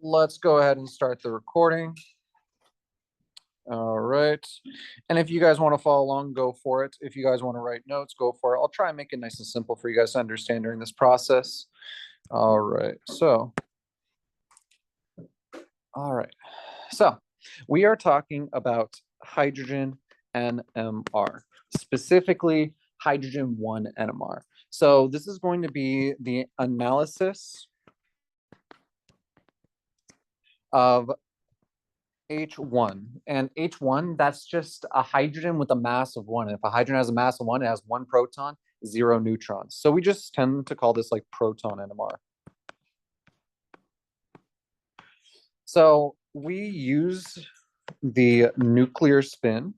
let's go ahead and start the recording. All right. And if you guys want to follow along, go for it. If you guys want to write notes, go for it. I'll try and make it nice and simple for you guys to understand during this process. All right. So we are talking about hydrogen NMR, specifically hydrogen 1 NMR. So this is going to be the analysis of H1. And H1, that's just a hydrogen with a mass of 1. And if a hydrogen has a mass of 1, it has 1 proton, 0 neutrons. So we just tend to call this like proton NMR. So we use the nuclear spin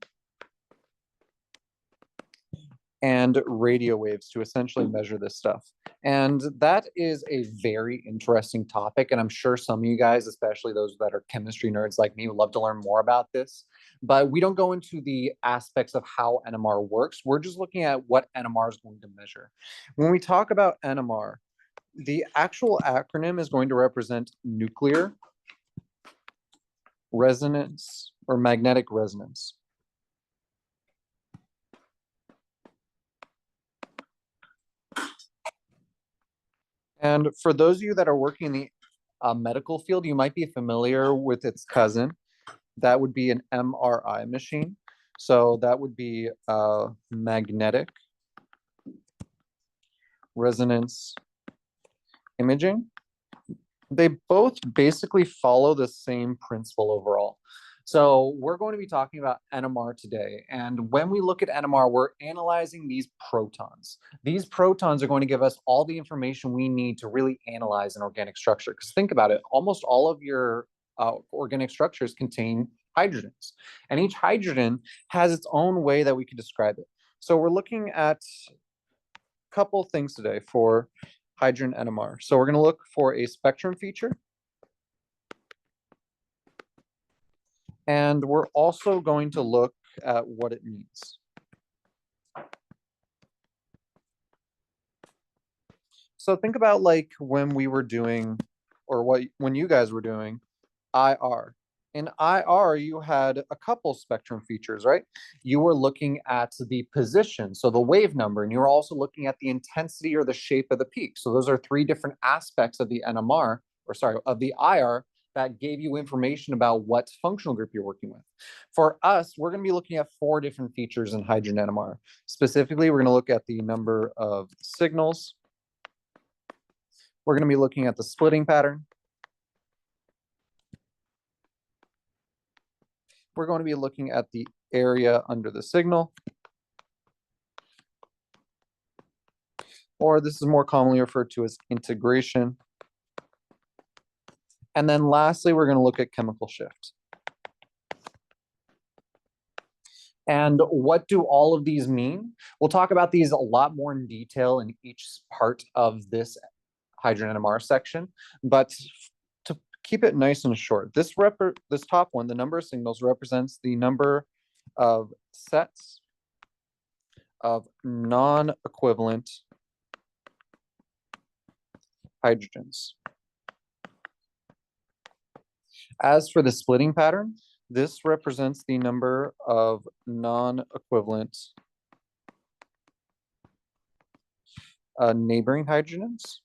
and radio waves to essentially measure this stuff. And that is a very interesting topic. And I'm sure some of you guys, especially those that are chemistry nerds like me, would love to learn more about this. But we don't go into the aspects of how NMR works. We're just looking at what NMR is going to measure. When we talk about NMR, the actual acronym is going to represent nuclear resonance or magnetic resonance. And for those of you that are working in the medical field, you might be familiar with its cousin. That would be an MRI machine. So that would be magnetic resonance imaging. They both basically follow the same principle overall. So we're going to be talking about NMR today. And when we look at NMR, we're analyzing these protons. These protons are going to give us all the information we need to really analyze an organic structure. Because think about it, almost all of your organic structures contain hydrogens. And each hydrogen has its own way that we can describe it. So we're looking at a couple things today for hydrogen NMR. So we're going to look for a spectrum feature. And we're also going to look at what it means. So think about like when we were doing, or when you guys were doing IR. In IR, you had a couple spectrum features, right? You were looking at the position, so the wave number, and you were also looking at the intensity or the shape of the peak. So those are 3 different aspects of the NMR, or sorry, of the IR that gave you information about what functional group you're working with. For us, we're going to be looking at 4 different features in hydrogen NMR. Specifically, we're going to look at the number of signals. We're going to be looking at the splitting pattern. We're going to be looking at the area under the signal. Or this is more commonly referred to as integration. And then lastly, we're going to look at chemical shift. And what do all of these mean? We'll talk about these a lot more in detail in each part of this hydrogen NMR section. But to keep it nice and short, this top one, the number of signals, represents the number of sets of non-equivalent hydrogens. As for the splitting pattern, this represents the number of non-equivalent neighboring hydrogens.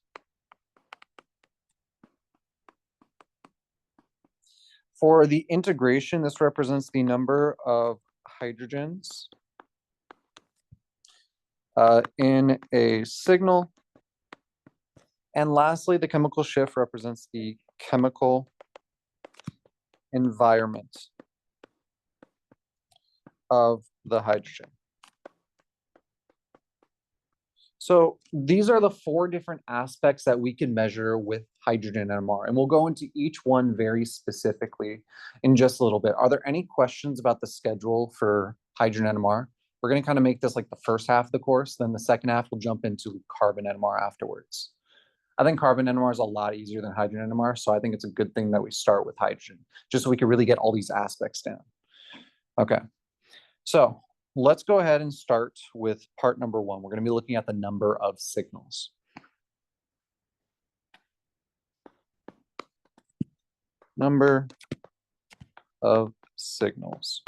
For the integration, this represents the number of hydrogens in a signal. And lastly, the chemical shift represents the chemical environment of the hydrogen. So these are the 4 different aspects that we can measure with hydrogen NMR, and we'll go into each one very specifically in just a little bit. Are there any questions about the schedule for hydrogen NMR? We're going to kind of make this like the first half of the course, then the second half we'll jump into carbon NMR afterwards. I think carbon NMR is a lot easier than hydrogen NMR, so I think it's a good thing that we start with hydrogen, just so we can really get all these aspects down. Okay, so let's go ahead and start with part number 1. We're going to be looking at the number of signals. number of signals.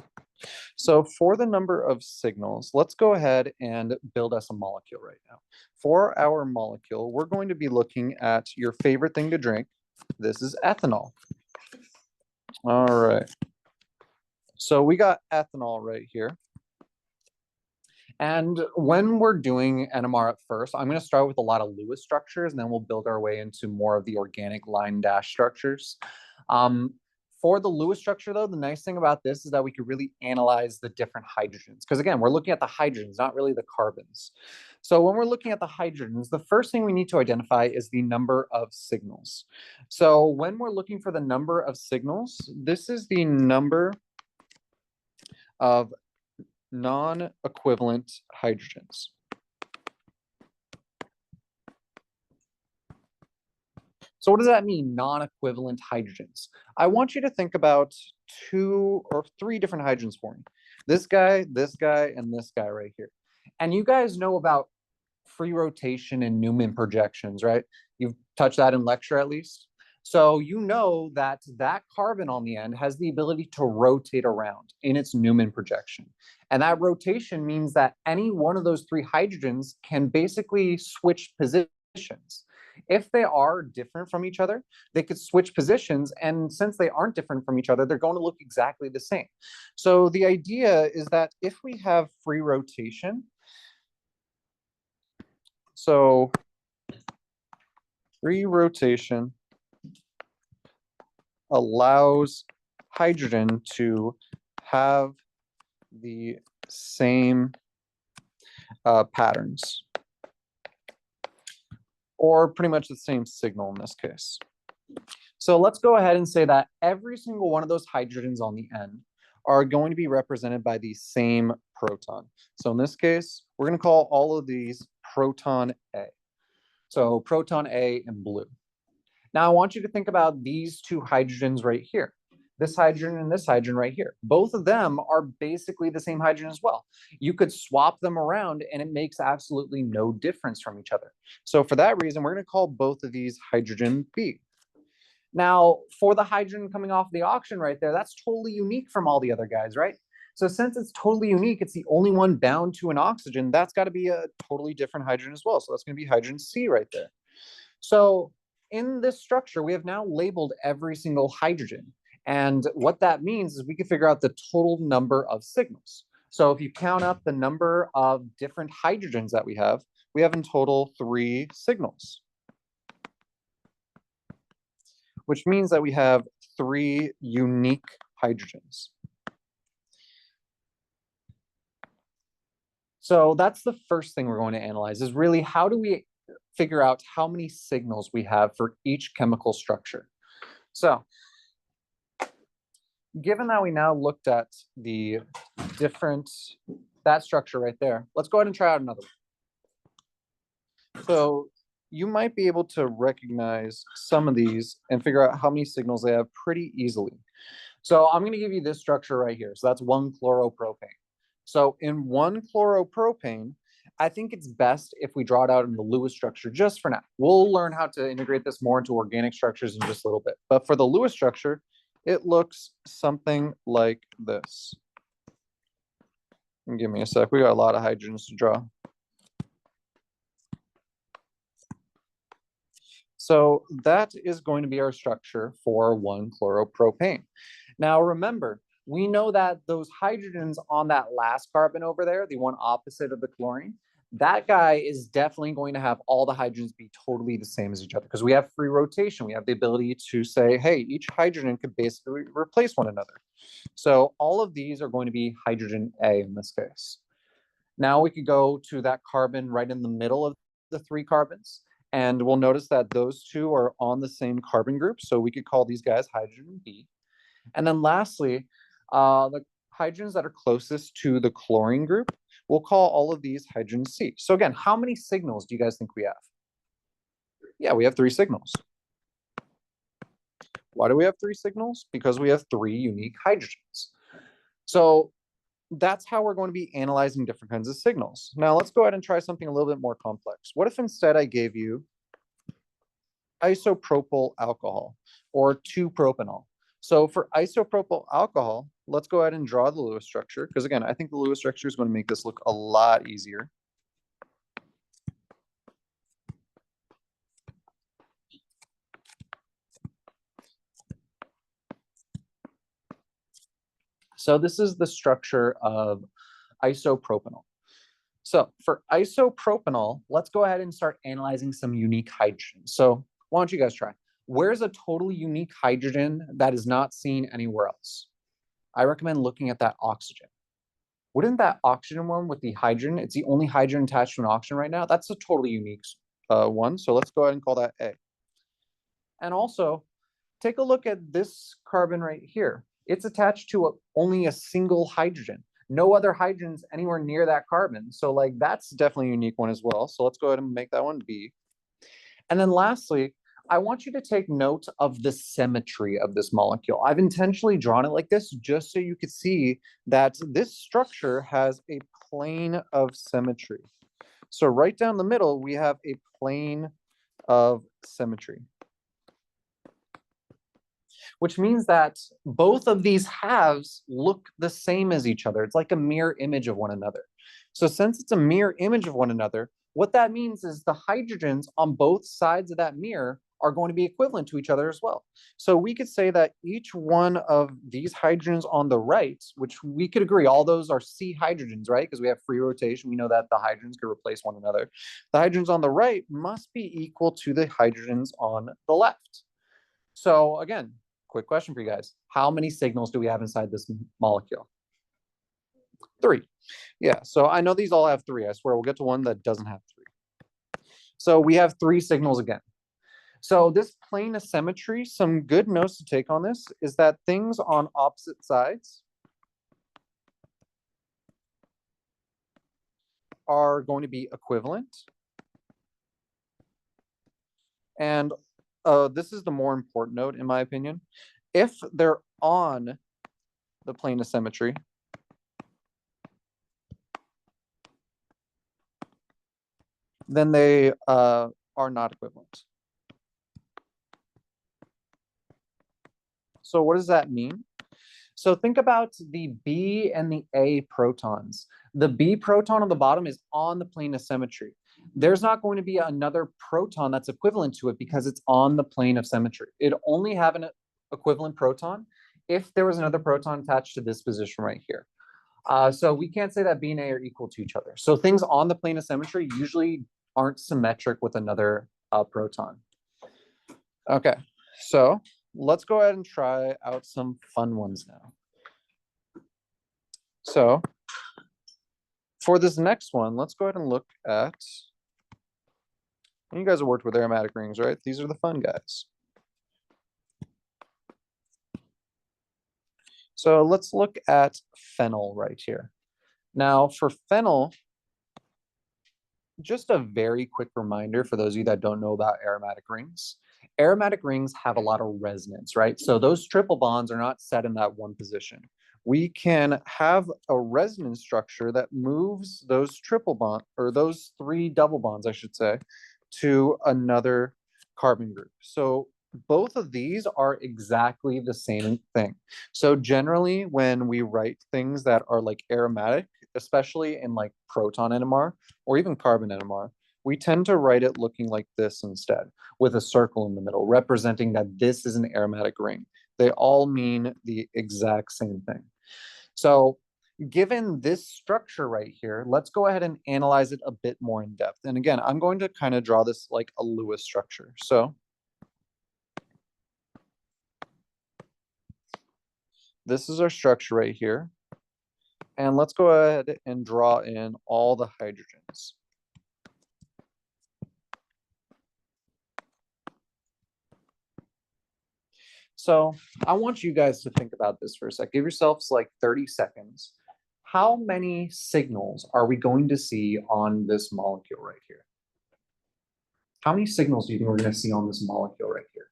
So for the number of signals, let's go ahead and build us a molecule right now. For our molecule, we're going to be looking at your favorite thing to drink. This is ethanol. All right. So we got ethanol right here. And when we're doing NMR at first, I'm going to start with a lot of Lewis structures, and then we'll build our way into more of the organic line dash structures. For the Lewis structure, though, the nice thing about this is that we could really analyze the different hydrogens. Because again, we're looking at the hydrogens, not really the carbons. So when we're looking at the hydrogens, the first thing we need to identify is the number of signals. So when we're looking for the number of signals, this is the number of non-equivalent hydrogens. So what does that mean, non-equivalent hydrogens? I want you to think about 2 or 3 different hydrogens for me. This guy, and this guy right here. And you guys know about free rotation and Newman projections, right? You've touched that in lecture at least. So you know that that carbon on the end has the ability to rotate around in its Newman projection. And that rotation means that any one of those 3 hydrogens can basically switch positions. If they are different from each other, they could switch positions. And since they aren't different from each other, they're going to look exactly the same. So the idea is that if we have free rotation, so free rotation allows hydrogen to have the same patterns, or pretty much the same signal in this case. So let's go ahead and say that every single one of those hydrogens on the end are going to be represented by the same proton. So in this case, we're going to call all of these proton A. So proton A in blue. Now I want you to think about these 2 hydrogens right here. This hydrogen and this hydrogen right here. Both of them are basically the same hydrogen as well. You could swap them around and it makes absolutely no difference from each other. So for that reason, we're going to call both of these hydrogen B. Now, for the hydrogen coming off the oxygen right there, that's totally unique from all the other guys, right? So since it's totally unique, it's the only one bound to an oxygen, that's got to be a totally different hydrogen as well. So that's going to be hydrogen C right there. So in this structure, we have now labeled every single hydrogen. And what that means is we can figure out the total number of signals. So if you count up the number of different hydrogens that we have in total 3 signals, which means that we have 3 unique hydrogens. So that's the first thing we're going to analyze, is really how do we figure out how many signals we have for each chemical structure. So given that we now looked at the that structure right there, let's go ahead and try out another one. So you might be able to recognize some of these and figure out how many signals they have pretty easily. So I'm going to give you this structure right here. So that's 1-chloropropane. So in 1-chloropropane, I think it's best if we draw it out in the Lewis structure just for now. We'll learn how to integrate this more into organic structures in just a little bit. But for the Lewis structure, it looks something like this. Give me a sec. We got a lot of hydrogens to draw. So that is going to be our structure for 1-chloropropane. Now remember, we know that those hydrogens on that last carbon over there, the one opposite of the chlorine, that guy is definitely going to have all the hydrogens be totally the same as each other because we have free rotation. We have the ability to say, hey, each hydrogen could basically replace one another. So all of these are going to be hydrogen A in this case. Now we could go to that carbon right in the middle of the 3 carbons, and we'll notice that those 2 are on the same carbon group. So we could call these guys hydrogen B. And then lastly, the hydrogens that are closest to the chlorine group, we'll call all of these hydrogen C. So again, how many signals do you guys think we have? Yeah, we have 3 signals. Why do we have 3 signals? Because we have 3 unique hydrogens. So that's how we're going to be analyzing different kinds of signals. Now let's go ahead and try something a little bit more complex. What if instead I gave you isopropyl alcohol or 2-propanol? So for isopropyl alcohol, let's go ahead and draw the Lewis structure, because again, I think the Lewis structure is going to make this look a lot easier. So this is the structure of isopropanol. So for isopropanol, let's go ahead and start analyzing some unique hydrogens. So why don't you guys try? Where's a totally unique hydrogen that is not seen anywhere else? I recommend looking at that oxygen. Wouldn't that oxygen one with the hydrogen, it's the only hydrogen attached to an oxygen right now, that's a totally unique one. So let's go ahead and call that A. And also, take a look at this carbon right here. It's attached to only a single hydrogen. No other hydrogens anywhere near that carbon. So like that's definitely a unique one as well. So let's go ahead and make that one B. And then lastly, I want you to take note of the symmetry of this molecule. I've intentionally drawn it like this just so you could see that this structure has a plane of symmetry. So right down the middle, we have a plane of symmetry, which means that both of these halves look the same as each other. It's like a mirror image of one another. So since it's a mirror image of one another, what that means is the hydrogens on both sides of that mirror are going to be equivalent to each other as well. So we could say that each one of these hydrogens on the right, which we could agree, all those are C hydrogens, right? Because we have free rotation. We know that the hydrogens could replace one another. The hydrogens on the right must be equal to the hydrogens on the left. So again, quick question for you guys. How many signals do we have inside this molecule? 3. Yeah, so I know these all have 3. I swear we'll get to one that doesn't have 3. So we have 3 signals again. So this plane of symmetry, some good notes to take on this is that things on opposite sides are going to be equivalent. And this is the more important note, in my opinion. If they're on the plane of symmetry, then they are not equivalent. So what does that mean? So think about the B and the A protons. The B proton on the bottom is on the plane of symmetry. There's not going to be another proton that's equivalent to it because it's on the plane of symmetry. It'd only have an equivalent proton if there was another proton attached to this position right here. So we can't say that B and A are equal to each other. So things on the plane of symmetry usually aren't symmetric with another proton. Okay, so let's go ahead and try out some fun ones now. So for this next one, let's go ahead and look at, you guys have worked with aromatic rings, right? These are the fun guys. So let's look at phenyl right here. Now for phenyl, just a very quick reminder for those of you that don't know about aromatic rings. Aromatic rings have a lot of resonance, right? So those triple bonds are not set in that one position. We can have a resonance structure that moves those triple bond, or those 3 double bonds, I should say, to another carbon group. So both of these are exactly the same thing. So generally, when we write things that are like aromatic, especially in like proton NMR or even carbon NMR, we tend to write it looking like this instead, with a circle in the middle, representing that this is an aromatic ring. They all mean the exact same thing. So given this structure right here, let's go ahead and analyze it a bit more in depth. And again, I'm going to kind of draw this like a Lewis structure. So this is our structure right here. And let's go ahead and draw in all the hydrogens. So I want you guys to think about this for a sec. Give yourselves like 30 seconds. How many signals are we going to see on this molecule right here? How many signals do you think we're going to see on this molecule right here?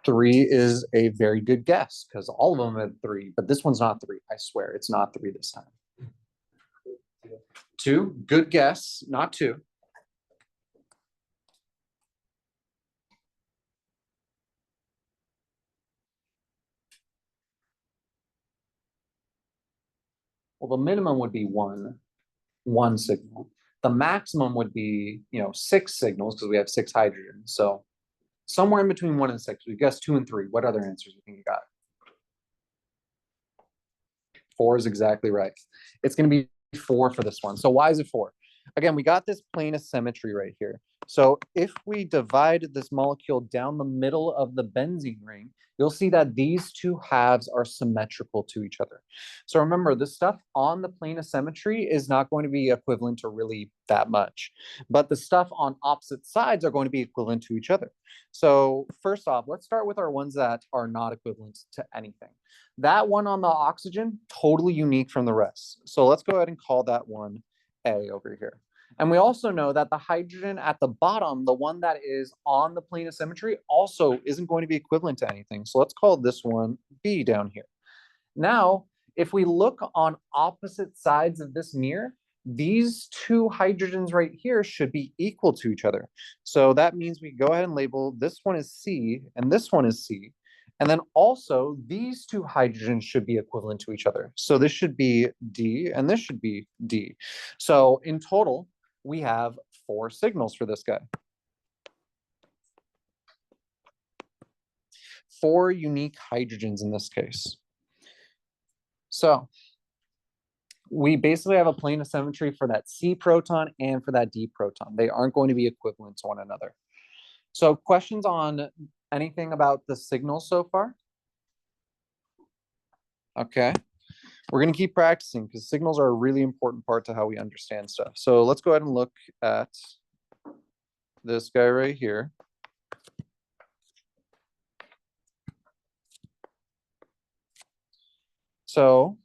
3 is a very good guess because all of them have 3, but this one's not 3. I swear it's not 3 this time. 2, good guess, not 2. Well, the minimum would be one signal. The maximum would be, 6 signals because we have 6 hydrogens. So somewhere in between 1 and 6. We guessed 2 and 3. What other answers do you think you got? 4 is exactly right. It's going to be 4 for this one. So why is it 4? Again, we got this plane of symmetry right here. So if we divide this molecule down the middle of the benzene ring, you'll see that these two halves are symmetrical to each other. So remember, the stuff on the plane of symmetry is not going to be equivalent to really that much, but the stuff on opposite sides are going to be equivalent to each other. So first off, let's start with our ones that are not equivalent to anything. That one on the oxygen, totally unique from the rest. So let's go ahead and call that one A over here. And we also know that the hydrogen at the bottom, the one that is on the plane of symmetry, also isn't going to be equivalent to anything. So let's call this one B down here. Now, if we look on opposite sides of this mirror, these two hydrogens right here should be equal to each other. So that means we go ahead and label this one is C and this one is C. And then also these two hydrogens should be equivalent to each other. So this should be D and this should be D. So in total, we have 4 signals for this guy. 4 unique hydrogens in this case. So we basically have a plane of symmetry for that C proton and for that D proton. They aren't going to be equivalent to one another. So questions on anything about the signals so far? Okay. We're going to keep practicing because signals are a really important part to how we understand stuff. So let's go ahead and look at this guy right here. So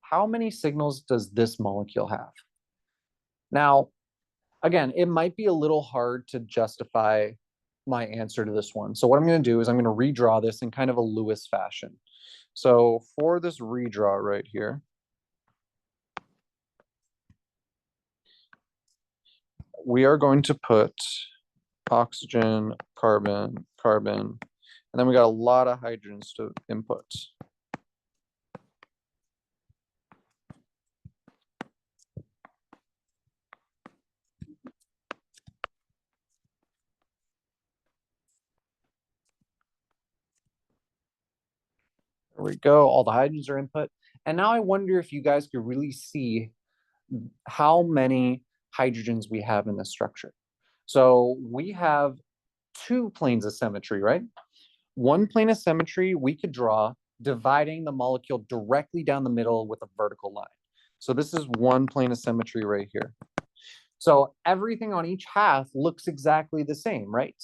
how many signals does this molecule have? Now, again, it might be a little hard to justify my answer to this one. So what I'm going to do is I'm going to redraw this in kind of a Lewis fashion. So for this redraw right here, we are going to put oxygen, carbon, carbon, and then we got a lot of hydrogens to input. There we go. All the hydrogens are input. And now I wonder if you guys could really see how many hydrogens we have in this structure. So we have 2 planes of symmetry, right? One plane of symmetry we could draw dividing the molecule directly down the middle with a vertical line. So this is one plane of symmetry right here. So everything on each half looks exactly the same, right?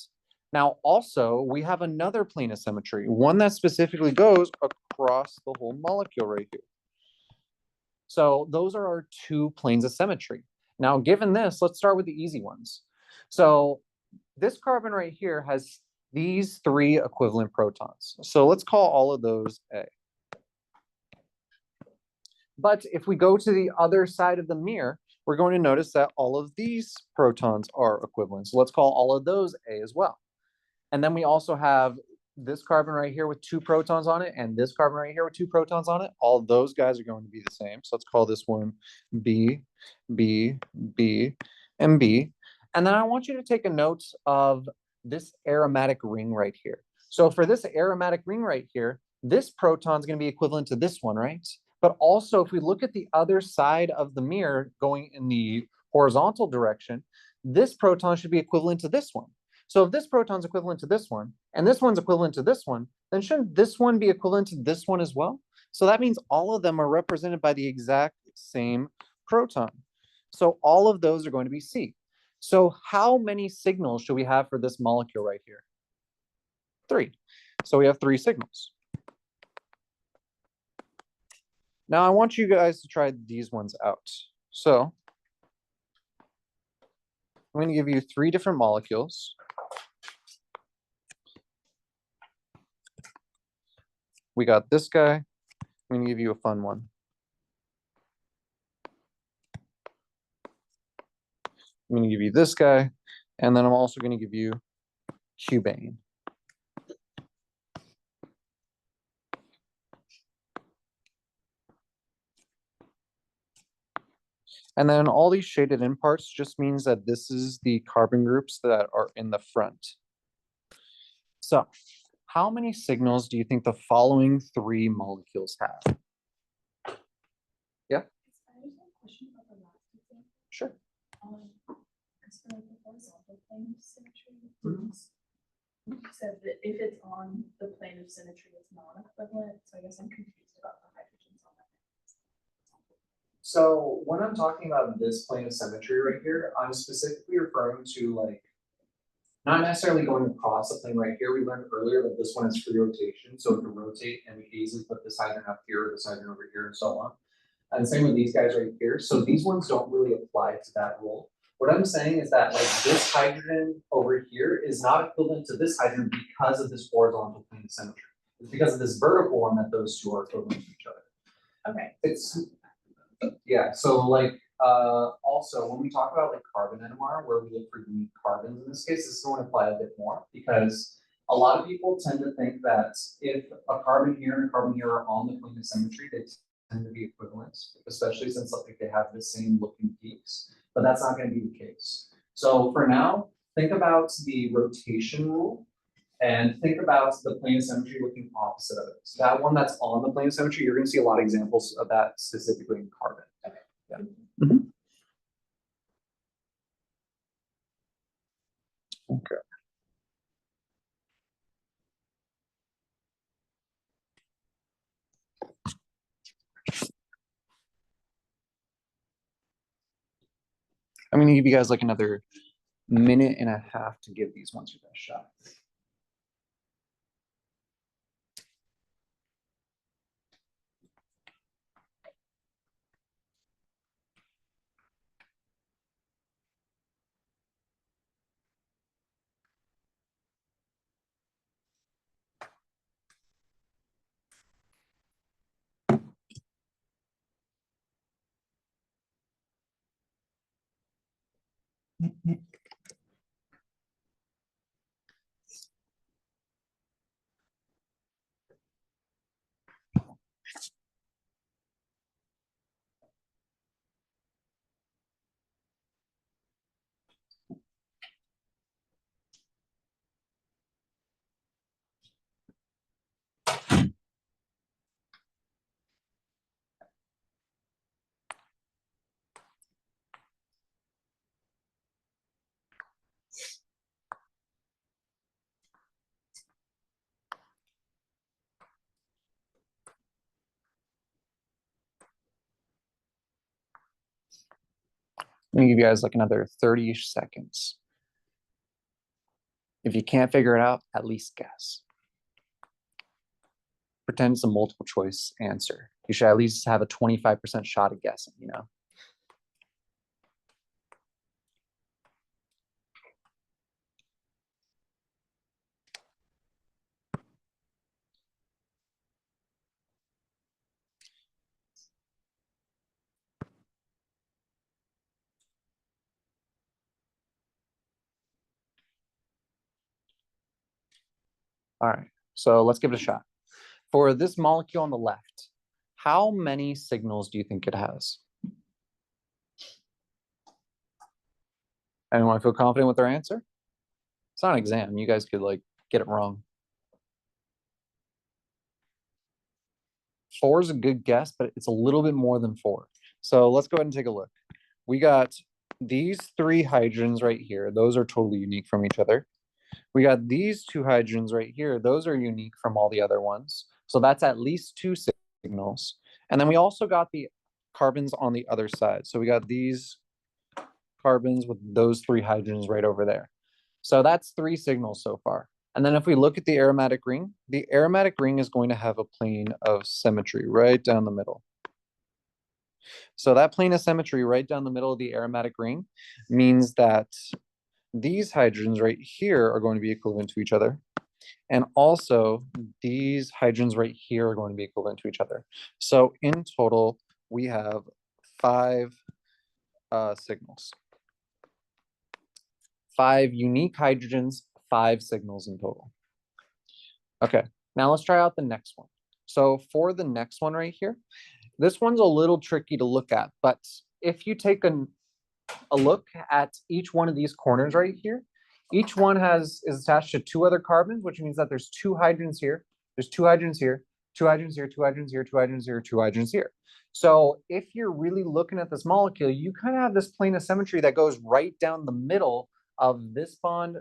Now, also, we have another plane of symmetry, one that specifically goes across the whole molecule right here. So those are our 2 planes of symmetry. Now, given this, let's start with the easy ones. So this carbon right here has these 3 equivalent protons. So let's call all of those A. But if we go to the other side of the mirror, we're going to notice that all of these protons are equivalent. So let's call all of those A as well. And then we also have this carbon right here with 2 protons on it and this carbon right here with 2 protons on it. All of those guys are going to be the same. So let's call this one B, B, B, and B. And then I want you to take a note of this aromatic ring right here. So for this aromatic ring right here, this proton is going to be equivalent to this one, right? But also, if we look at the other side of the mirror going in the horizontal direction, this proton should be equivalent to this one. So if this proton is equivalent to this one, and this one's equivalent to this one, then shouldn't this one be equivalent to this one as well? So that means all of them are represented by the exact same proton. So all of those are going to be C. So how many signals should we have for this molecule right here? 3. So we have 3 signals. Now I want you guys to try these ones out. So I'm going to give you 3 different molecules. We got this guy. I'm going to give you a fun one. I'm going to give you this guy. And then I'm also going to give you cubane. And then all these shaded in parts just means that this is the carbon groups that are in the front. So how many signals do you think the following three molecules have? Yeah? I just have a question about the last example. Sure. Because for like the horizontal plane of symmetry, you said that if it's on the plane of symmetry, it's non-equivalent. So I guess I'm confused about the hydrogens on that. So when I'm talking about this plane of symmetry right here, I'm specifically referring to like, not necessarily going across the plane right here. We learned earlier that this one is free rotation, so it can rotate and we can easily put this hydrogen up here, this hydrogen over here, and so on. And same with these guys right here. So these ones don't really apply to that rule. What I'm saying is that like this hydrogen over here is not equivalent to this hydrogen because of this horizontal plane of symmetry. It's because of this vertical one that those two are equivalent to each other. Okay. Yeah, so like also when we talk about like carbon NMR, where we look for unique carbons in this case, this is going to apply a bit more because a lot of people tend to think that if a carbon here and a carbon here are on the plane of symmetry, they tend to be equivalent, especially since like they have the same looking peaks, but that's not going to be the case. So for now, think about the rotation rule and think about the plane of symmetry looking opposite of it. So that one that's on the plane of symmetry, you're going to see a lot of examples of that specifically in carbon. Okay. Yeah. Mm-hmm. Okay. I'm going to give you guys like another minute and a half to give these ones your best shot. I'm going to give you guys like another 30-ish seconds. If you can't figure it out, at least guess. Pretend it's a multiple choice answer. You should at least have a 25% shot at guessing, you know? All right, so let's give it a shot. For this molecule on the left, how many signals do you think it has? Anyone feel confident with their answer? It's not an exam. You guys could like get it wrong. 4 is a good guess, but it's a little bit more than 4. So let's go ahead and take a look. We got these 3 hydrogens right here. Those are totally unique from each other. We got these 2 hydrogens right here. Those are unique from all the other ones. So that's at least 2 signals. And then we also got the carbons on the other side. So we got these carbons with those 3 hydrogens right over there. So that's 3 signals so far. And then if we look at the aromatic ring is going to have a plane of symmetry right down the middle. So that plane of symmetry right down the middle of the aromatic ring means that these hydrogens right here are going to be equivalent to each other. And also these hydrogens right here are going to be equivalent to each other. So in total, we have 5 signals. 5 unique hydrogens, 5 signals in total. Okay, now let's try out the next one. So for the next one right here, this one's a little tricky to look at, but if you take a look at each one of these corners right here, each one is attached to two other carbons, which means that there's two hydrogens here, there's two hydrogens here, two hydrogens here, two hydrogens here, two hydrogens here, two hydrogens here. So if you're really looking at this molecule, you kind of have this plane of symmetry that goes right down the middle of this bond,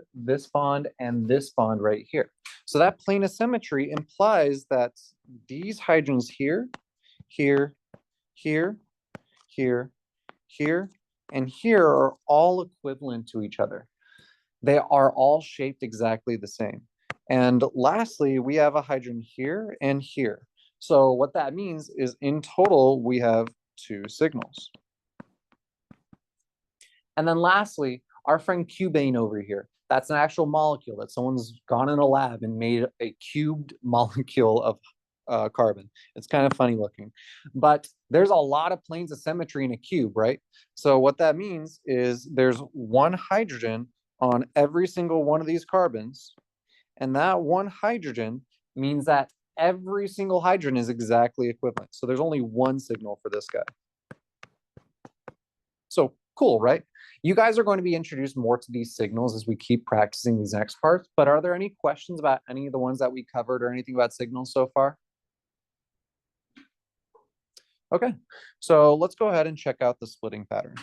and this bond right here. So that plane of symmetry implies that these hydrogens here, here, here, here, here, and here are all equivalent to each other. They are all shaped exactly the same. And lastly, we have a hydrogen here and here. So what that means is in total, we have two signals. And then lastly, our friend cubane over here. That's an actual molecule that someone's gone in a lab and made a cubed molecule of carbon. It's kind of funny looking, but there's a lot of planes of symmetry in a cube, right? So what that means is there's one hydrogen on every single one of these carbons, and that one hydrogen means that every single hydrogen is exactly equivalent. So there's only one signal for this guy. So cool, right? You guys are going to be introduced more to these signals as we keep practicing these next parts, but are there any questions about any of the ones that we covered or anything about signals so far? Okay, so let's go ahead and check out the splitting pattern.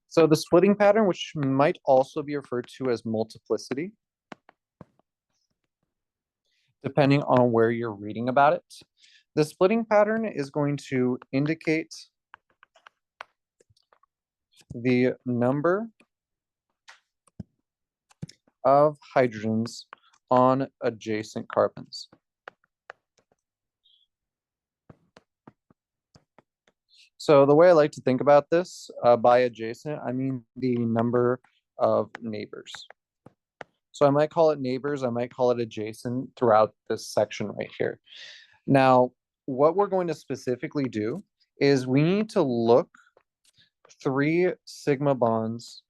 So the splitting pattern, which might also be referred to as multiplicity, depending on where you're reading about it. The splitting pattern is going to indicate the number of hydrogens on adjacent carbons. So the way I like to think about this, by adjacent, I mean the number of neighbors. So I might call it neighbors, I might call it adjacent throughout this section right here. Now, what we're going to specifically do is we need to look 3 sigma bonds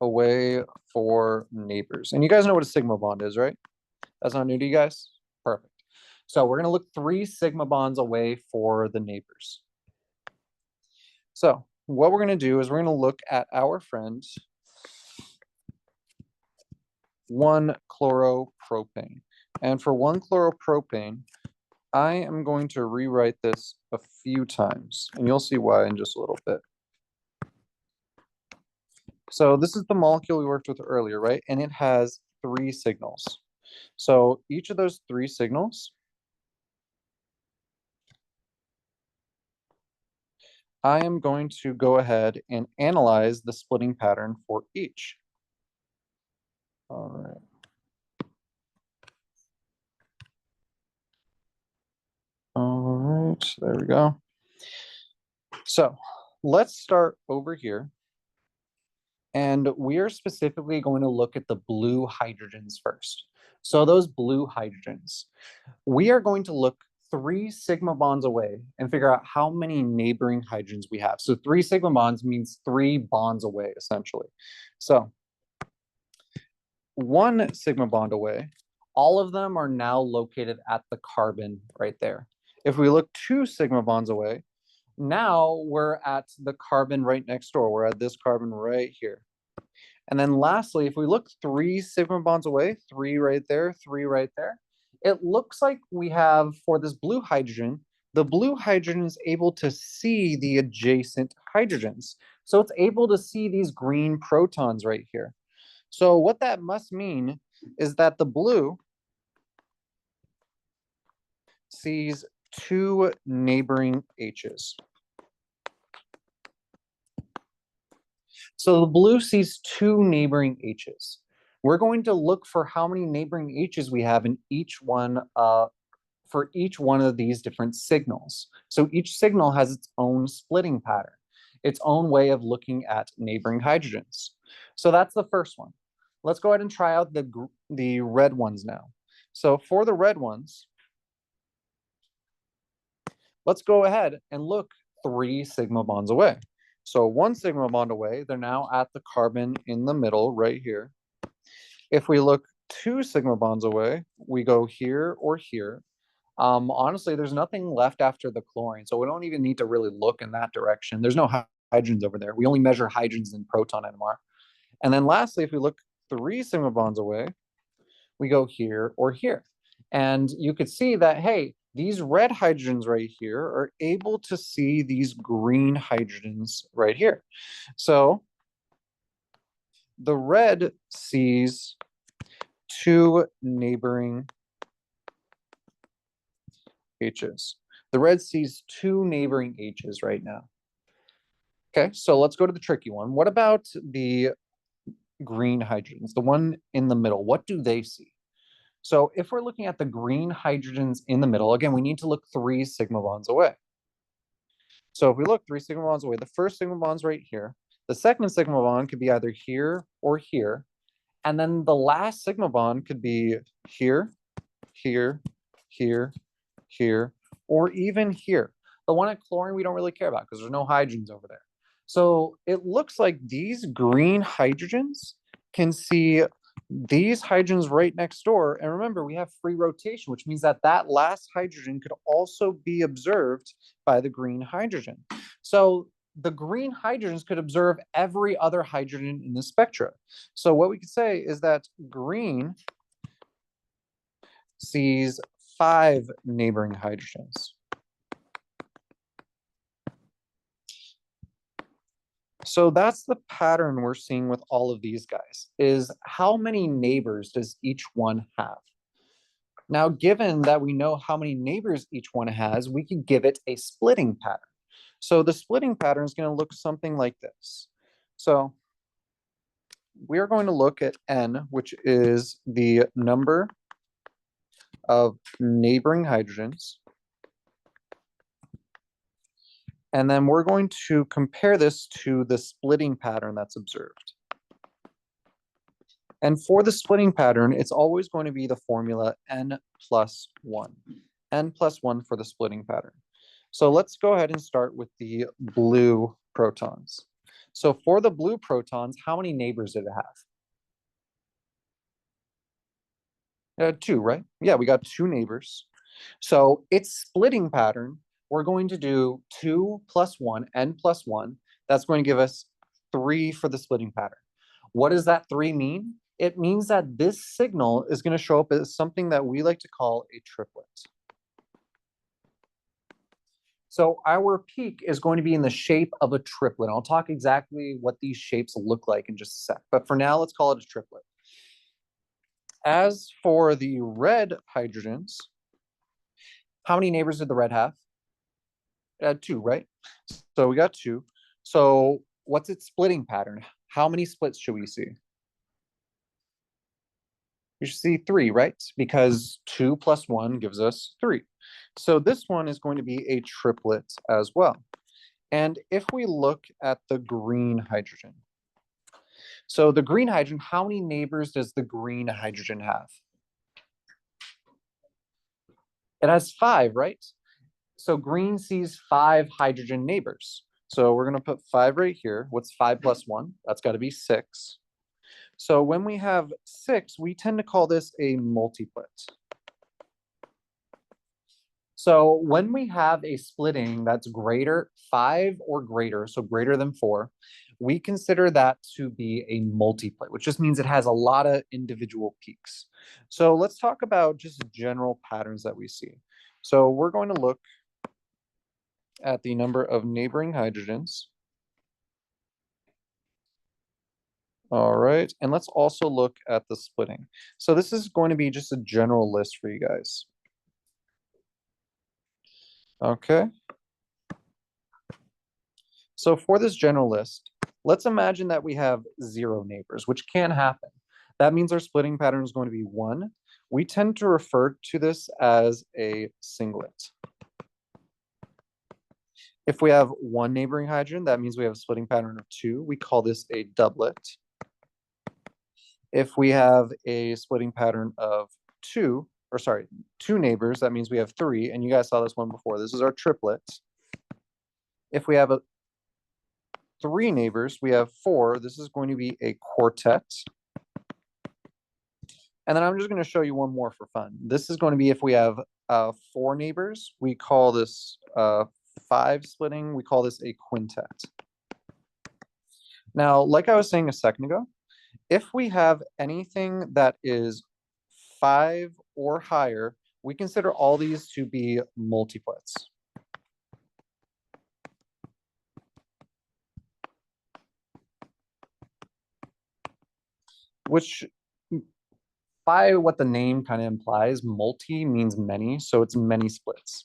away for neighbors. And you guys know what a sigma bond is, right? That's not new to you guys? Perfect. So we're going to look 3 sigma bonds away for the neighbors. So what we're going to do is we're going to look at our friend 1-chloropropane. And for 1-chloropropane, I am going to rewrite this a few times, and you'll see why in just a little bit. So this is the molecule we worked with earlier, right? And it has 3 signals. So each of those 3 signals, I am going to go ahead and analyze the splitting pattern for each. All right. All right, there we go. So let's start over here. And we are specifically going to look at the blue hydrogens first. So those blue hydrogens, we are going to look 3 sigma bonds away and figure out how many neighboring hydrogens we have. So 3 sigma bonds means 3 bonds away, essentially. So 1 sigma bond away, all of them are now located at the carbon right there. If we look 2 sigma bonds away, now we're at the carbon right next door. We're at this carbon right here. And then lastly, if we look 3 sigma bonds away, 3 right there, 3 right there, it looks like we have, for this blue hydrogen, the blue hydrogen is able to see the adjacent hydrogens. So it's able to see these green protons right here. So what that must mean is that the blue sees 2 neighboring H's. So the blue sees 2 neighboring H's. We're going to look for how many neighboring H's we have in each one, for each one of these different signals. So each signal has its own splitting pattern, its own way of looking at neighboring hydrogens. So that's the first one. Let's go ahead and try out the red ones now. So for the red ones, let's go ahead and look 3 sigma bonds away. So 1 sigma bond away, they're now at the carbon in the middle right here. If we look 2 sigma bonds away, we go here or here. Honestly, there's nothing left after the chlorine, so we don't even need to really look in that direction. There's no hydrogens over there. We only measure hydrogens in proton NMR. And then lastly, if we look 3 sigma bonds away, we go here or here. And you could see that, hey, these red hydrogens right here are able to see these green hydrogens right here. So the red sees 2 neighboring H's. The red sees 2 neighboring H's right now. Okay, so let's go to the tricky one. What about the green hydrogens, the one in the middle? What do they see? So if we're looking at the green hydrogens in the middle, again, we need to look 3 sigma bonds away. So if we look 3 sigma bonds away, the first sigma bond's right here. The second sigma bond could be either here or here. And then the last sigma bond could be here, here, here, here, or even here. The one at chlorine we don't really care about because there's no hydrogens over there. So it looks like these green hydrogens can see these hydrogens right next door. And remember, we have free rotation, which means that that last hydrogen could also be observed by the green hydrogen. So the green hydrogens could observe every other hydrogen in the spectra. So what we could say is that green sees 5 neighboring hydrogens. So that's the pattern we're seeing with all of these guys, is how many neighbors does each one have? Now, given that we know how many neighbors each one has, we can give it a splitting pattern. So the splitting pattern is going to look something like this. So we're going to look at N, which is the number of neighboring hydrogens. And then we're going to compare this to the splitting pattern that's observed. And for the splitting pattern, it's always going to be the formula n plus 1. N plus 1 for the splitting pattern. So let's go ahead and start with the blue protons. So for the blue protons, how many neighbors did it have? 2, right? Yeah, we got 2 neighbors. So its splitting pattern, we're going to do 2 plus 1, n plus 1. That's going to give us 3 for the splitting pattern. What does that 3 mean? It means that this signal is going to show up as something that we like to call a triplet. So our peak is going to be in the shape of a triplet. I'll talk exactly what these shapes look like in just a sec. But for now, let's call it a triplet. As for the red hydrogens, how many neighbors did the red have? It had 2, right? So we got 2. So what's its splitting pattern? How many splits should we see? You should see 3, right? Because 2 plus 1 gives us 3. So this one is going to be a triplet as well. And if we look at the green hydrogen, so the green hydrogen, how many neighbors does the green hydrogen have? It has 5, right? So green sees 5 hydrogen neighbors. So we're going to put 5 right here. What's 5 plus 1? That's got to be 6. So when we have 6, we tend to call this a multiplet. So when we have a splitting that's greater, 5 or greater, so greater than 4, we consider that to be a multiplet, which just means it has a lot of individual peaks. So let's talk about just general patterns that we see. So we're going to look at the number of neighboring hydrogens. All right, and let's also look at the splitting. So this is going to be just a general list for you guys. Okay. So for this general list, let's imagine that we have 0 neighbors, which can happen. That means our splitting pattern is going to be 1. We tend to refer to this as a singlet. If we have 1 neighboring hydrogen, that means we have a splitting pattern of 2. We call this a doublet. If we have a splitting pattern of 2 neighbors, that means we have 3. And you guys saw this one before. This is our triplet. If we have 3 neighbors, we have 4. This is going to be a quartet. And then I'm just going to show you one more for fun. This is going to be if we have 4 neighbors, we call this 5 splitting, we call this a quintet. Now, like I was saying a second ago, if we have anything that is 5 or higher, we consider all these to be multiplets. Which, by what the name kind of implies, multi means many, so it's many splits.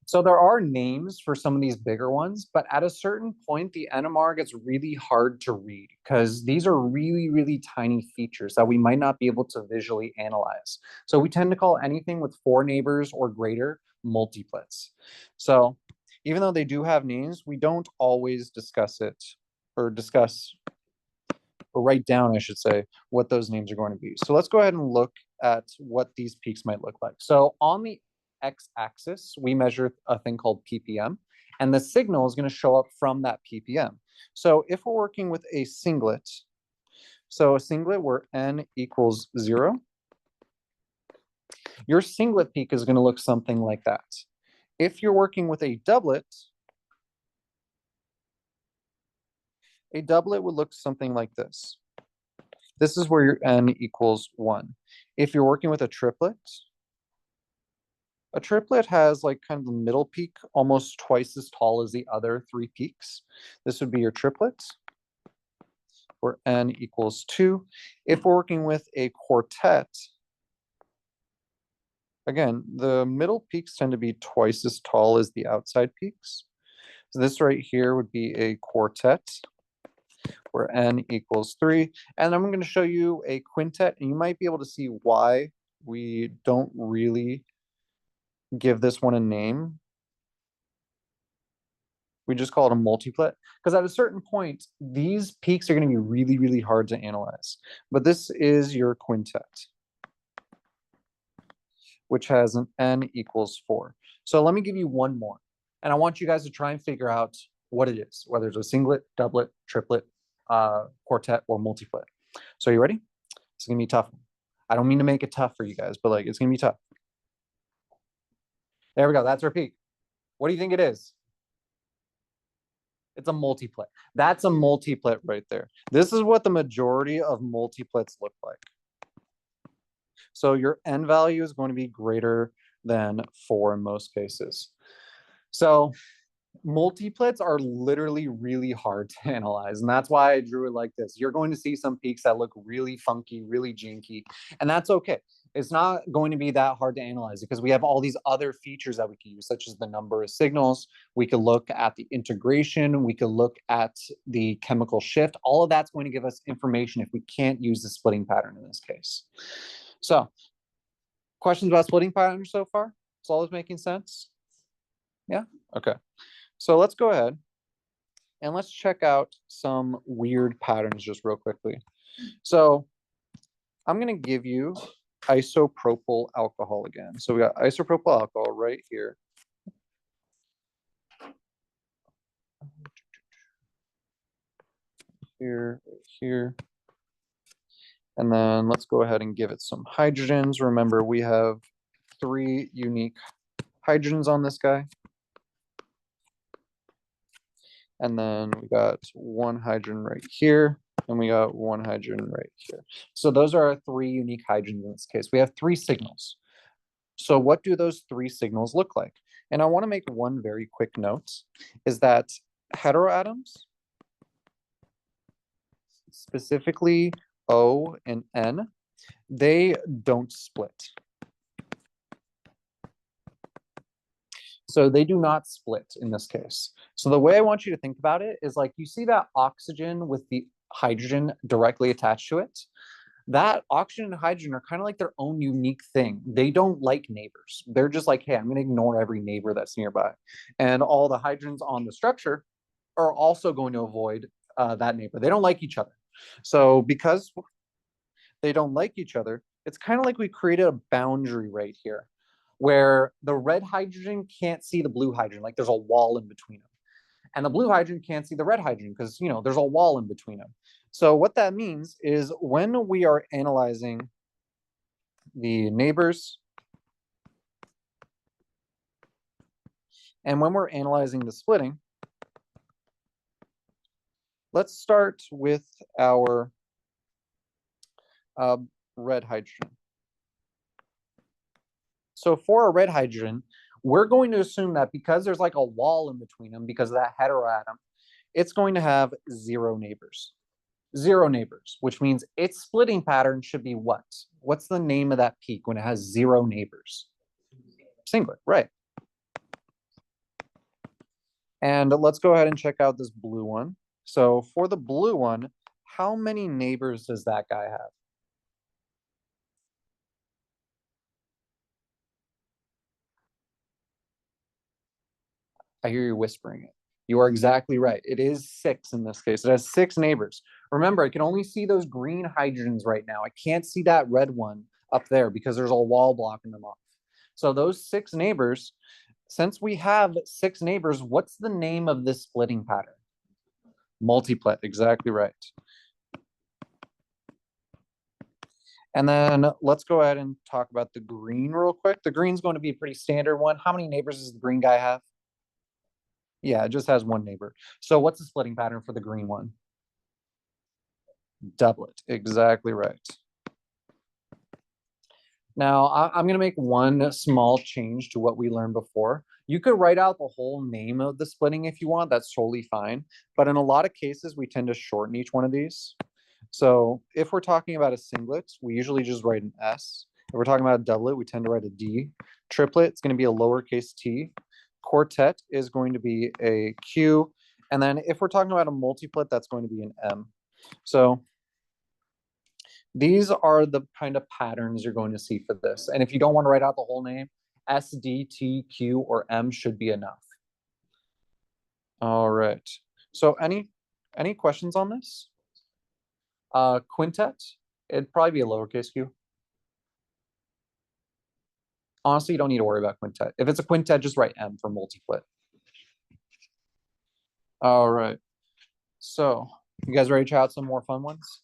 So there are names for some of these bigger ones, but at a certain point, the NMR gets really hard to read because these are really, really tiny features that we might not be able to visually analyze. So we tend to call anything with 4 neighbors or greater multiplets. So even though they do have names, we don't always discuss it or write down, I should say, what those names are going to be. So let's go ahead and look at what these peaks might look like. So on the x-axis, we measure a thing called ppm, and the signal is going to show up from that ppm. So if we're working with a singlet, so a singlet where n equals 0, your singlet peak is going to look something like that. If you're working with a doublet would look something like this. This is where your n equals 1. If you're working with a triplet has like kind of the middle peak, almost twice as tall as the other 3 peaks. This would be your triplet, where n equals 2. If we're working with a quartet, again, the middle peaks tend to be twice as tall as the outside peaks. So this right here would be a quartet, where n equals 3. And I'm going to show you a quintet, and you might be able to see why we don't really give this one a name. We just call it a multiplet, because at a certain point, these peaks are going to be really, really hard to analyze. But this is your quintet, which has an n equals 4. So let me give you one more. And I want you guys to try and figure out what it is, whether it's a singlet, doublet, triplet, quartet, or multiplet. So are you ready? It's going to be tough. I don't mean to make it tough for you guys, but like it's going to be tough. There we go. That's our peak. What do you think it is? It's a multiplet. That's a multiplet right there. This is what the majority of multiplets look like. So your n value is going to be greater than 4 in most cases. So multiplets are literally really hard to analyze, and that's why I drew it like this. You're going to see some peaks that look really funky, really janky, and that's okay. It's not going to be that hard to analyze because we have all these other features that we can use, such as the number of signals. We could look at the integration. We could look at the chemical shift. All of that's going to give us information if we can't use the splitting pattern in this case. So, questions about splitting patterns so far? Is all this making sense? Yeah? Okay. So let's go ahead and let's check out some weird patterns just real quickly. So I'm going to give you isopropyl alcohol again. So we got isopropyl alcohol right here. Here. And then let's go ahead and give it some hydrogens. Remember, we have 3 unique hydrogens on this guy. And then we got 1 hydrogen right here, and we got 1 hydrogen right here. So those are our 3 unique hydrogens in this case. We have 3 signals. So what do those 3 signals look like? And I want to make one very quick note, is that heteroatoms, specifically O and N, they don't split. So they do not split in this case. So the way I want you to think about it is like you see that oxygen with the hydrogen directly attached to it. That oxygen and hydrogen are kind of like their own unique thing. They don't like neighbors. They're just like, hey, I'm going to ignore every neighbor that's nearby. And all the hydrogens on the structure are also going to avoid that neighbor. They don't like each other. So because they don't like each other, it's kind of like we created a boundary right here where the red hydrogen can't see the blue hydrogen, like there's a wall in between them. And the blue hydrogen can't see the red hydrogen because, you know, there's a wall in between them. So what that means is when we are analyzing the neighbors and when we're analyzing the splitting, let's start with our red hydrogen. So for a red hydrogen, we're going to assume that because there's like a wall in between them, because of that heteroatom, it's going to have zero neighbors. Zero neighbors, which means its splitting pattern should be what? What's the name of that peak when it has zero neighbors? Singlet, right. And let's go ahead and check out this blue one. So for the blue one, how many neighbors does that guy have? I hear you whispering it. You are exactly right. It is 6 in this case. It has 6 neighbors. Remember, I can only see those green hydrogens right now. I can't see that red one up there because there's a wall blocking them off. So those 6 neighbors, since we have 6 neighbors, what's the name of this splitting pattern? Multiplet, exactly right. And then let's go ahead and talk about the green real quick. The green's going to be a pretty standard one. How many neighbors does the green guy have? Yeah, it just has 1 neighbor. So what's the splitting pattern for the green one? Doublet, exactly right. Now, I'm going to make one small change to what we learned before. You could write out the whole name of the splitting if you want. That's totally fine. But in a lot of cases, we tend to shorten each one of these. So if we're talking about a singlet, we usually just write an S. If we're talking about a doublet, we tend to write a D. Triplet, it's going to be a lowercase t. Quartet is going to be a Q. And then if we're talking about a multiplet, that's going to be an M. So these are the kind of patterns you're going to see for this. And if you don't want to write out the whole name, S, D, T, Q, or M should be enough. All right. So any questions on this? Quintet, it'd probably be a lowercase q. Honestly, you don't need to worry about quintet. If it's a quintet, just write M for multiplet. All right. So you guys ready to try out some more fun ones?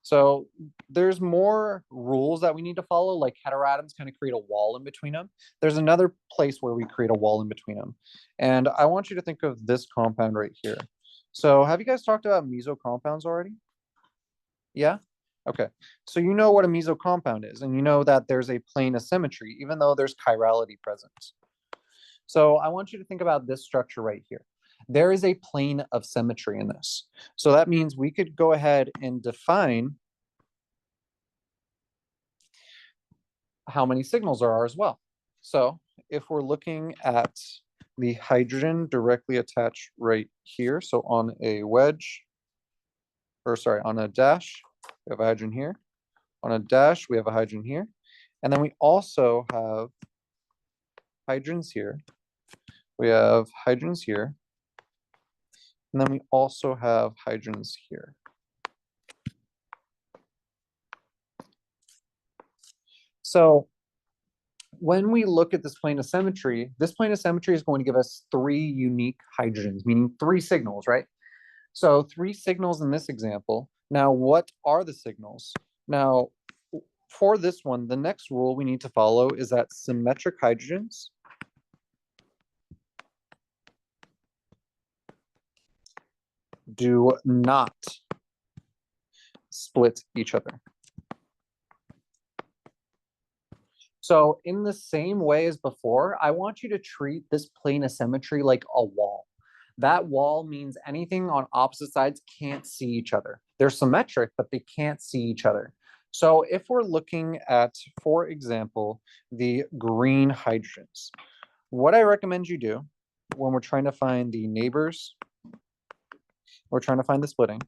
So there's more rules that we need to follow, like heteroatoms kind of create a wall in between them. There's another place where we create a wall in between them. And I want you to think of this compound right here. So have you guys talked about meso compounds already? Yeah? Okay. So you know what a meso compound is, and you know that there's a plane of symmetry, even though there's chirality present. So I want you to think about this structure right here. There is a plane of symmetry in this. So that means we could go ahead and define how many signals there are as well. So if we're looking at the hydrogen directly attached right here, so on a wedge, or sorry, on a dash, we have a hydrogen here. On a dash, we have a hydrogen here. And then we also have hydrogens here. We have hydrogens here. And then we also have hydrogens here. So when we look at this plane of symmetry is going to give us 3 unique hydrogens, meaning 3 signals, right? So 3 signals in this example. Now, what are the signals? Now, for this one, the next rule we need to follow is that symmetric hydrogens do not split each other. So in the same way as before, I want you to treat this plane of symmetry like a wall. That wall means anything on opposite sides can't see each other. They're symmetric, but they can't see each other. So if we're looking at, for example, the green hydrogens, what I recommend you do when we're trying to find the neighbors, we're trying to find the splitting,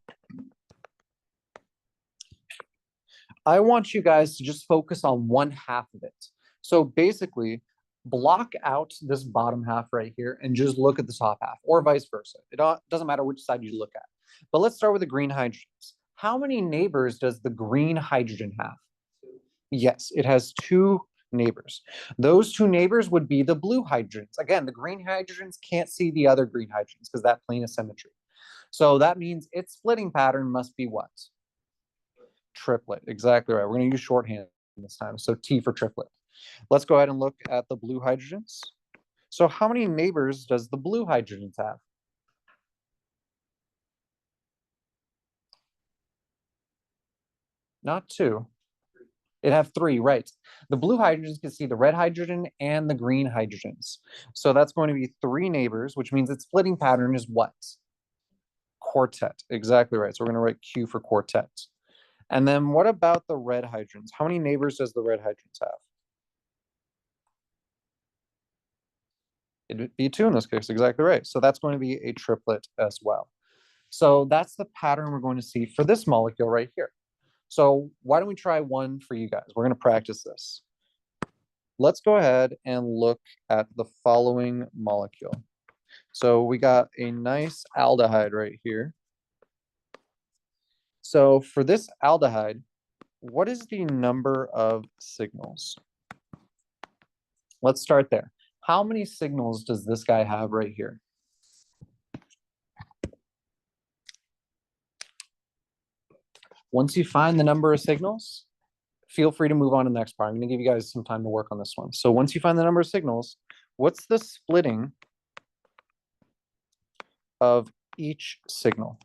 I want you guys to just focus on one half of it. So basically, block out this bottom half right here and just look at the top half, or vice versa. It doesn't matter which side you look at. But let's start with the green hydrogens. How many neighbors does the green hydrogen have? Yes, it has 2 neighbors. Those 2 neighbors would be the blue hydrogens. Again, the green hydrogens can't see the other green hydrogens because that plane of symmetry. So that means its splitting pattern must be what? Triplet, exactly right. We're going to use shorthand this time. So T for triplet. Let's go ahead and look at the blue hydrogens. So how many neighbors does the blue hydrogens have? Not two. It have three, right? The blue hydrogens can see the red hydrogen and the green hydrogens. So that's going to be three neighbors, which means its splitting pattern is what? Quartet, exactly right. So we're going to write Q for quartet. And then what about the red hydrogens? How many neighbors does the red hydrogens have? It'd be two in this case, exactly right. So that's going to be a triplet as well. So that's the pattern we're going to see for this molecule right here. So why don't we try one for you guys? We're going to practice this. Let's go ahead and look at the following molecule. So we got a nice aldehyde right here. So for this aldehyde, what is the number of signals? Let's start there. How many signals does this guy have right here? Once you find the number of signals, feel free to move on to the next part. I'm going to give you guys some time to work on this one. So once you find the number of signals, what's the splitting of each signal?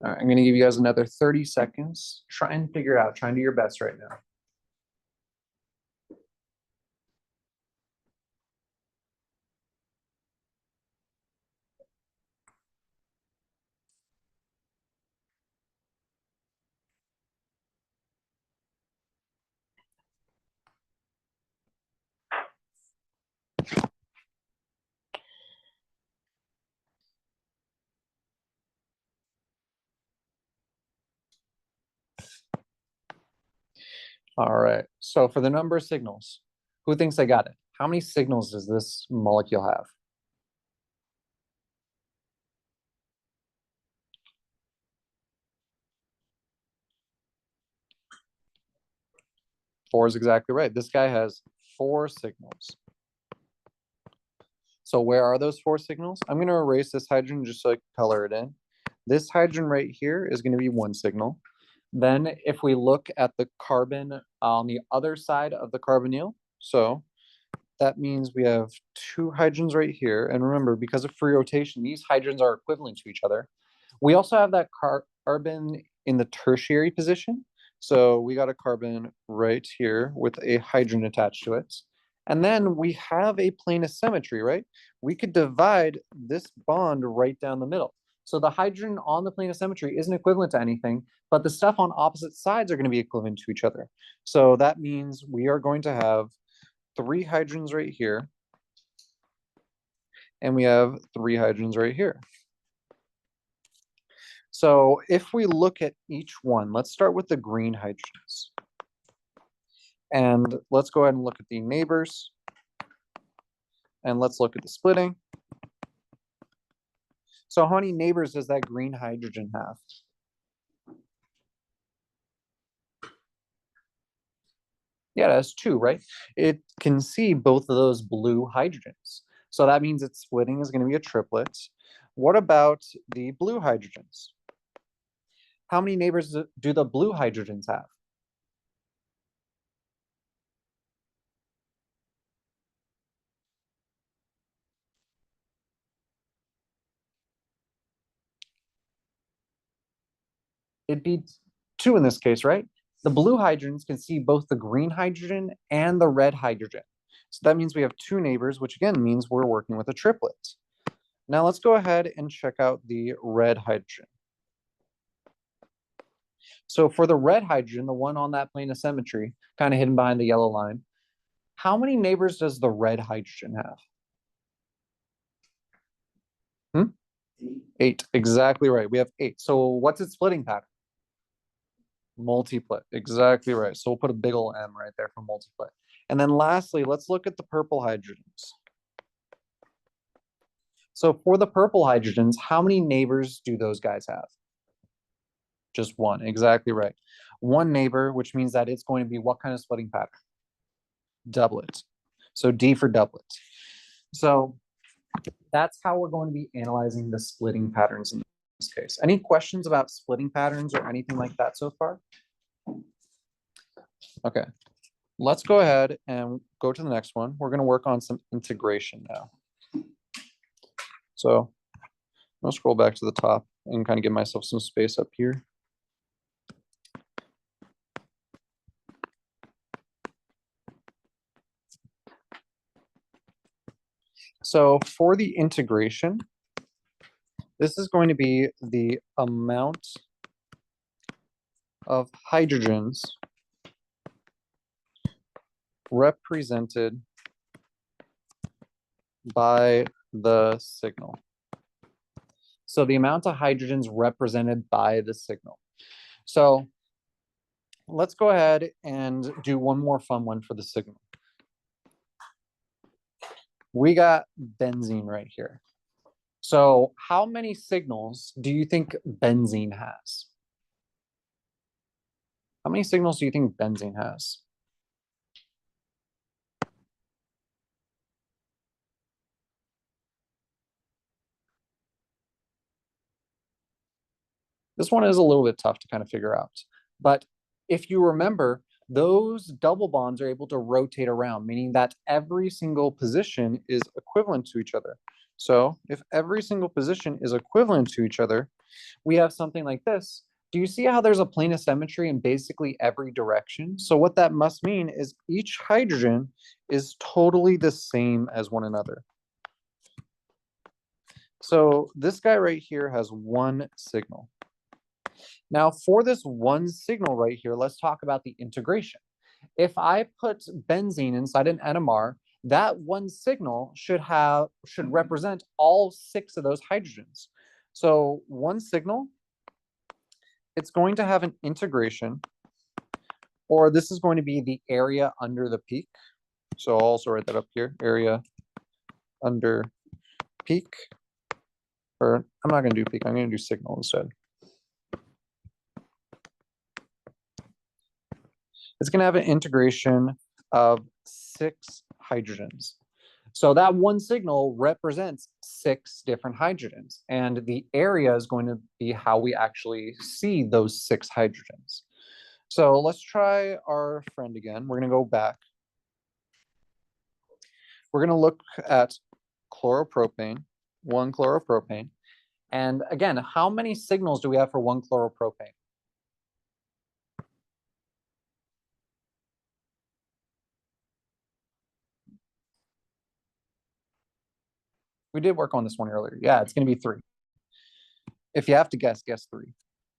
All right, I'm going to give you guys another 30 seconds. Try and figure it out. Try and do your best right now. All right, so for the number of signals, who thinks I got it? How many signals does this molecule have? Four is exactly right. This guy has four signals. So where are those four signals? I'm going to erase this hydrogen just so I can color it in. This hydrogen right here is going to be one signal. Then if we look at the carbon on the other side of the carbonyl, so that means we have two hydrogens right here. And remember, because of free rotation, these hydrogens are equivalent to each other. We also have that carbon in the tertiary position. So we got a carbon right here with a hydrogen attached to it. And then we have a plane of symmetry, right? We could divide this bond right down the middle. So the hydrogen on the plane of symmetry isn't equivalent to anything, but the stuff on opposite sides are going to be equivalent to each other. So that means we are going to have three hydrogens right here, and we have three hydrogens right here. So if we look at each one, let's start with the green hydrogens. And let's go ahead and look at the neighbors. And let's look at the splitting. So how many neighbors does that green hydrogen have? Yeah, it has two, right? It can see both of those blue hydrogens. So that means its splitting is going to be a triplet. What about the blue hydrogens? How many neighbors do the blue hydrogens have? It'd be 2 in this case, right? The blue hydrogens can see both the green hydrogen and the red hydrogen. So that means we have 2 neighbors, which again means we're working with a triplet. Now let's go ahead and check out the red hydrogen. So for the red hydrogen, the one on that plane of symmetry, kind of hidden behind the yellow line, how many neighbors does the red hydrogen have? 8, exactly right. We have 8. So what's its splitting pattern? Multiplet, exactly right. So we'll put a big ol' M right there for multiplet. And then lastly, let's look at the purple hydrogens. So for the purple hydrogens, how many neighbors do those guys have? Just 1, exactly right. 1 neighbor, which means that it's going to be what kind of splitting pattern? Doublet. So D for doublet. So that's how we're going to be analyzing the splitting patterns in this case. Any questions about splitting patterns or anything like that so far? Okay, let's go ahead and go to the next one. We're going to work on some integration now. So I'll scroll back to the top and kind of give myself some space up here. So for the integration, this is going to be the amount of hydrogens represented by the signal. So the amount of hydrogens represented by the signal. So let's go ahead and do one more fun one for the signal. We got benzene right here. So how many signals do you think benzene has? How many signals do you think benzene has? This one is a little bit tough to kind of figure out. But if you remember, those double bonds are able to rotate around, meaning that every single position is equivalent to each other. So if every single position is equivalent to each other, we have something like this. Do you see how there's a plane of symmetry in basically every direction? So what that must mean is each hydrogen is totally the same as one another. So this guy right here has 1 signal. Now for this 1 signal right here, let's talk about the integration. If I put benzene inside an NMR, that 1 signal should represent all 6 of those hydrogens. So 1 signal, it's going to have an integration, or this is going to be the area under the peak. So I'll also write that up here, area under peak. Or I'm not going to do peak, I'm going to do signal instead. It's going to have an integration of 6 hydrogens. So that 1 signal represents 6 different hydrogens, and the area is going to be how we actually see those 6 hydrogens. So let's try our friend again. We're going to go back. We're going to look at chloropropane, 1 chloropropane. And again, how many signals do we have for 1 chloropropane? We did work on this one earlier. Yeah, it's going to be 3. If you have to guess 3.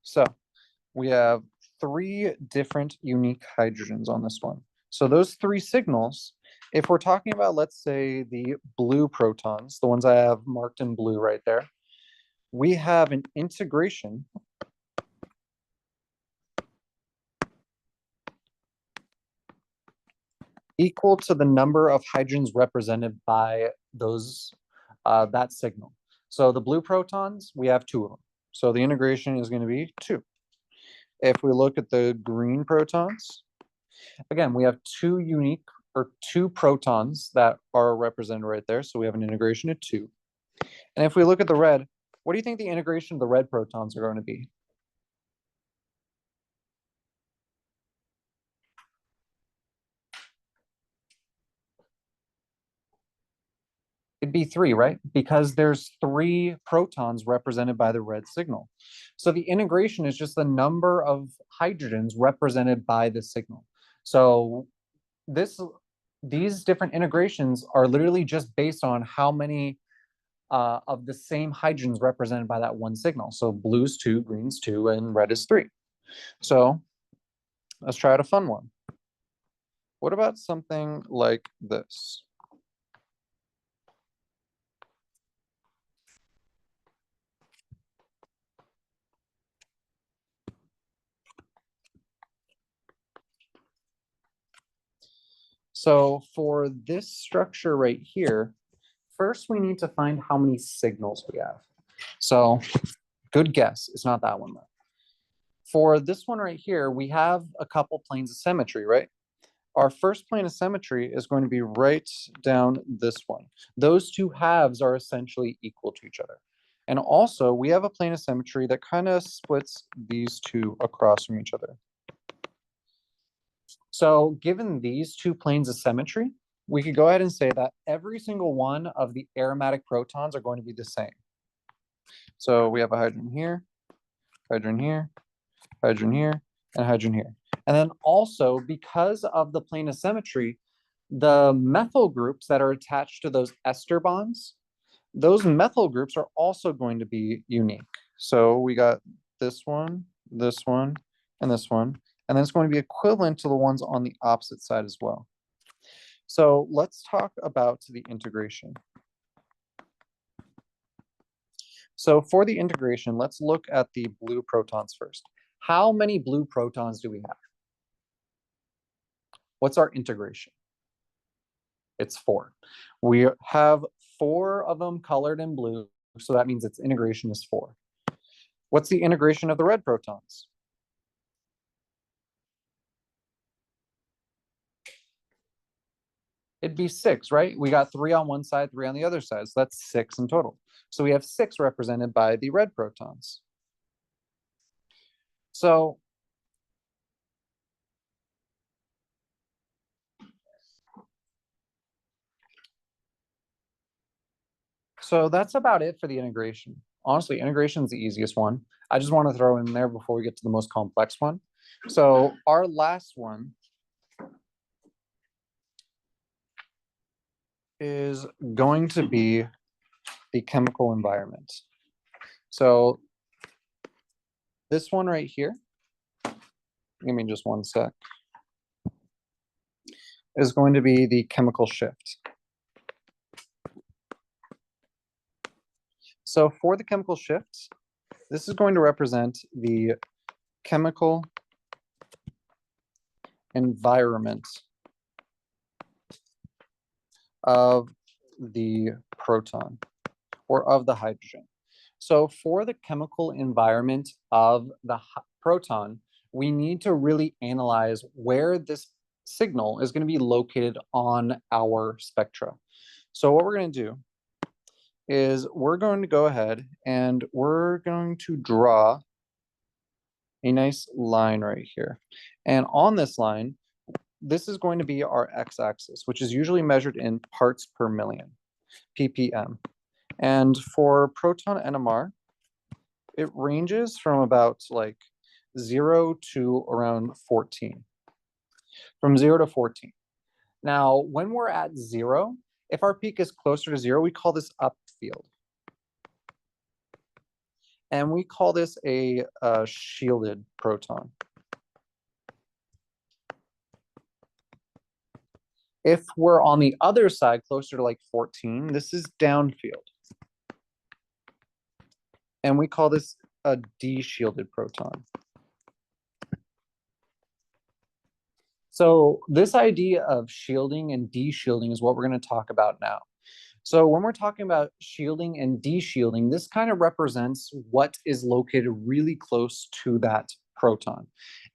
So we have 3 different unique hydrogens on this one. So those 3 signals, if we're talking about, let's say, the blue protons, the ones I have marked in blue right there, we have an integration equal to the number of hydrogens represented by those that signal. So the blue protons, we have 2 of them. So the integration is going to be 2. If we look at the green protons, again, we have 2 unique or 2 protons that are represented right there. So we have an integration of 2. And if we look at the red, what do you think the integration of the red protons are going to be? It'd be 3, right? Because there's 3 protons represented by the red signal. So the integration is just the number of hydrogens represented by the signal. So these different integrations are literally just based on how many of the same hydrogens represented by that one signal. So blue's 2, green's 2, and red is 3. So let's try out a fun one. What about something like this? So for this structure right here, first we need to find how many signals we have. So good guess, it's not that one though. For this one right here, we have a couple planes of symmetry, right? Our first plane of symmetry is going to be right down this one. Those two halves are essentially equal to each other. And also we have a plane of symmetry that kind of splits these two across from each other. So given these two planes of symmetry, we could go ahead and say that every single one of the aromatic protons are going to be the same. So we have a hydrogen here, hydrogen here, hydrogen here, and hydrogen here. And then also, because of the plane of symmetry, the methyl groups that are attached to those ester bonds, those methyl groups are also going to be unique. So we got this one, and this one, and then it's going to be equivalent to the ones on the opposite side as well. So let's talk about the integration. So for the integration, let's look at the blue protons first. How many blue protons do we have? What's our integration? It's 4. We have 4 of them colored in blue, so that means its integration is 4. What's the integration of the red protons? It'd be 6, right? We got 3 on one side, 3 on the other side, so that's 6 in total. So we have 6 represented by the red protons. So that's about it for the integration. Honestly, integration is the easiest one. I just want to throw in there before we get to the most complex one. So our last one is going to be the chemical environment. So this one right here, give me just one sec, is going to be the chemical shift. So for the chemical shift, this is going to represent the chemical environment of the proton or of the hydrogen. So for the chemical environment of the proton, we need to really analyze where this signal is going to be located on our spectra. So what we're going to do is we're going to go ahead and we're going to draw a nice line right here. And on this line, this is going to be our x-axis, which is usually measured in parts per million, ppm. And for proton NMR, it ranges from about like 0 to around 14. From 0 to 14. Now, when we're at 0, if our peak is closer to 0, we call this upfield. And we call this a shielded proton. If we're on the other side, closer to like 14, this is downfield. And we call this a de-shielded proton. So this idea of shielding and de-shielding is what we're going to talk about now. So when we're talking about shielding and de-shielding, this kind of represents what is located really close to that proton.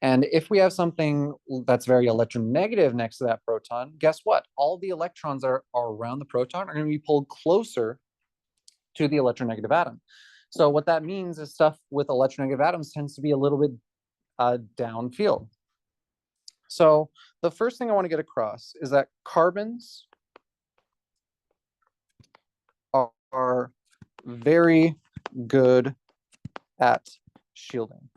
And if we have something that's very electronegative next to that proton, guess what? All the electrons are around the proton are going to be pulled closer to the electronegative atom. So what that means is stuff with electronegative atoms tends to be a little bit downfield. So the first thing I want to get across is that carbons are very good at shielding.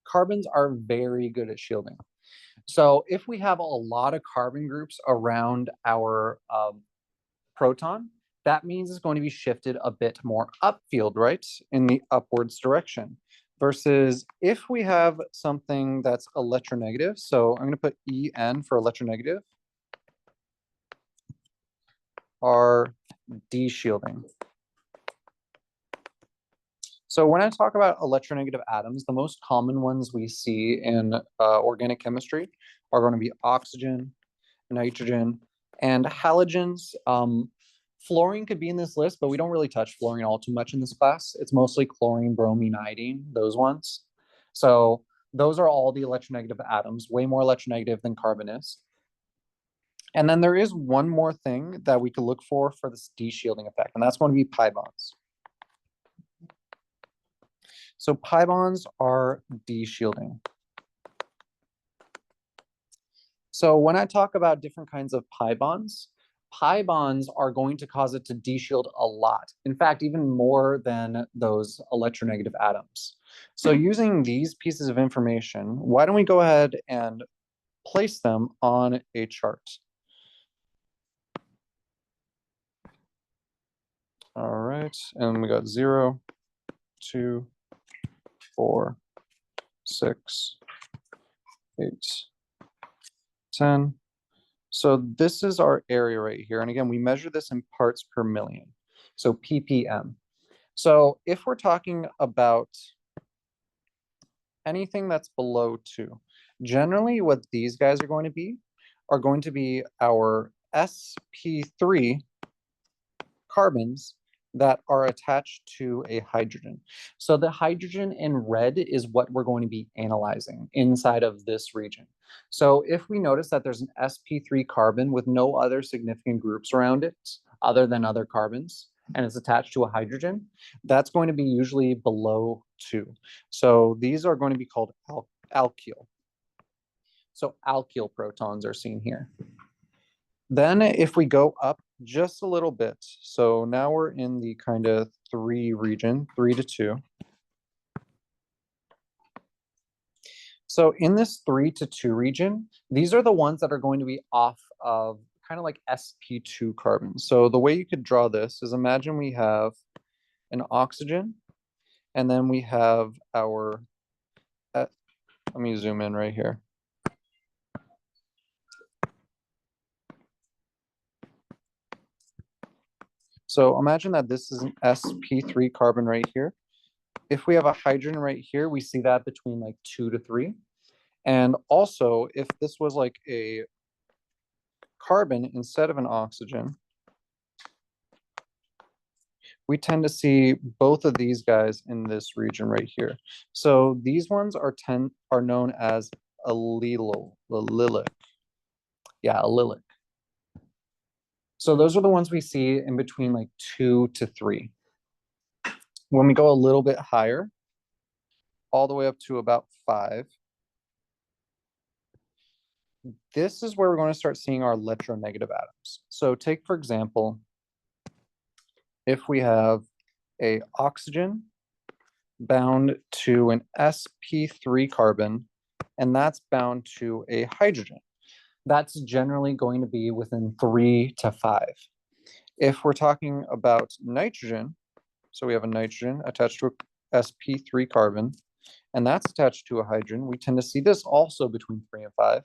Carbons are very good at shielding. So if we have a lot of carbon groups around our proton, that means it's going to be shifted a bit more upfield, right? In the upwards direction. Versus if we have something that's electronegative, so I'm going to put En for electronegative, are de-shielding. So when I talk about electronegative atoms, the most common ones we see in organic chemistry are going to be oxygen, nitrogen, and halogens. Fluorine could be in this list, but we don't really touch fluorine all too much in this class. It's mostly chlorine, bromine, iodine, those ones. So those are all the electronegative atoms, way more electronegative than carbon is. And then there is one more thing that we could look for this de-shielding effect, and that's going to be pi bonds. So pi bonds are de-shielding. So when I talk about different kinds of pi bonds are going to cause it to de-shield a lot. In fact, even more than those electronegative atoms. So using these pieces of information, why don't we go ahead and place them on a chart? All right, and we got 0, 2, 4, 6, 8, 10. So this is our area right here. And again, we measure this in parts per million. So ppm. So if we're talking about anything that's below 2, generally what these guys are going to be our sp3 carbons that are attached to a hydrogen. So the hydrogen in red is what we're going to be analyzing inside of this region. So if we notice that there's an sp3 carbon with no other significant groups around it other than other carbons, and it's attached to a hydrogen, that's going to be usually below 2. So these are going to be called alkyl. So alkyl protons are seen here. Then if we go up just a little bit, so now we're in the kind of 3 region, 3 to 2. So in this 3 to 2 region, these are the ones that are going to be off of kind of like sp2 carbons. So the way you could draw this is imagine we have an oxygen, and then we have our, let me zoom in right here. So imagine that this is an sp3 carbon right here. If we have a hydrogen right here, we see that between like 2 to 3. And also, if this was like a carbon instead of an oxygen, we tend to see both of these guys in this region right here. So these ones are known as allylic. Yeah, allylic. So those are the ones we see in between like 2 to 3. When we go a little bit higher, all the way up to about 5, this is where we're going to start seeing our electronegative atoms. So take, for example, if we have a oxygen bound to an sp3 carbon, and that's bound to a hydrogen, that's generally going to be within 3 to 5. If we're talking about nitrogen, so we have a nitrogen attached to a sp3 carbon, and that's attached to a hydrogen, we tend to see this also between 3 and 5.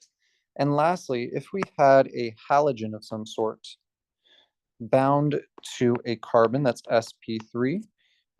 And lastly, if we had a halogen of some sort bound to a carbon that's sp3,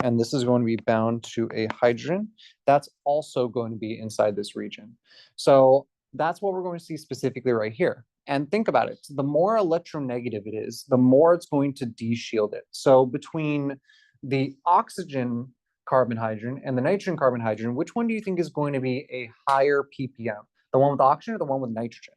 and this is going to be bound to a hydrogen, that's also going to be inside this region. So that's what we're going to see specifically right here. And think about it, the more electronegative it is, the more it's going to de-shield it. So between the oxygen carbon hydrogen and the nitrogen carbon hydrogen, which one do you think is going to be a higher ppm? The one with oxygen or the one with nitrogen?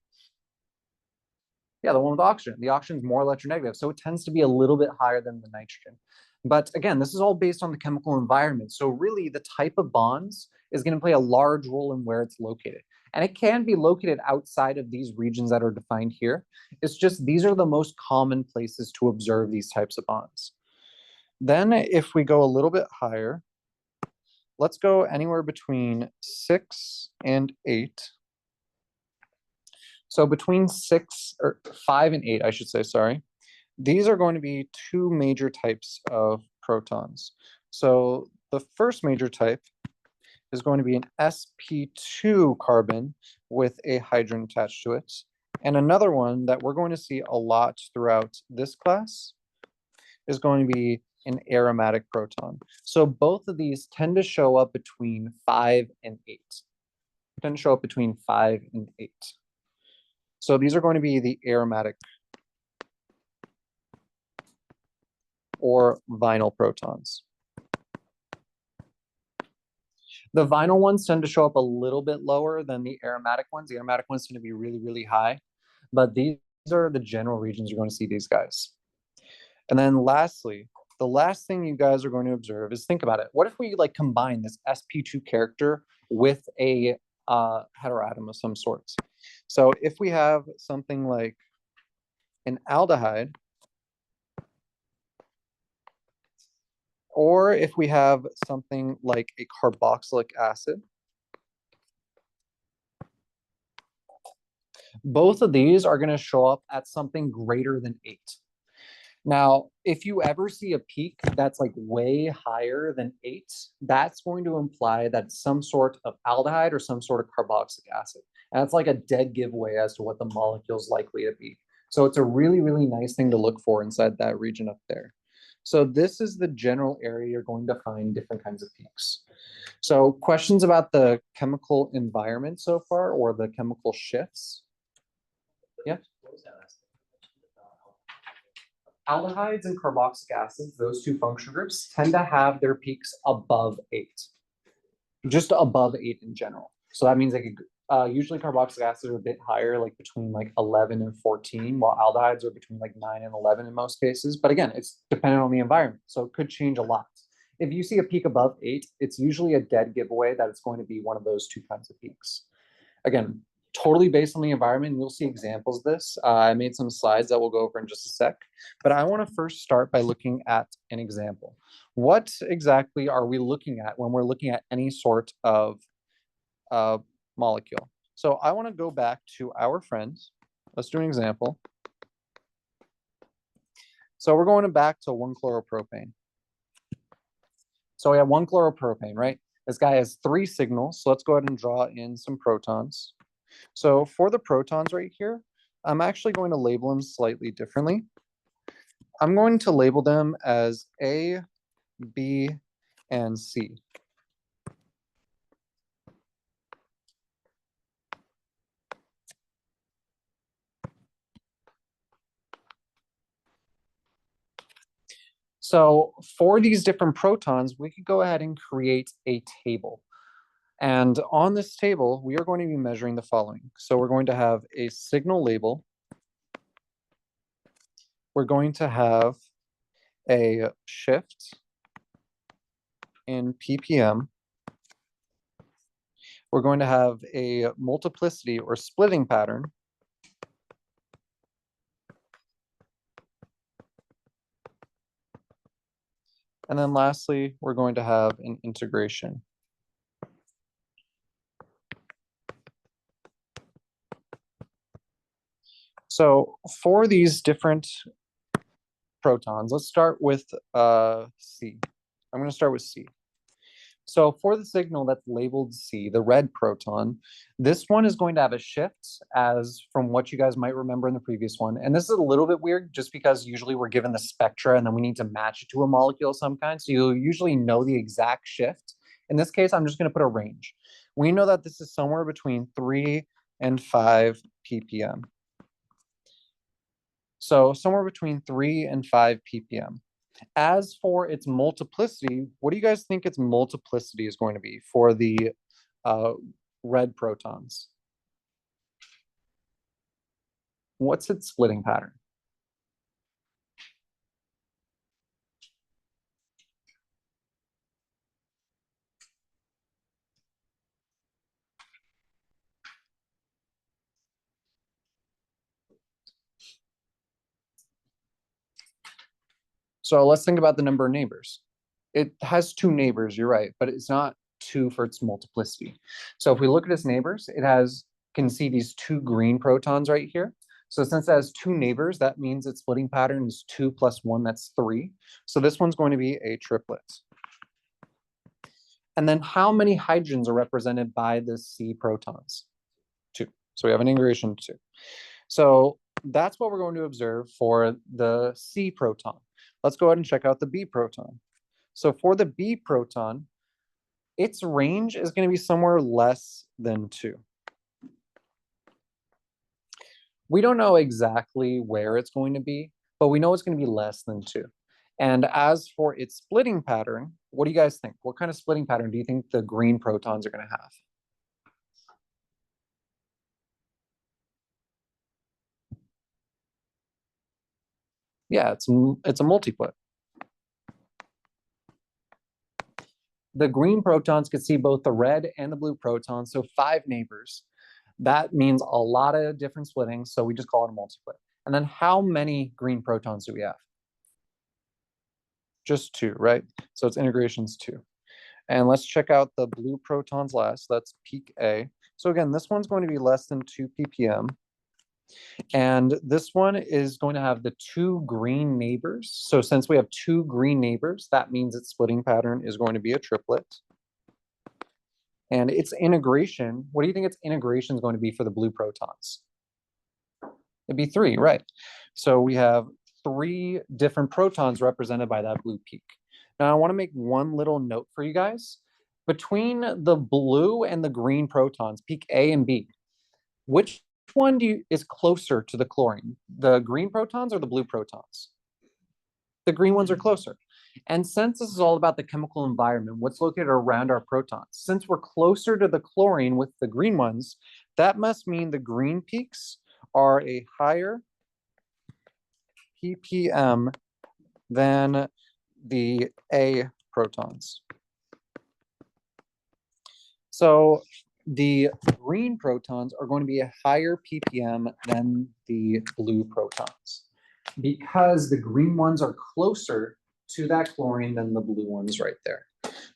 Yeah, the one with oxygen. The oxygen is more electronegative, so it tends to be a little bit higher than the nitrogen. But again, this is all based on the chemical environment. So really, the type of bonds is going to play a large role in where it's located. And it can be located outside of these regions that are defined here. It's just these are the most common places to observe these types of bonds. Then if we go a little bit higher, let's go anywhere between 6 and 8. So between 6 or 5 and 8, I should say, sorry. These are going to be two major types of protons. So the first major type is going to be an sp2 carbon with a hydrogen attached to it. And another one that we're going to see a lot throughout this class is going to be an aromatic proton. So both of these tend to show up between 5 and 8. Tend to show up between 5 and 8. So these are going to be the aromatic or vinyl protons. The vinyl ones tend to show up a little bit lower than the aromatic ones. The aromatic ones tend to be really, really high. But these are the general regions you're going to see these guys. And then lastly, the last thing you guys are going to observe is think about it. What if we like combine this sp2 character with a heteroatom of some sorts? So if we have something like an aldehyde, or if we have something like a carboxylic acid, both of these are going to show up at something greater than 8. Now, if you ever see a peak that's like way higher than 8, that's going to imply that it's some sort of aldehyde or some sort of carboxylic acid. And that's like a dead giveaway as to what the molecule is likely to be. So it's a really, really nice thing to look for inside that region up there. So this is the general area you're going to find different kinds of peaks. So questions about the chemical environment so far, or the chemical shifts? Yeah. Aldehydes and carboxylic acids, those two functional groups, tend to have their peaks above 8, just above 8 in general. So that means they could, usually carboxylic acids are a bit higher, like between like 11 and 14, while aldehydes are between like 9 and 11 in most cases. But again, it's dependent on the environment, so it could change a lot. If you see a peak above 8, it's usually a dead giveaway that it's going to be one of those two kinds of peaks. Again, totally based on the environment. You'll see examples of this. I made some slides that we'll go over in just a sec, but I want to first start by looking at an example. What exactly are we looking at when we're looking at any sort of molecule? So I want to go back to our friends. Let's do an example. So we're going back to 1-chloropropane. So we have 1-chloropropane, right? This guy has 3 signals. So let's go ahead and draw in some protons. So for the protons right here, I'm actually going to label them slightly differently. I'm going to label them as A, B, and C. So for these different protons, we could go ahead and create a table. And on this table, we are going to be measuring the following. So we're going to have a signal label. We're going to have a shift in ppm. We're going to have a multiplicity or splitting pattern. And then lastly, we're going to have an integration. So for these different protons, let's start with C. I'm going to start with C. So for the signal that's labeled C, the red proton, this one is going to have a shift as from what you guys might remember in the previous one. And this is a little bit weird just because usually we're given the spectra and then we need to match it to a molecule of some kind. So you'll usually know the exact shift. In this case, I'm just going to put a range. We know that this is somewhere between 3 and 5 ppm. So somewhere between 3 and 5 ppm. As for its multiplicity, what do you guys think its multiplicity is going to be for the red protons? What's its splitting pattern? So let's think about the number of neighbors. It has two neighbors, you're right, but it's not two for its multiplicity. So if we look at its neighbors, it has, can see these two green protons right here. So since it has two neighbors, that means its splitting pattern is 2 + 1, that's 3. So this one's going to be a triplet. And then how many hydrogens are represented by the C protons? 2. So we have an integration 2. So that's what we're going to observe for the C proton. Let's go ahead and check out the B proton. So for the B proton, its range is going to be somewhere less than 2. We don't know exactly where it's going to be, but we know it's going to be less than 2. And as for its splitting pattern, what do you guys think? What kind of splitting pattern do you think the green protons are going to have? Yeah, it's a multiplet. The green protons could see both the red and the blue protons, so 5 neighbors. That means a lot of different splittings, so we just call it a multiplet. And then how many green protons do we have? Just 2, right? So it's integrations 2. And let's check out the blue protons last. That's peak A. So again, this one's going to be less than 2 ppm. And this one is going to have the 2 green neighbors. So since we have 2 green neighbors, that means its splitting pattern is going to be a triplet. And its integration, what do you think its integration is going to be for the blue protons? It'd be 3, right? So we have 3 different protons represented by that blue peak. Now I want to make one little note for you guys. Between the blue and the green protons, peak A and B, which one is closer to the chlorine? The green protons or the blue protons? The green ones are closer. And since this is all about the chemical environment, what's located around our protons, since we're closer to the chlorine with the green ones, that must mean the green peaks are a higher ppm than the A protons. So the green protons are going to be a higher ppm than the blue protons because the green ones are closer to that chlorine than the blue ones right there.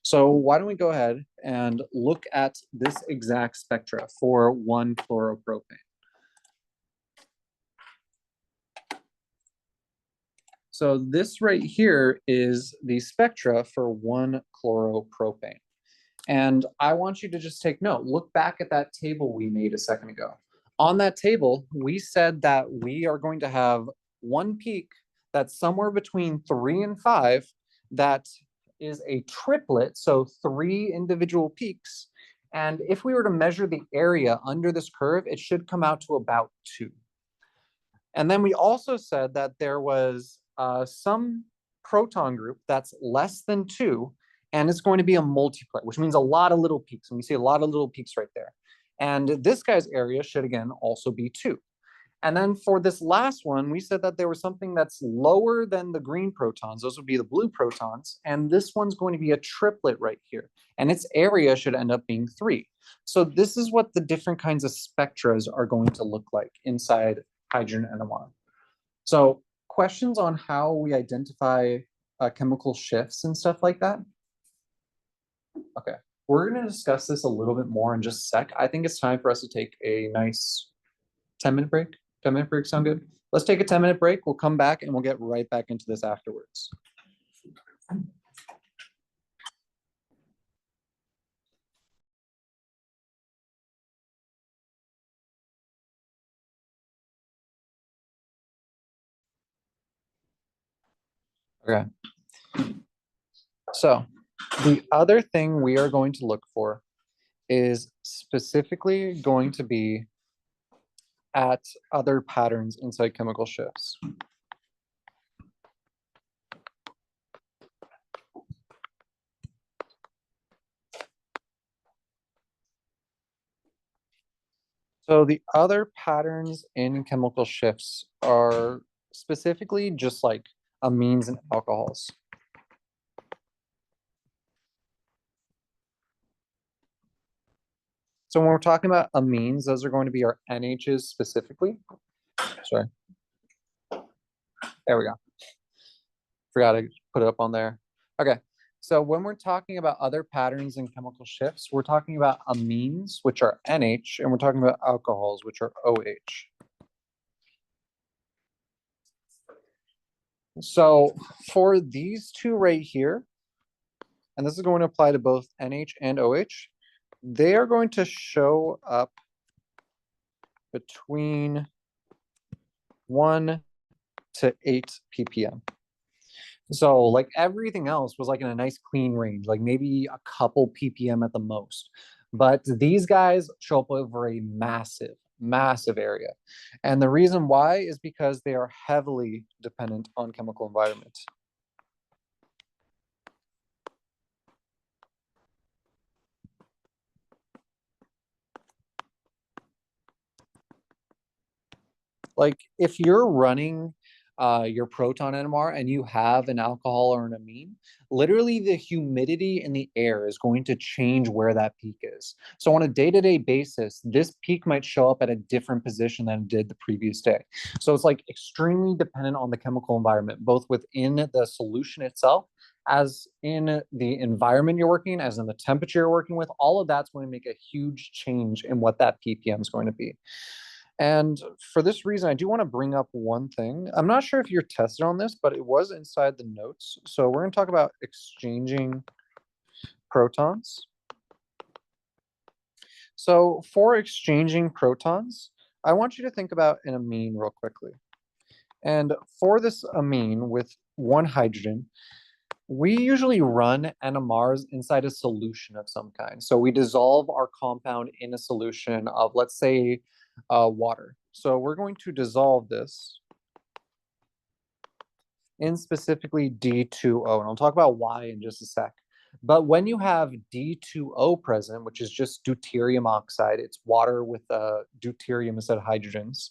So why don't we go ahead and look at this exact spectra for 1-chloropropane. So this right here is the spectra for 1-chloropropane. And I want you to just take note. Look back at that table we made a second ago. On that table, we said that we are going to have one peak that's somewhere between 3 and 5 that is a triplet, so 3 individual peaks. And if we were to measure the area under this curve, it should come out to about 2. And then we also said that there was some proton group that's less than 2, and it's going to be a multiplet, which means a lot of little peaks. And we see a lot of little peaks right there. And this guy's area should, again, also be 2. And then for this last one, we said that there was something that's lower than the green protons. Those would be the blue protons. And this one's going to be a triplet right here. And its area should end up being 3. So this is what the different kinds of spectras are going to look like inside hydrogen NMR. So questions on how we identify chemical shifts and stuff like that? Okay, we're going to discuss this a little bit more in just a sec. I think it's time for us to take a nice 10-minute break. 10-minute break sound good? Let's take a 10-minute break. We'll come back and we'll get right back into this afterwards. Okay. So the other thing we are going to look for is specifically going to be at other patterns inside chemical shifts. So the other patterns in chemical shifts are specifically just like amines and alcohols. So when we're talking about amines, those are going to be our NHs specifically. Sorry. There we go. Forgot to put it up on there. Okay. So when we're talking about other patterns in chemical shifts, we're talking about amines, which are NH, and we're talking about alcohols, which are OH. So for these two right here, and this is going to apply to both NH and OH, they are going to show up between 1 to 8 ppm. So like everything else was like in a nice clean range, like maybe a couple ppm at the most. But these guys show up over a massive, massive area. And the reason why is because they are heavily dependent on chemical environment. Like if you're running your proton NMR and you have an alcohol or an amine, literally the humidity in the air is going to change where that peak is. So on a day-to-day basis, this peak might show up at a different position than it did the previous day. So it's like extremely dependent on the chemical environment, both within the solution itself, as in the environment you're working in, as in the temperature you're working with. All of that's going to make a huge change in what that ppm is going to be. And for this reason, I do want to bring up one thing. I'm not sure if you're tested on this, but it was inside the notes. So we're going to talk about exchanging protons. So for exchanging protons, I want you to think about an amine real quickly. And for this amine with one hydrogen, we usually run NMRs inside a solution of some kind. So we dissolve our compound in a solution of, let's say, water. So we're going to dissolve this in specifically D2O, and I'll talk about why in just a sec. But when you have D2O present, which is just deuterium oxide, it's water with deuterium instead of hydrogens,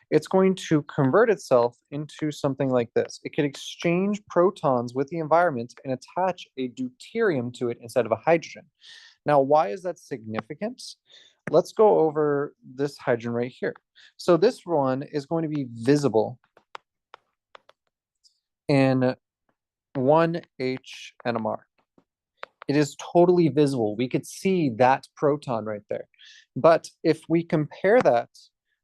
it's going to convert itself into something like this. It could exchange protons with the environment and attach a deuterium to it instead of a hydrogen. Now, why is that significant? Let's go over this hydrogen right here. So this one is going to be visible in 1H NMR. It is totally visible. We could see that proton right there. But if we compare that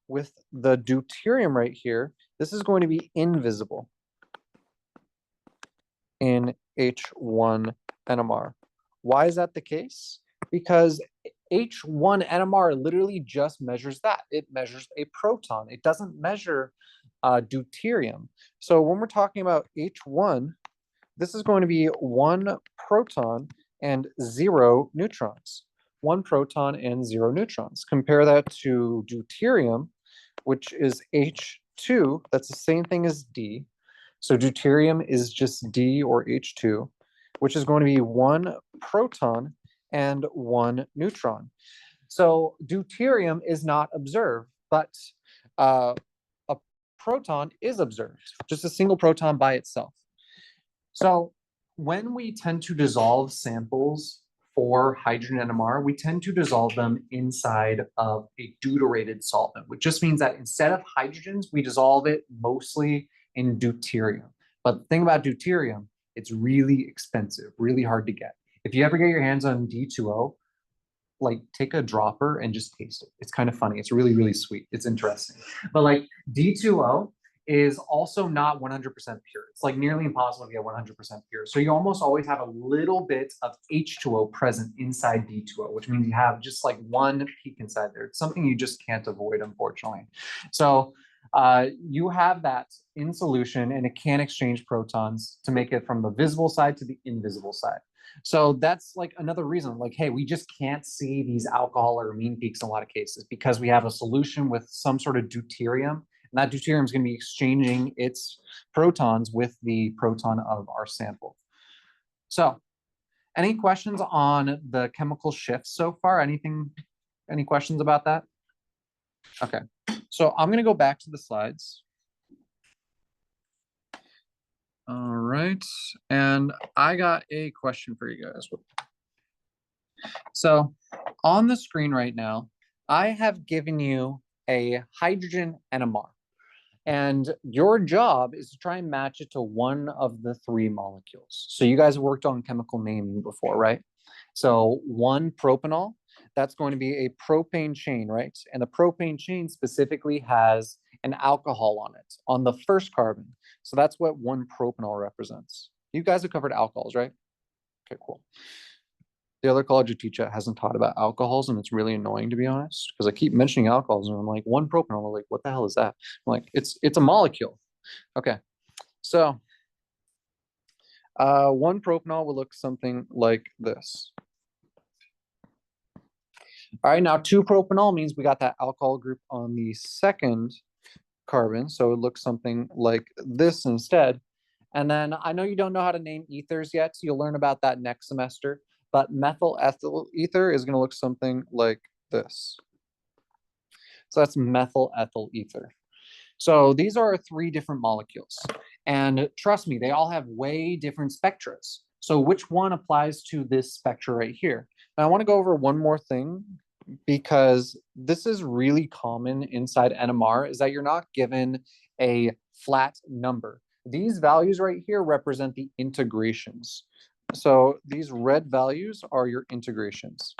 with the deuterium right here, this is going to be invisible in H1 NMR. Why is that the case? Because H1 NMR literally just measures that. It measures a proton. It doesn't measure deuterium. So when we're talking about H1, this is going to be 1 proton and 0 neutrons. 1 proton and 0 neutrons. Compare that to deuterium, which is H2. That's the same thing as D. So deuterium is just D or H2, which is going to be 1 proton and 1 neutron. So deuterium is not observed, but a proton is observed, just a single proton by itself. So when we tend to dissolve samples for hydrogen NMR, we tend to dissolve them inside of a deuterated solvent, which just means that instead of hydrogens, we dissolve it mostly in deuterium. But the thing about deuterium, it's really expensive, really hard to get. If you ever get your hands on D2O, like take a dropper and just taste it. It's kind of funny. It's really, really sweet. It's interesting. But like D2O is also not 100% pure. It's like nearly impossible to get 100% pure. So you almost always have a little bit of H2O present inside D2O, which means you have just like one peak inside there. It's something you just can't avoid, unfortunately. So you have that in solution and it can exchange protons to make it from the visible side to the invisible side. So that's like another reason, like, hey, we just can't see these alcohol or amine peaks in a lot of cases because we have a solution with some sort of deuterium, and that deuterium is going to be exchanging its protons with the proton of our sample. So any questions on the chemical shifts so far? Any questions about that? Okay, so I'm going to go back to the slides. All right, and I got a question for you guys. So on the screen right now, I have given you a hydrogen NMR. And your job is to try and match it to one of the three molecules. So you guys have worked on chemical naming before, right? So 1-propanol, that's going to be a propane chain, right? And the propane chain specifically has an alcohol on it, on the first carbon. So that's what 1-propanol represents. You guys have covered alcohols, right? Okay, cool. The other college I teach at hasn't taught about alcohols, and it's really annoying, to be honest, because I keep mentioning alcohols and I'm like, 1-propanol, like, what the hell is that? I'm like, it's a molecule. Okay, so 1-propanol will look something like this. All right, now 2-propanol means we got that alcohol group on the second carbon, so it looks something like this instead. And then I know you don't know how to name ethers yet, so you'll learn about that next semester, but methyl ethyl ether is going to look something like this. So that's methyl ethyl ether. So these are 3 different molecules. And trust me, they all have way different spectras. So which one applies to this spectra right here? Now I want to go over one more thing, because this is really common inside NMR, is that you're not given a flat number. These values right here represent the integrations. So these red values are your integrations.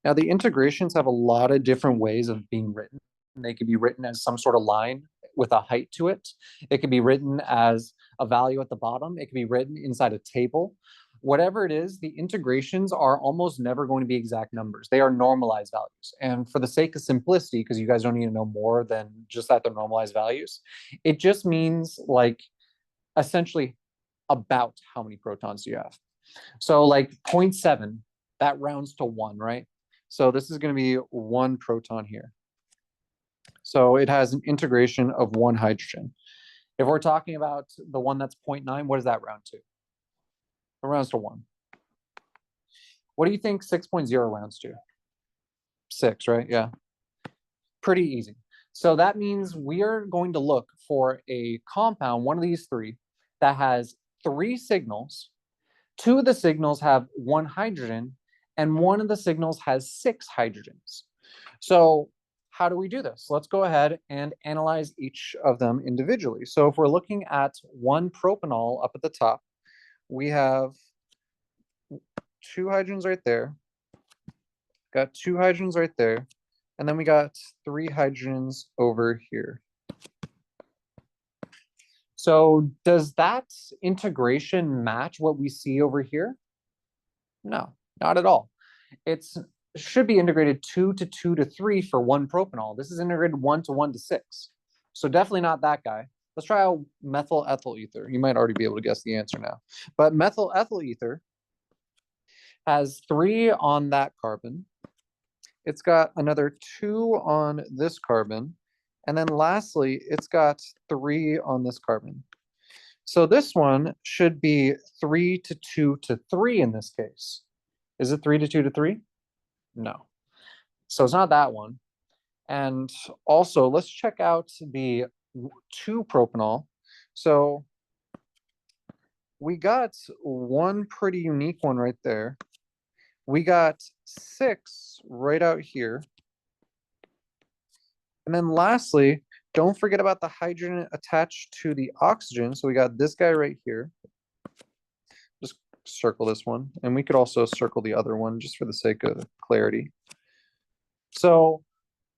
Now the integrations have a lot of different ways of being written. They could be written as some sort of line with a height to it. It could be written as a value at the bottom. It could be written inside a table. Whatever it is, the integrations are almost never going to be exact numbers. They are normalized values. And for the sake of simplicity, because you guys don't need to know more than just that they're normalized values, it just means like essentially about how many protons do you have. So like 0.7, that rounds to 1, right? So this is going to be 1 proton here. So it has an integration of 1 hydrogen. If we're talking about the one that's 0.9, what does that round to? It rounds to 1. What do you think 6.0 rounds to? 6, right? Yeah. Pretty easy. So that means we are going to look for a compound, one of these 3, that has 3 signals. 2 of the signals have 1 hydrogen, and 1 of the signals has 6 hydrogens. So how do we do this? Let's go ahead and analyze each of them individually. So if we're looking at 1-propanol up at the top, we have 2 hydrogens right there, got 2 hydrogens right there, and then we got 3 hydrogens over here. So does that integration match what we see over here? No, not at all. It should be integrated 2 to 2 to 3 for 1-propanol. This is integrated 1 to 1 to 6. So definitely not that guy. Let's try out methyl ethyl ether. You might already be able to guess the answer now. But methyl ethyl ether has 3 on that carbon. It's got another 2 on this carbon. And then lastly, it's got 3 on this carbon. So this one should be 3 to 2 to 3 in this case. Is it 3 to 2 to 3? No. So it's not that one. And also, let's check out the 2-propanol. So we got one pretty unique one right there. We got 6 right out here. And then lastly, don't forget about the hydrogen attached to the oxygen. So we got this guy right here. Just circle this one. And we could also circle the other one just for the sake of clarity. So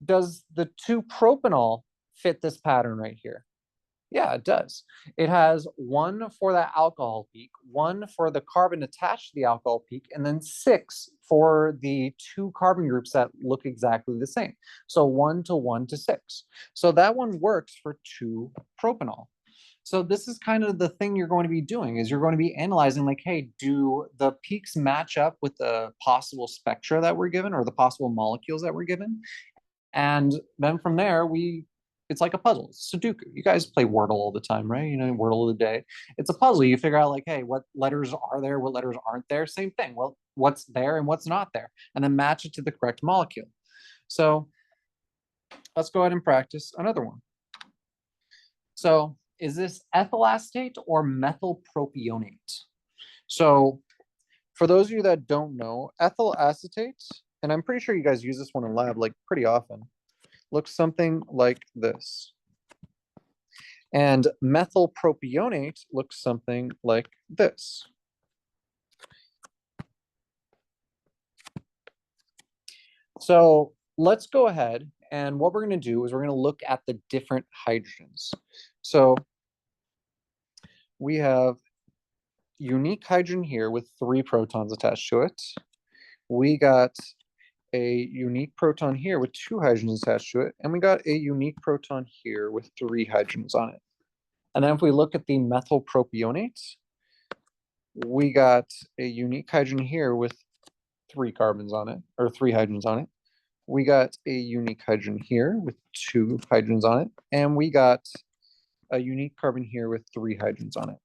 does the 2-propanol fit this pattern right here? Yeah, it does. It has 1 for that alcohol peak, 1 for the carbon attached to the alcohol peak, and then 6 for the 2 carbon groups that look exactly the same. So 1 to 1 to 6. So that one works for 2-propanol. So this is kind of the thing you're going to be doing, is you're going to be analyzing like, hey, do the peaks match up with the possible spectra that we're given, or the possible molecules that we're given? And then from there, it's like a puzzle. It's Sudoku. You guys play Wordle all the time, right? You know, Wordle of the day. It's a puzzle. You figure out like, hey, what letters are there? What letters aren't there? Same thing. Well, what's there and what's not there? And then match it to the correct molecule. So let's go ahead and practice another one. So is this ethyl acetate or methyl propionate? So for those of you that don't know, ethyl acetate, and I'm pretty sure you guys use this one in lab like pretty often. looks something like this. And methylpropionate looks something like this. So let's go ahead, and what we're going to do is we're going to look at the different hydrogens. So we have unique hydrogen here with 3 protons attached to it. We got a unique proton here with 2 hydrogens attached to it, and we got a unique proton here with 3 hydrogens on it. And then if we look at the methylpropionate, we got a unique hydrogen here with 3 carbons on it, or 3 hydrogens on it. We got a unique hydrogen here with 2 hydrogens on it, and we got a unique carbon here with 3 hydrogens on it.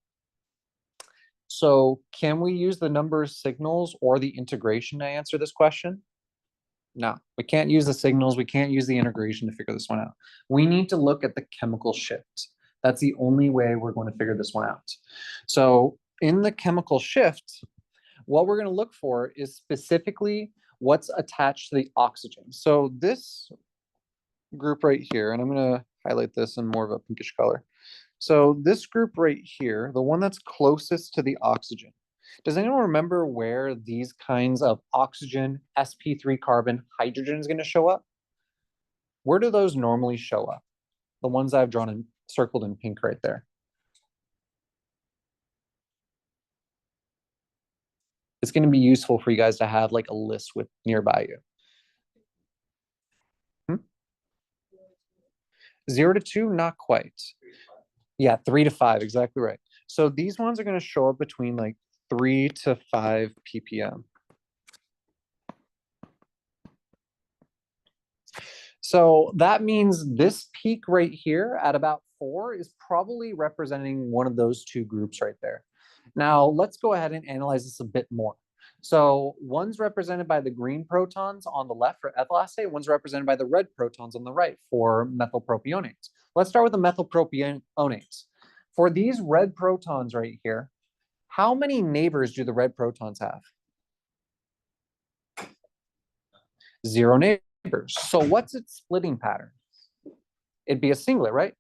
So can we use the number of signals or the integration to answer this question? No, we can't use the signals. We can't use the integration to figure this one out. We need to look at the chemical shift. That's the only way we're going to figure this one out. So in the chemical shift, what we're going to look for is specifically what's attached to the oxygen. So this group right here, and I'm going to highlight this in more of a pinkish color. So this group right here, the one that's closest to the oxygen, does anyone remember where these kinds of oxygen, sp3 carbon, hydrogen is going to show up? Where do those normally show up? The ones I've drawn and circled in pink right there. It's going to be useful for you guys to have like a list with nearby you. 0 to 2, not quite. Yeah, 3 to 5, exactly right. So these ones are going to show up between like 3 to 5 ppm. So that means this peak right here at about 4 is probably representing one of those 2 groups right there. Now let's go ahead and analyze this a bit more. So one's represented by the green protons on the left for ethyl acetate, one's represented by the red protons on the right for methylpropionates. Let's start with the methylpropionates. For these red protons right here, how many neighbors do the red protons have? 0 neighbors. So what's its splitting pattern? It'd be a singlet, right?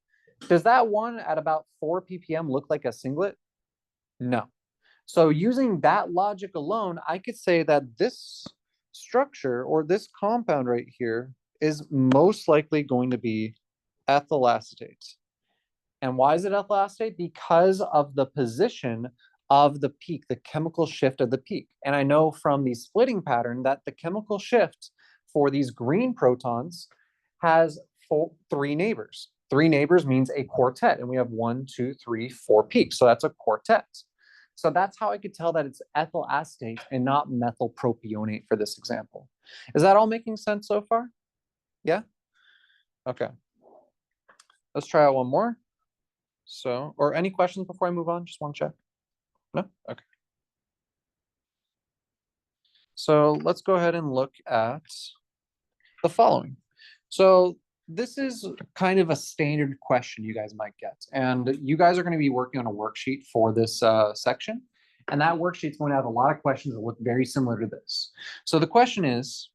Does that one at about 4 ppm look like a singlet? No. So using that logic alone, I could say that this structure or this compound right here is most likely going to be ethyl acetate. And why is it ethyl acetate? Because of the position of the peak, the chemical shift of the peak. And I know from the splitting pattern that the chemical shift for these green protons has 3 neighbors. 3 neighbors means a quartet, and we have 1, 2, 3, 4 peaks. So that's a quartet. So that's how I could tell that it's ethyl acetate and not methylpropionate for this example. Is that all making sense so far? Yeah? Okay. Let's try out one more. So, or any questions before I move on? Just want to check. No? Okay. So let's go ahead and look at the following. So this is kind of a standard question you guys might get. And you guys are going to be working on a worksheet for this section. And that worksheet is going to have a lot of questions that look very similar to this. So the question is,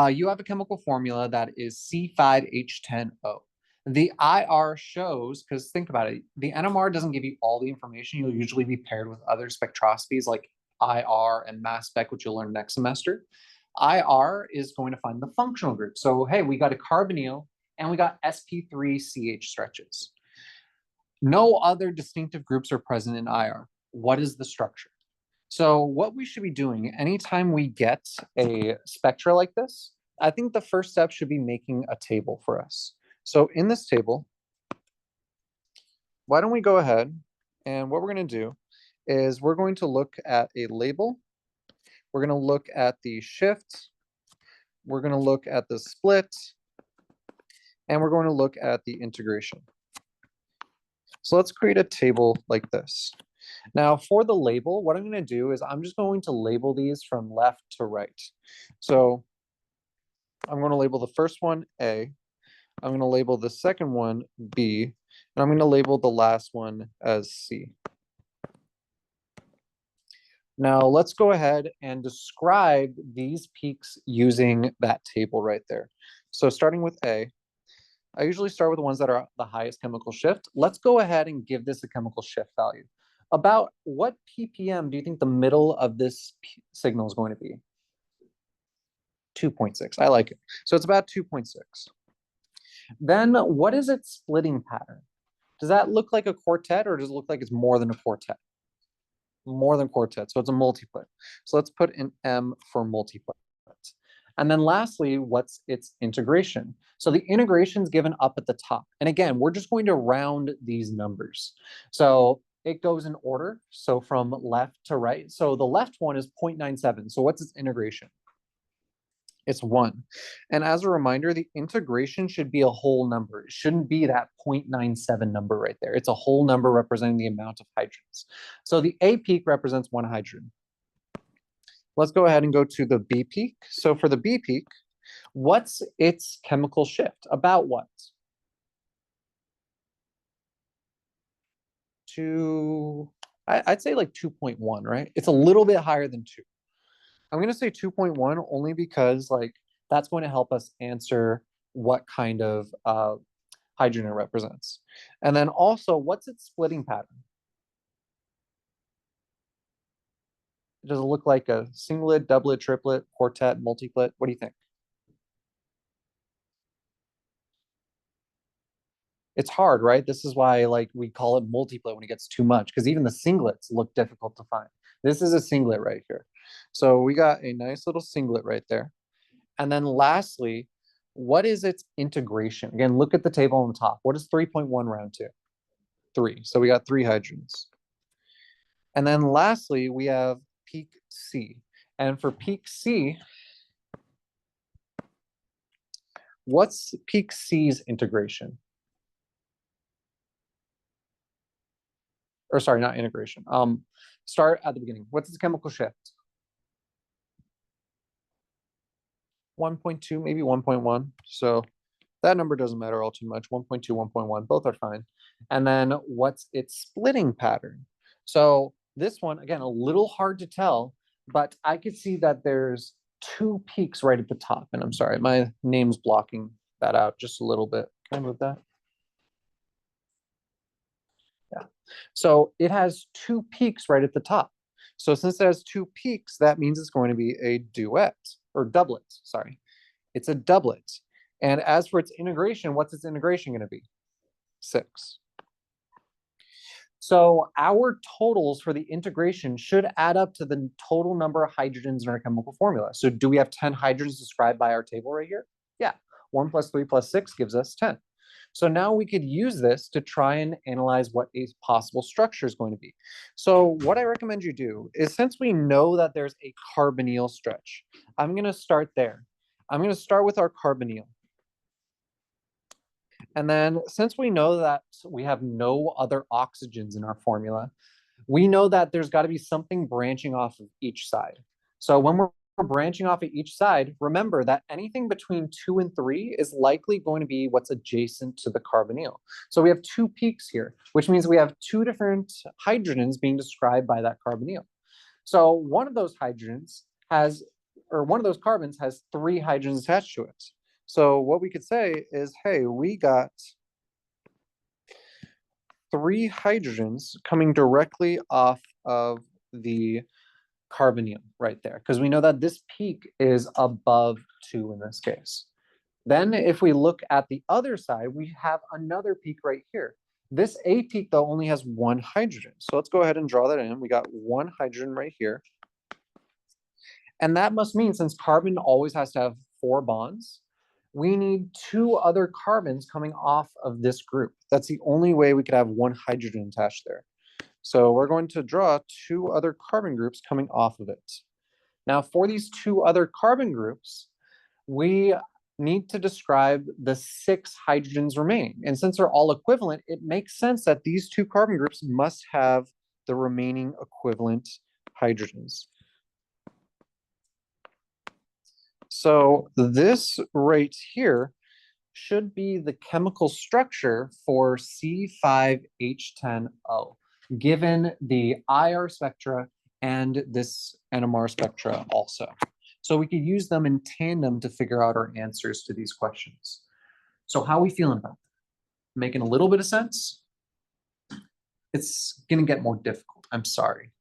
you have a chemical formula that is C5H10O. The IR shows, because think about it, the NMR doesn't give you all the information. You'll usually be paired with other spectroscopies like IR and mass spec, which you'll learn next semester. IR is going to find the functional group. So, hey, we got a carbonyl and we got sp3CH stretches. No other distinctive groups are present in IR. What is the structure? So what we should be doing anytime we get a spectra like this, I think the first step should be making a table for us. So in this table, why don't we go ahead and what we're going to do is we're going to look at a label. We're going to look at the shift. We're going to look at the split. And we're going to look at the integration. So let's create a table like this. Now for the label, what I'm going to do is I'm just going to label these from left to right. So I'm going to label the first one A. I'm going to label the second one B. And I'm going to label the last one as C. Now let's go ahead and describe these peaks using that table right there. So starting with A, I usually start with the ones that are the highest chemical shift. Let's go ahead and give this a chemical shift value. About what ppm do you think the middle of this signal is going to be? 2.6. I like it. So it's about 2.6. Then what is its splitting pattern? Does that look like a quartet or does it look like it's more than a quartet? More than quartet. So it's a multiplet. So let's put an M for multiplet. And then lastly, what's its integration? So the integration is given up at the top. And again, we're just going to round these numbers. So it goes in order. So from left to right. So the left one is 0.97. So what's its integration? It's 1. And as a reminder, the integration should be a whole number. It shouldn't be that 0.97 number right there. It's a whole number representing the amount of hydrogens. So the A peak represents 1 hydrogen. Let's go ahead and go to the B peak. So for the B peak, what's its chemical shift? About what? I'd say like 2.1, right? It's a little bit higher than 2. I'm going to say 2.1 only because like that's going to help us answer what kind of hydrogen it represents. And then also, what's its splitting pattern? Does it look like a singlet, doublet, triplet, quartet, multiplet? What do you think? It's hard, right? This is why like we call it multiplet when it gets too much, because even the singlets look difficult to find. This is a singlet right here. So we got a nice little singlet right there. And then lastly, what is its integration? Again, look at the table on the top. What does 3.1 round to? 3. So we got 3 hydrogens. And then lastly, we have peak C. And for peak C, what's peak C's integration? Or sorry, not integration. Start at the beginning. What's its chemical shift? 1.2, maybe 1.1. So that number doesn't matter all too much. 1.2, 1.1, both are fine. And then what's its splitting pattern? So this one, again, a little hard to tell, but I could see that there's 2 peaks right at the top. And I'm sorry, my name's blocking that out just a little bit. Can I move that? Yeah. So it has 2 peaks right at the top. So since it has 2 peaks, that means it's going to be a duet or doublet. Sorry, it's a doublet. And as for its integration, what's its integration going to be? 6. So our totals for the integration should add up to the total number of hydrogens in our chemical formula. So do we have 10 hydrogens described by our table right here? Yeah, 1 plus 3 plus 6 gives us 10. So now we could use this to try and analyze what a possible structure is going to be. So what I recommend you do is, since we know that there's a carbonyl stretch, I'm going to start there. I'm going to start with our carbonyl. And then since we know that we have no other oxygens in our formula, we know that there's got to be something branching off of each side. So when we're branching off of each side, remember that anything between 2 and 3 is likely going to be what's adjacent to the carbonyl. So we have 2 peaks here, which means we have 2 different hydrogens being described by that carbonyl. So one of those hydrogens has, or one of those carbons has 3 hydrogens attached to it. So what we could say is, hey, we got 3 hydrogens coming directly off of the carbonyl right there, because we know that this peak is above 2 in this case. Then if we look at the other side, we have another peak right here. This A peak, though, only has 1 hydrogen. So let's go ahead and draw that in. We got 1 hydrogen right here. And that must mean, since carbon always has to have 4 bonds, we need 2 other carbons coming off of this group. That's the only way we could have 1 hydrogen attached there. So we're going to draw 2 other carbon groups coming off of it. Now for these 2 other carbon groups, we need to describe the 6 hydrogens remaining. And since they're all equivalent, it makes sense that these 2 carbon groups must have the remaining equivalent hydrogens. So this right here should be the chemical structure for C5H10O, given the IR spectra and this NMR spectra also. So we could use them in tandem to figure out our answers to these questions. So how are we feeling about that? Making a little bit of sense? It's gonna get more difficult. I'm sorry.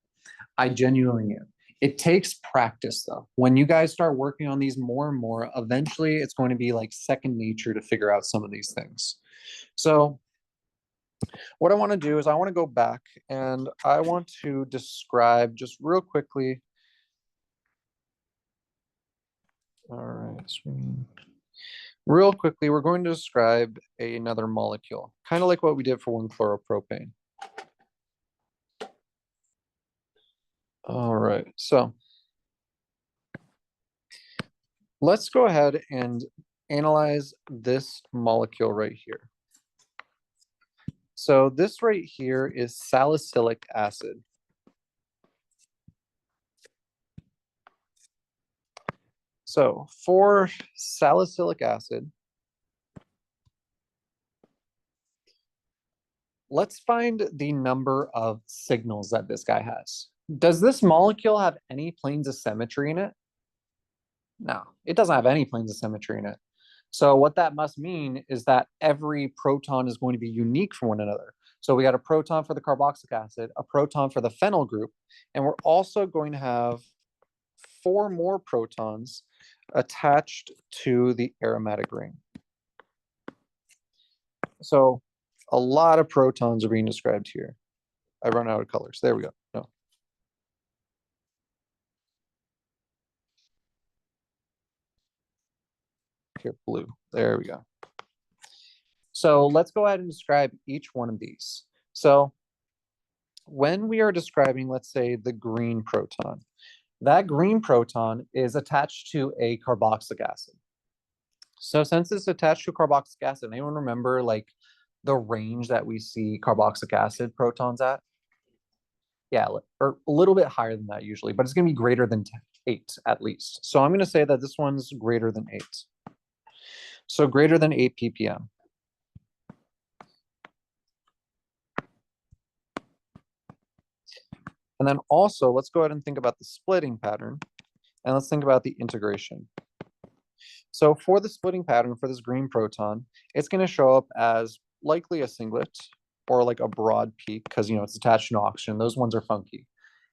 I genuinely am. It takes practice though. When you guys start working on these more and more, eventually it's going to be like second nature to figure out some of these things. So what I want to do is I want to go back and I want to describe just real quickly. All right, real quickly, we're going to describe another molecule, kind of like what we did for 1-chloropropane. All right, so let's go ahead and analyze this molecule right here. So this right here is salicylic acid. So for salicylic acid, let's find the number of signals that this guy has. Does this molecule have any planes of symmetry in it? No, it doesn't have any planes of symmetry in it. So what that must mean is that every proton is going to be unique from one another. So we got a proton for the carboxylic acid, a proton for the phenyl group, and we're also going to have 4 more protons attached to the aromatic ring. So a lot of protons are being described here. I run out of colors. There we go. No. Here, blue. There we go. So let's go ahead and describe each one of these. So when we are describing, let's say, the green proton, that green proton is attached to a carboxylic acid. So since it's attached to carboxylic acid, anyone remember like the range that we see carboxylic acid protons at? Yeah, or a little bit higher than that usually, but it's going to be greater than 8 at least. So I'm going to say that this one's greater than 8. So greater than 8 ppm. And then also, let's go ahead and think about the splitting pattern, and let's think about the integration. So for the splitting pattern for this green proton, it's going to show up as likely a singlet or like a broad peak because, you know, it's attached to oxygen. Those ones are funky.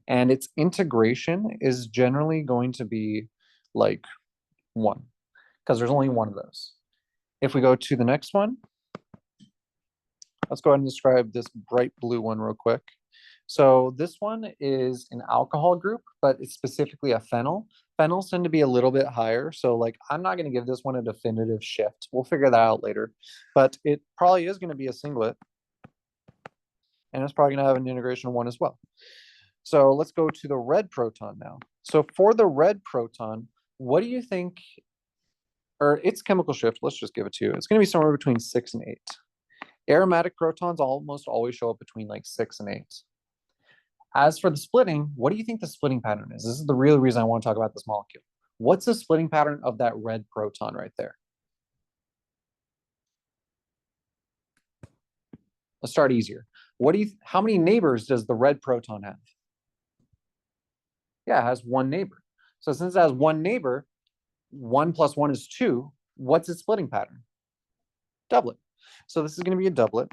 And its integration is generally going to be like 1 because there's only one of those. If we go to the next one, let's go ahead and describe this bright blue one real quick. So this one is an alcohol group, but it's specifically a phenyl. Phenols tend to be a little bit higher. So like, I'm not going to give this one a definitive shift. We'll figure that out later, but it probably is going to be a singlet. And it's probably going to have an integration 1 as well. So let's go to the red proton now. So for the red proton, what do you think, or its chemical shift, let's just give it to you. It's going to be somewhere between 6 and 8. Aromatic protons almost always show up between like 6 and 8. As for the splitting, what do you think the splitting pattern is? This is the real reason I want to talk about this molecule. What's the splitting pattern of that red proton right there? Let's start easier. How many neighbors does the red proton have? Yeah, it has 1 neighbor. So since it has 1 neighbor, 1 plus 1 is 2. What's its splitting pattern? Doublet. So this is going to be a doublet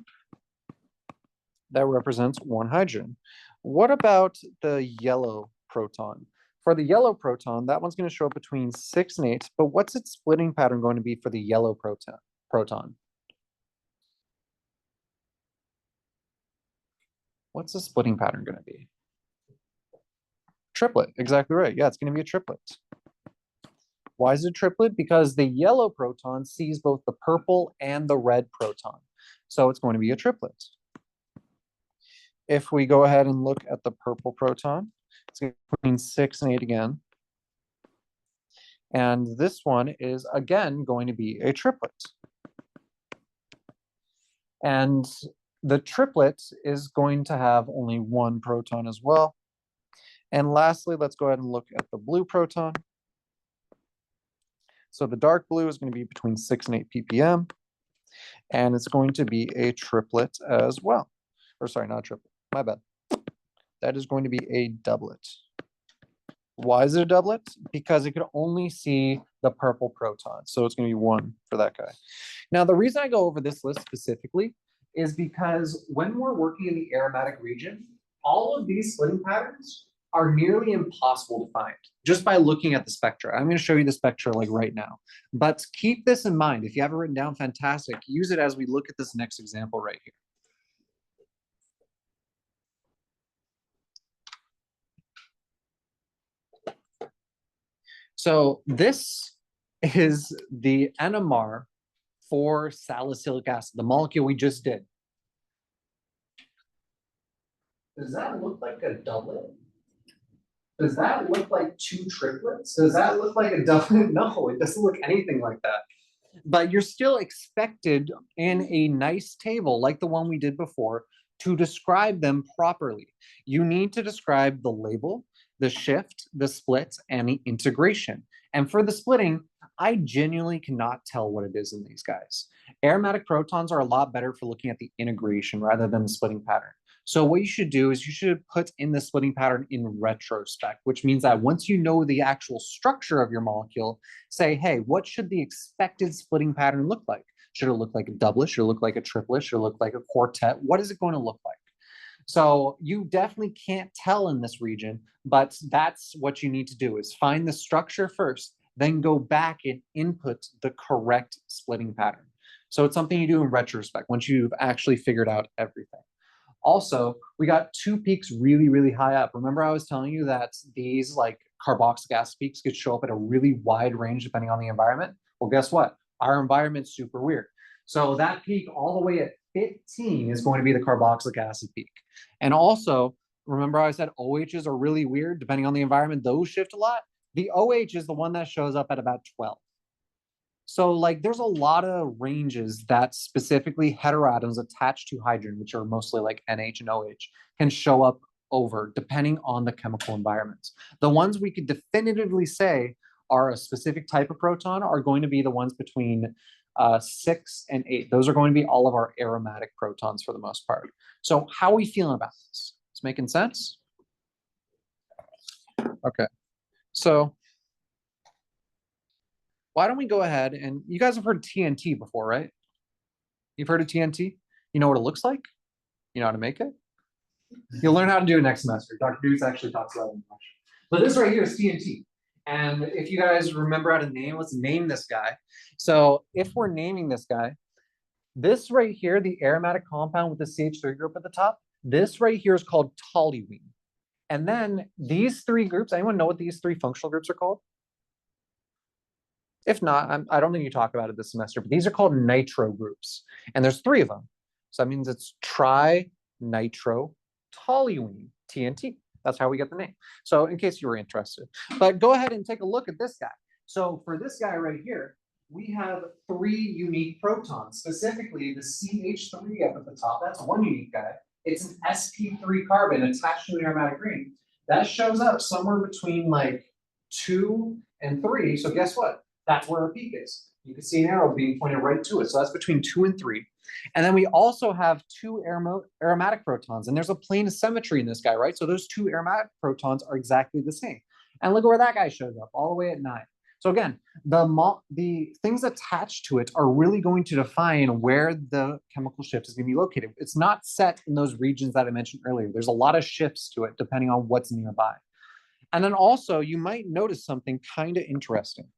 that represents 1 hydrogen. What about the yellow proton? For the yellow proton, that one's going to show up between 6 and 8, but what's its splitting pattern going to be for the yellow proton? What's the splitting pattern going to be? Triplet, exactly right. Yeah, it's going to be a triplet. Why is it a triplet? Because the yellow proton sees both the purple and the red proton. So it's going to be a triplet. If we go ahead and look at the purple proton, it's going to be between 6 and 8 again. And this one is again going to be a triplet. And the triplet is going to have only 1 proton as well. And lastly, let's go ahead and look at the blue proton. So the dark blue is going to be between 6 and 8 ppm. And it's going to be a triplet as well. Or sorry, not a triplet. My bad. That is going to be a doublet. Why is it a doublet? Because it could only see the purple proton. So it's going to be 1 for that guy. Now, the reason I go over this list specifically is because when we're working in the aromatic region, all of these splitting patterns are nearly impossible to find just by looking at the spectra. I'm going to show you the spectra like right now. But keep this in mind. If you have it written down, fantastic. Use it as we look at this next example right here. So this is the NMR for salicylic acid, the molecule we just did. Does that look like a doublet? Does that look like 2 triplets? Does that look like a doublet? No, it doesn't look anything like that. But you're still expected in a nice table like the one we did before to describe them properly. You need to describe the label, the shift, the split, and the integration. And for the splitting, I genuinely cannot tell what it is in these guys. Aromatic protons are a lot better for looking at the integration rather than the splitting pattern. So what you should do is you should put in the splitting pattern in retrospect, which means that once you know the actual structure of your molecule, say, hey, what should the expected splitting pattern look like? Should it look like a doublet? Should it look like a triplet? Should it look like a quartet? What is it going to look like? So you definitely can't tell in this region, but that's what you need to do is find the structure first, then go back and input the correct splitting pattern. So it's something you do in retrospect once you've actually figured out everything. Also, we got 2 peaks really, really high up. Remember I was telling you that these like carboxylic acid peaks could show up at a really wide range depending on the environment? Well, guess what? Our environment's super weird. So that peak all the way at 15 is going to be the carboxylic acid peak. And also, remember I said OHs are really weird depending on the environment. Those shift a lot. The OH is the one that shows up at about 12. So like there's a lot of ranges that specifically heteroatoms attached to hydrogen, which are mostly like NH and OH, can show up over depending on the chemical environments. The ones we could definitively say are a specific type of proton are going to be the ones between 6 and 8. Those are going to be all of our aromatic protons for the most part. So how are we feeling about this? It's making sense? Okay. So why don't we go ahead and you guys have heard TNT before, right? You've heard of TNT? You know what it looks like? You know how to make it? You'll learn how to do it next semester. Dr. Dukes actually talks about it in the lecture. But this right here is TNT. And if you guys remember how to name, let's name this guy. So if we're naming this guy, this right here, the aromatic compound with the CH3 group at the top, this right here is called toluene. And then these 3 groups, anyone know what these 3 functional groups are called? If not, I don't think you talk about it this semester, but these are called nitro groups. And there's 3 of them. So that means it's tri-nitro toluene, TNT. That's how we get the name. So in case you were interested. But go ahead and take a look at this guy. So for this guy right here, we have 3 unique protons, specifically the CH3 up at the top. That's one unique guy. It's an sp3 carbon attached to an aromatic ring. That shows up somewhere between like 2 and 3. So guess what? That's where our peak is. You can see an arrow being pointed right to it. So that's between 2 and 3. And then we also have 2 aromatic protons. And there's a plane of symmetry in this guy, right? So those 2 aromatic protons are exactly the same. And look at where that guy shows up, all the way at 9. So again, the things attached to it are really going to define where the chemical shift is going to be located. It's not set in those regions that I mentioned earlier. There's a lot of shifts to it depending on what's nearby. And then also, you might notice something kind of interesting.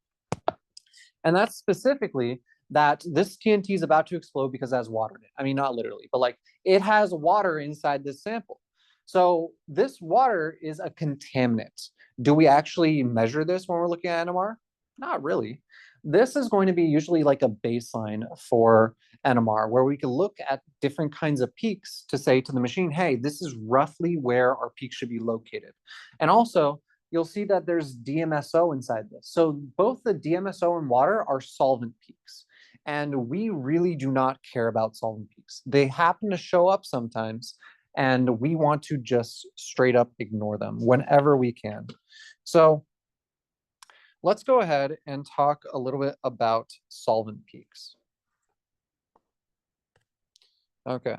And that's specifically that this TNT is about to explode because it has water in it. I mean, not literally, but like it has water inside this sample. So this water is a contaminant. Do we actually measure this when we're looking at NMR? Not really. This is going to be usually like a baseline for NMR where we can look at different kinds of peaks to say to the machine, hey, this is roughly where our peak should be located. And also, you'll see that there's DMSO inside this. So both the DMSO and water are solvent peaks. And we really do not care about solvent peaks. They happen to show up sometimes, and we want to just straight up ignore them whenever we can. So let's go ahead and talk a little bit about solvent peaks. Okay.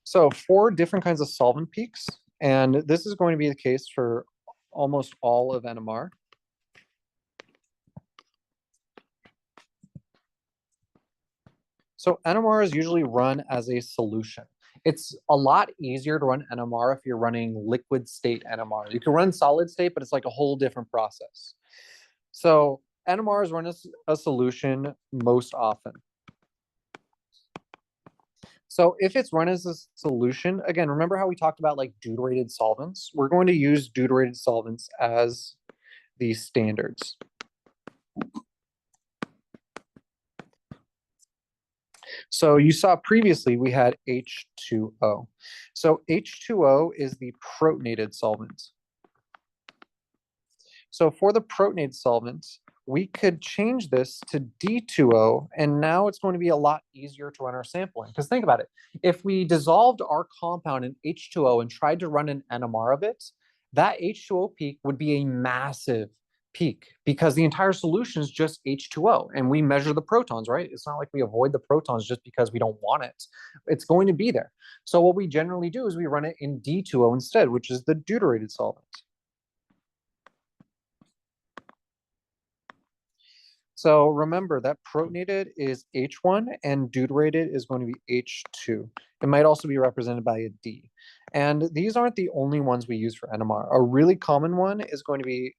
So 4 different kinds of solvent peaks And this is going to be the case for almost all of NMR. So NMR is usually run as a solution. It's a lot easier to run NMR if you're running liquid state NMR. You can run solid state, but it's like a whole different process. So NMR is run as a solution most often. So if it's run as a solution, again, remember how we talked about like deuterated solvents? We're going to use deuterated solvents as the standards. So you saw previously we had H2O. So H2O is the protonated solvent. So for the protonated solvent, we could change this to D2O, and now it's going to be a lot easier to run our sampling. Because think about it, if we dissolved our compound in H2O and tried to run an NMR of it, that H2O peak would be a massive peak because the entire solution is just H2O, and we measure the protons, right? It's not like we avoid the protons just because we don't want it. It's going to be there. So what we generally do is we run it in D2O instead, which is the deuterated solvent. So remember that protonated is H1 and deuterated is going to be H2. It might also be represented by a D. And these aren't the only ones we use for NMR. A really common one is going to be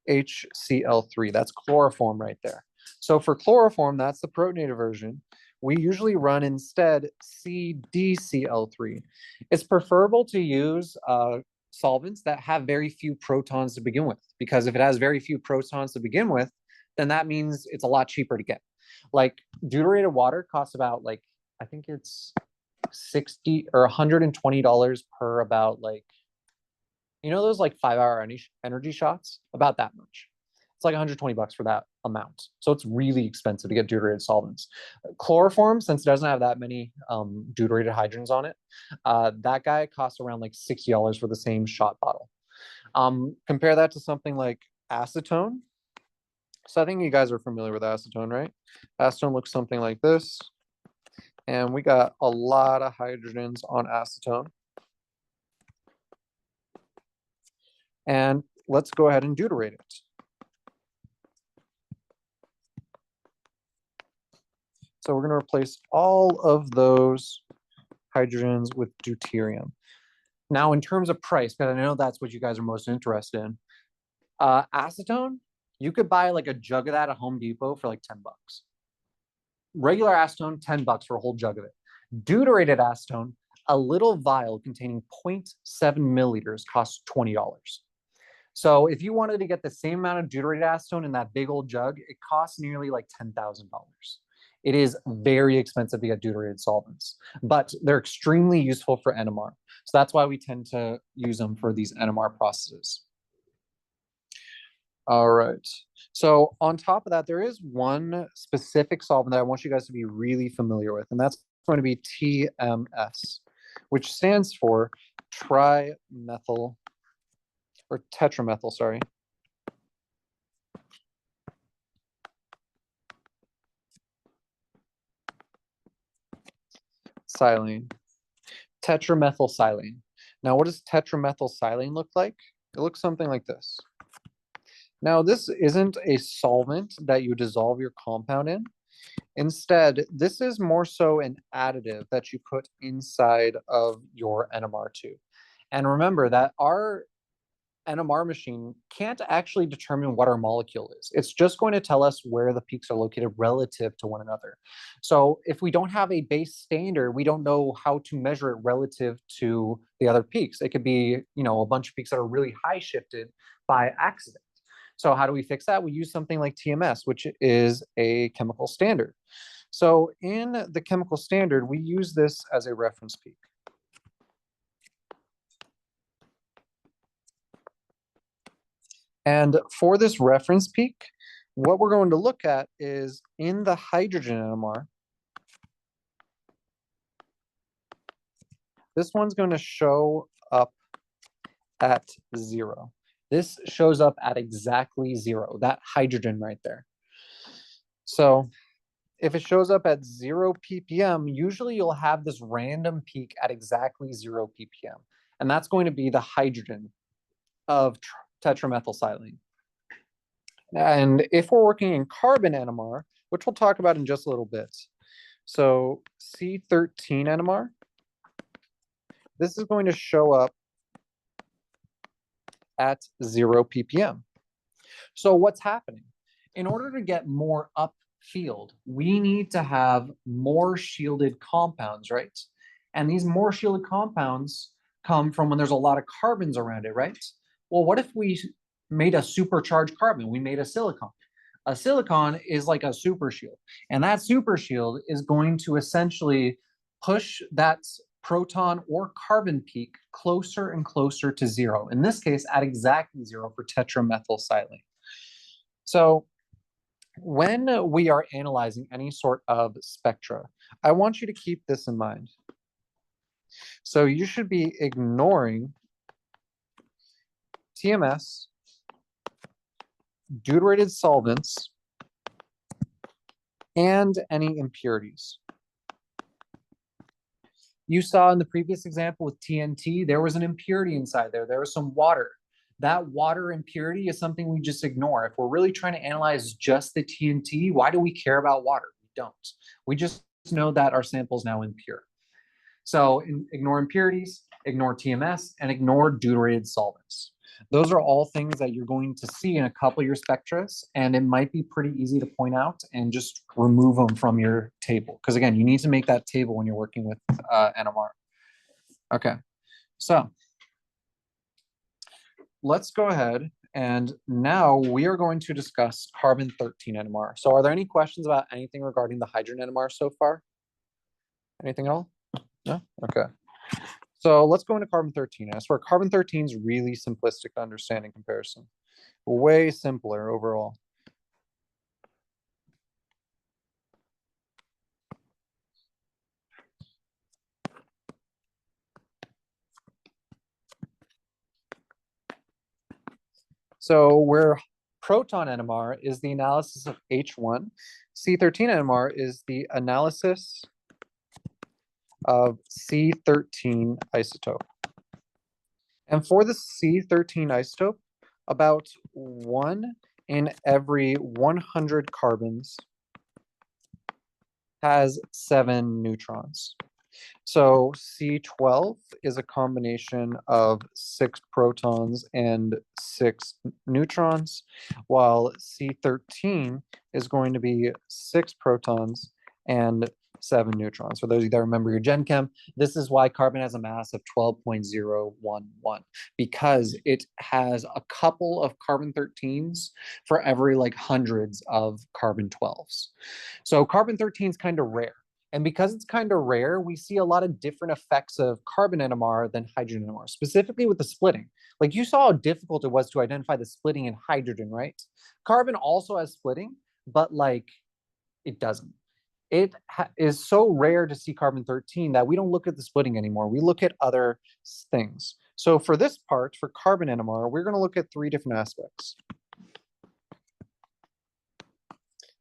CHCl3. That's chloroform right there. So for chloroform, that's the protonated version. We usually run instead CdCl3. It's preferable to use solvents that have very few protons to begin with, because if it has very few protons to begin with, then that means it's a lot cheaper to get. Like deuterated water costs about like, I think it's $60 or $120 per about like, you know, those like 5-hour energy shots, about that much. It's like 120 bucks for that amount. So it's really expensive to get deuterated solvents. Chloroform, since it doesn't have that many deuterated hydrogens on it, that guy costs around like $60 for the same shot bottle. Compare that to something like acetone. So I think you guys are familiar with acetone, right? Acetone looks something like this. And we got a lot of hydrogens on acetone. And let's go ahead and deuterate it. So we're going to replace all of those hydrogens with deuterium. Now, in terms of price, because I know that's what you guys are most interested in, acetone, you could buy like a jug of that at Home Depot for like 10 bucks. Regular acetone, 10 bucks for a whole jug of it. Deuterated acetone, a little vial containing 0.7 milliliters costs $20. So if you wanted to get the same amount of deuterated acetone in that big old jug, it costs nearly like $10,000. It is very expensive to get deuterated solvents, but they're extremely useful for NMR. So that's why we tend to use them for these NMR processes. All right. So on top of that, there is one specific solvent that I want you guys to be really familiar with, and that's going to be TMS, which stands for trimethyl or tetramethyl, sorry. Silane. Tetramethylsilane. Now, what does tetramethylsilane look like? It looks something like this. Now, this isn't a solvent that you dissolve your compound in. Instead, this is more so an additive that you put inside of your NMR tube. And remember that our NMR machine can't actually determine what our molecule is. It's just going to tell us where the peaks are located relative to one another. So if we don't have a base standard, we don't know how to measure it relative to the other peaks. It could be, you know, a bunch of peaks that are really high shifted by accident. So how do we fix that? We use something like TMS, which is a chemical standard. So in the chemical standard, we use this as a reference peak. And for this reference peak, what we're going to look at is in the hydrogen NMR, this one's going to show up at 0. This shows up at exactly 0, that hydrogen right there. So if it shows up at 0 ppm, usually you'll have this random peak at exactly 0 ppm. And that's going to be the hydrogen of tetramethylsilane. And if we're working in carbon NMR, which we'll talk about in just a little bit. So C13 NMR, this is going to show up at 0 ppm. So what's happening? In order to get more upfield, we need to have more shielded compounds, right? And these more shielded compounds come from when there's a lot of carbons around it, right? Well, what if we made a supercharged carbon? We made a silicon. A silicon is like a super shield, and that super shield is going to essentially push that proton or carbon peak closer and closer to 0. In this case, at exactly 0 for tetramethylsilane. So when we are analyzing any sort of spectra, I want you to keep this in mind. So you should be ignoring TMS, deuterated solvents, and any impurities. You saw in the previous example with TNT, there was an impurity inside there. There was some water. That water impurity is something we just ignore. If we're really trying to analyze just the TNT, why do we care about water? We don't. We just know that our sample is now impure. So ignore impurities, ignore TMS, and ignore deuterated solvents. Those are all things that you're going to see in a couple of your spectras, and it might be pretty easy to point out and just remove them from your table. Because again, you need to make that table when you're working with NMR. Okay, so let's go ahead, and now we are going to discuss carbon-13 NMR. So are there any questions about anything regarding the hydrogen NMR so far? Anything at all? No? Okay. So let's go into carbon-13. I swear carbon-13 is really simplistic to understand in comparison. Way simpler overall. So where proton NMR is the analysis of H1, C13 NMR is the analysis of C13 isotope. And for the C13 isotope, about 1 in every 100 carbons has 7 neutrons. So C12 is a combination of 6 protons and 6 neutrons, while C13 is going to be 6 protons and 7 neutrons. For those of you that remember your Gen Chem, this is why carbon has a mass of 12.011, because it has a couple of carbon-13s for every like hundreds of carbon-12s. So carbon-13 is kind of rare. And because it's kind of rare, we see a lot of different effects of carbon NMR than hydrogen NMR, specifically with the splitting. Like you saw how difficult it was to identify the splitting in hydrogen, right? Carbon also has splitting, but like it doesn't. It is so rare to see carbon-13 that we don't look at the splitting anymore. We look at other things. So for this part, for carbon NMR, we're going to look at 3 different aspects.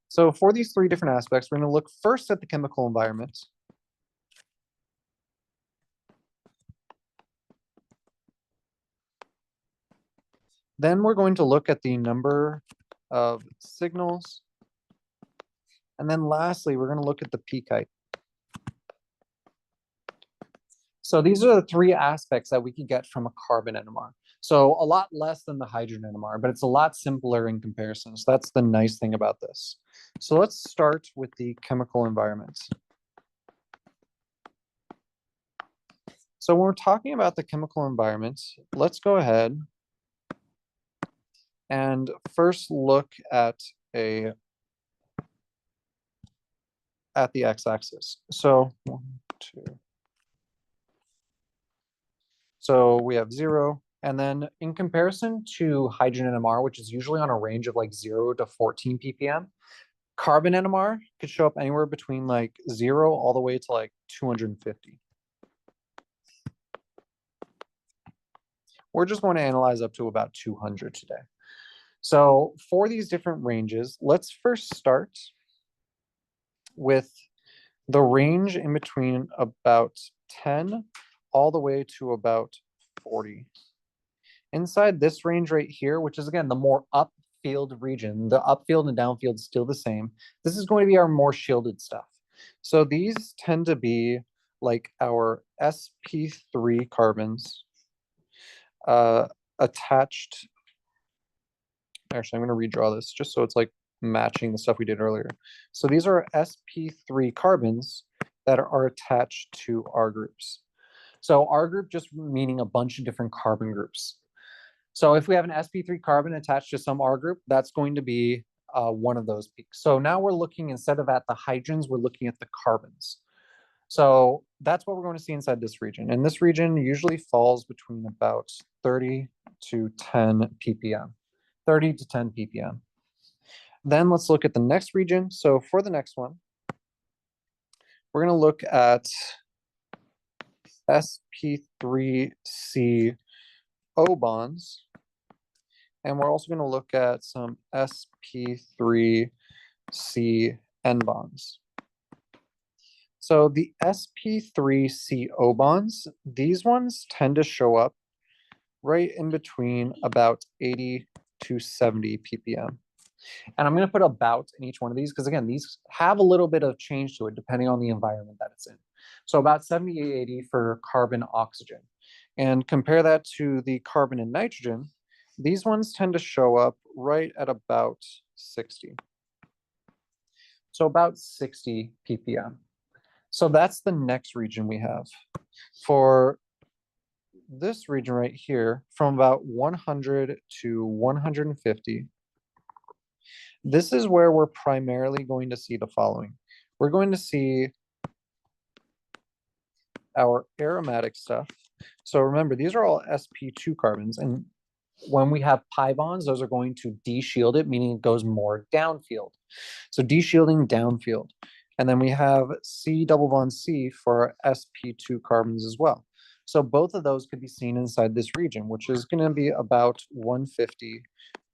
So for these 3 different aspects, we're going to look first at the chemical environment. Then we're going to look at the number of signals. And then lastly, we're going to look at the peak height. So these are the 3 aspects that we can get from a carbon NMR. So a lot less than the hydrogen NMR, but it's a lot simpler in comparison. So that's the nice thing about this. So let's start with the chemical environment. So when we're talking about the chemical environment, let's go ahead and first look at the x-axis. So 1, 2. So we have 0. And then in comparison to hydrogen NMR, which is usually on a range of like 0 to 14 ppm, carbon NMR could show up anywhere between like 0 all the way to like 250. We're just going to analyze up to about 200 today. So for these different ranges, let's first start with the range in between about 10 all the way to about 40. Inside this range right here, which is again the more upfield region, the upfield and downfield is still the same. This is going to be our more shielded stuff. So these tend to be like our sp3 carbons attached. Actually, I'm going to redraw this just so it's like matching the stuff we did earlier. So these are sp3 carbons that are attached to R groups. So R group just meaning a bunch of different carbon groups. So if we have an sp3 carbon attached to some R group, that's going to be one of those peaks. So now we're looking, instead of at the hydrogens, we're looking at the carbons. So that's what we're going to see inside this region. And this region usually falls between about 30 to 10 ppm. 30 to 10 ppm. Then let's look at the next region. So for the next one, we're going to look at sp3c O bonds. And we're also going to look at some sp3c N bonds. So the sp3co bonds, these ones tend to show up right in between about 80 to 70 ppm. And I'm going to put about in each one of these because, again, these have a little bit of change to it depending on the environment that it's in. So about 70, 80 for carbon, oxygen. And compare that to the carbon and nitrogen. These ones tend to show up right at about 60. So about 60 ppm. So that's the next region we have. For this region right here, from about 100 to 150, this is where we're primarily going to see the following. We're going to see our aromatic stuff. So remember, these are all sp2 carbons, and when we have pi bonds, those are going to de-shield it, meaning it goes more downfield. So de-shielding downfield. And then we have C double bond C for sp2 carbons as well. So both of those could be seen inside this region, which is going to be about 150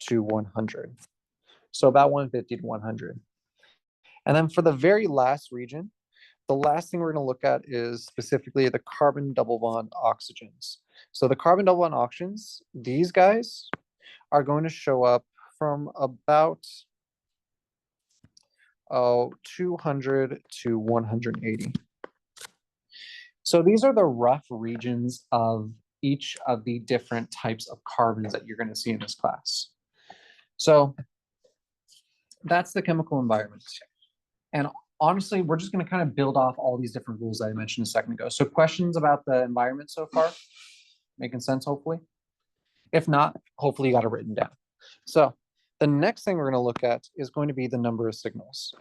to 100. So about 150 to 100. And then for the very last region, the last thing we're going to look at is specifically the carbon double bond oxygens. So the carbon double bond oxygens, these guys are going to show up from about 200 to 180. So these are the rough regions of each of the different types of carbons that you're going to see in this class. So that's the chemical environment. And honestly, we're just going to kind of build off all these different rules that I mentioned a second ago. So questions about the environment so far? Making sense, hopefully? If not, hopefully you got it written down. So the next thing we're going to look at is going to be the number of signals.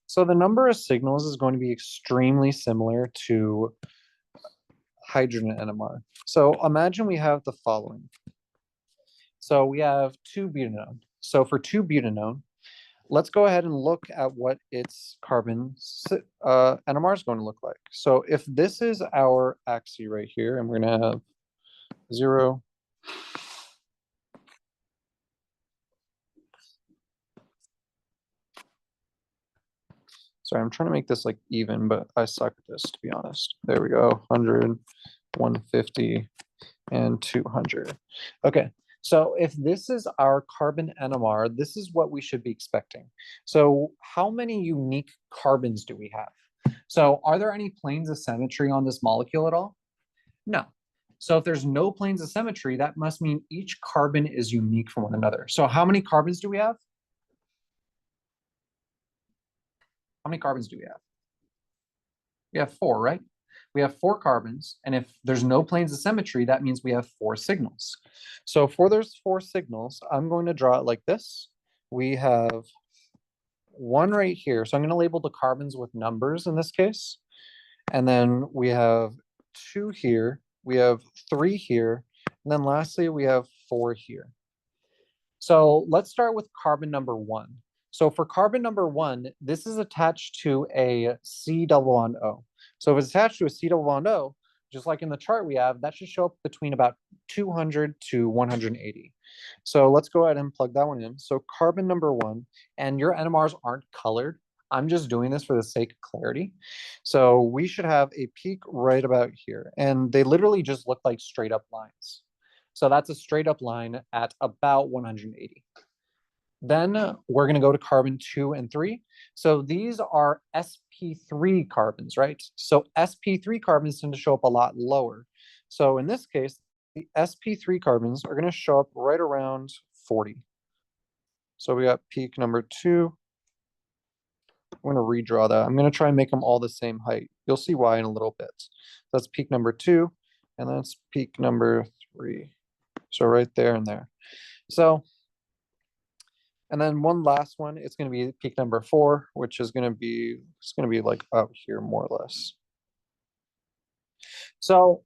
So the number of signals is going to be extremely similar to hydrogen NMR. So imagine we have the following. So we have 2-butanone. So for 2-butanone, let's go ahead and look at what its carbon NMR is going to look like. So if this is our axis right here, and we're going to have 0, sorry, I'm trying to make this like even, but I suck at this, to be honest. There we go, 100, 150, and 200. Okay, so if this is our carbon NMR, this is what we should be expecting. So how many unique carbons do we have? So are there any planes of symmetry on this molecule at all? No. So if there's no planes of symmetry, that must mean each carbon is unique from one another. So how many carbons do we have? How many carbons do we have? We have 4, right? We have 4 carbons, and if there's no planes of symmetry, that means we have 4 signals. So for those 4 signals, I'm going to draw it like this. We have 1 right here. So I'm going to label the carbons with numbers in this case. And then we have 2 here. We have 3 here. And then lastly, we have 4 here. So let's start with carbon number 1. So for carbon number 1, this is attached to a C double bond O. So if it's attached to a C double bond O, just like in the chart we have, that should show up between about 200 to 180. So let's go ahead and plug that one in. So carbon number 1, and your NMRs aren't colored. I'm just doing this for the sake of clarity. So we should have a peak right about here. And they literally just look like straight up lines. So that's a straight up line at about 180. Then we're going to go to carbon 2 and 3. So these are sp3 carbons, right? So sp3 carbons tend to show up a lot lower. So in this case, the sp3 carbons are going to show up right around 40. So we got peak number 2. I'm going to redraw that. I'm going to try and make them all the same height. You'll see why in a little bit. That's peak number 2, and that's peak number 3. So right there and there. So, and then one last one, it's going to be peak number 4, which is going to be, it's going to be like out here more or less. So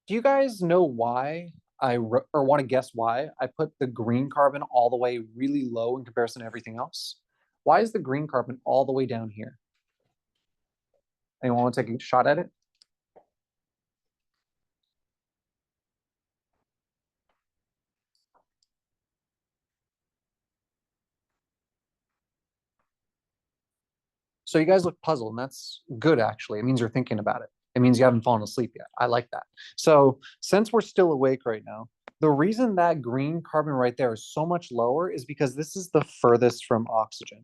do you guys know why or want to guess why I put the green carbon all the way really low in comparison to everything else? Why is the green carbon all the way down here? Anyone want to take a shot at it? So you guys look puzzled, and that's good, actually. It means you're thinking about it. It means you haven't fallen asleep yet. I like that. So since we're still awake right now, the reason that green carbon right there is so much lower is because this is the furthest from oxygen.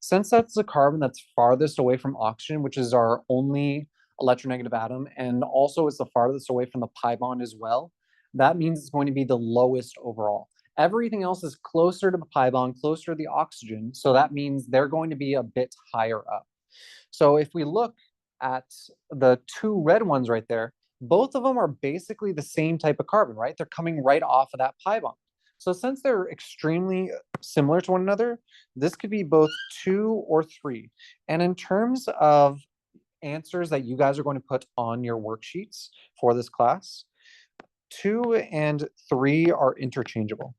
Since that's the carbon that's farthest away from oxygen, which is our only electronegative atom, and also is the farthest away from the pi bond as well, that means it's going to be the lowest overall. Everything else is closer to the pi bond, closer to the oxygen, so that means they're going to be a bit higher up. So if we look at the two red ones right there, both of them are basically the same type of carbon, right? They're coming right off of that pi bond. So since they're extremely similar to one another, this could be both 2 or 3. And in terms of answers that you guys are going to put on your worksheets for this class, 2 and 3 are interchangeable.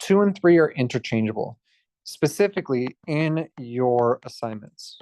2 and 3 are interchangeable, specifically in your assignments.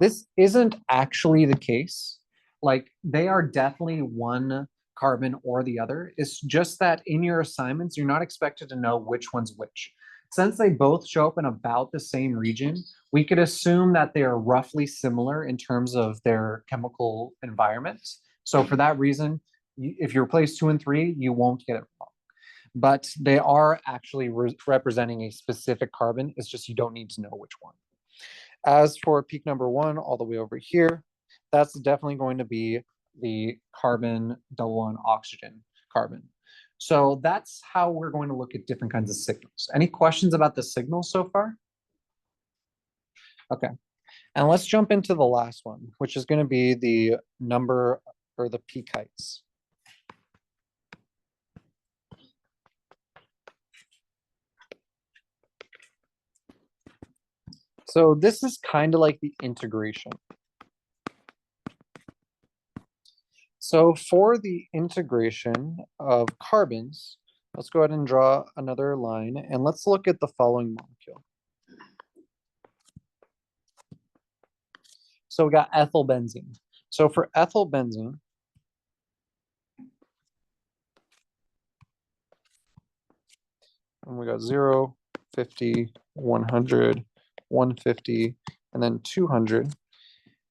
This isn't actually the case. Like, they are definitely one carbon or the other. It's just that in your assignments, you're not expected to know which one's which. Since they both show up in about the same region, we could assume that they are roughly similar in terms of their chemical environments. So for that reason, if you replace 2 and 3, you won't get it wrong. But they are actually representing a specific carbon. It's just you don't need to know which one. As for peak number 1, all the way over here, that's definitely going to be the carbon double on oxygen carbon. So that's how we're going to look at different kinds of signals. Any questions about the signals so far? Okay. And let's jump into the last one, which is going to be the number or the peak heights. So this is kind of like the integration. So for the integration of carbons, let's go ahead and draw another line, and let's look at the following molecule. So we got ethylbenzene. So for ethylbenzene, and we got 0, 50, 100, 150, and then 200.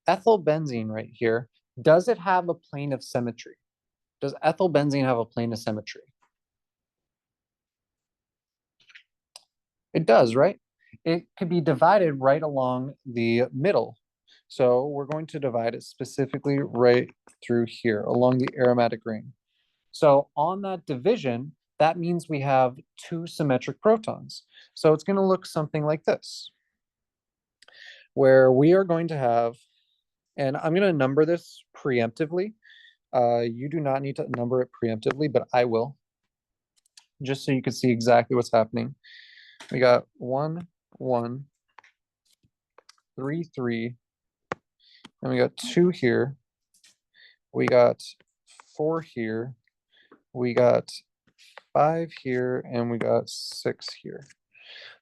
Ethylbenzene right here, does it have a plane of symmetry? Does ethylbenzene have a plane of symmetry? It does, right? It could be divided right along the middle. So we're going to divide it specifically right through here along the aromatic ring. So on that division, that means we have 2 symmetric protons. So it's going to look something like this, where we are going to have, and I'm going to number this preemptively. You do not need to number it preemptively, but I will, just so you can see exactly what's happening. We got 1, 1, 3, 3, and we got 2 here. We got 4 here. We got 5 here, and we got 6 here.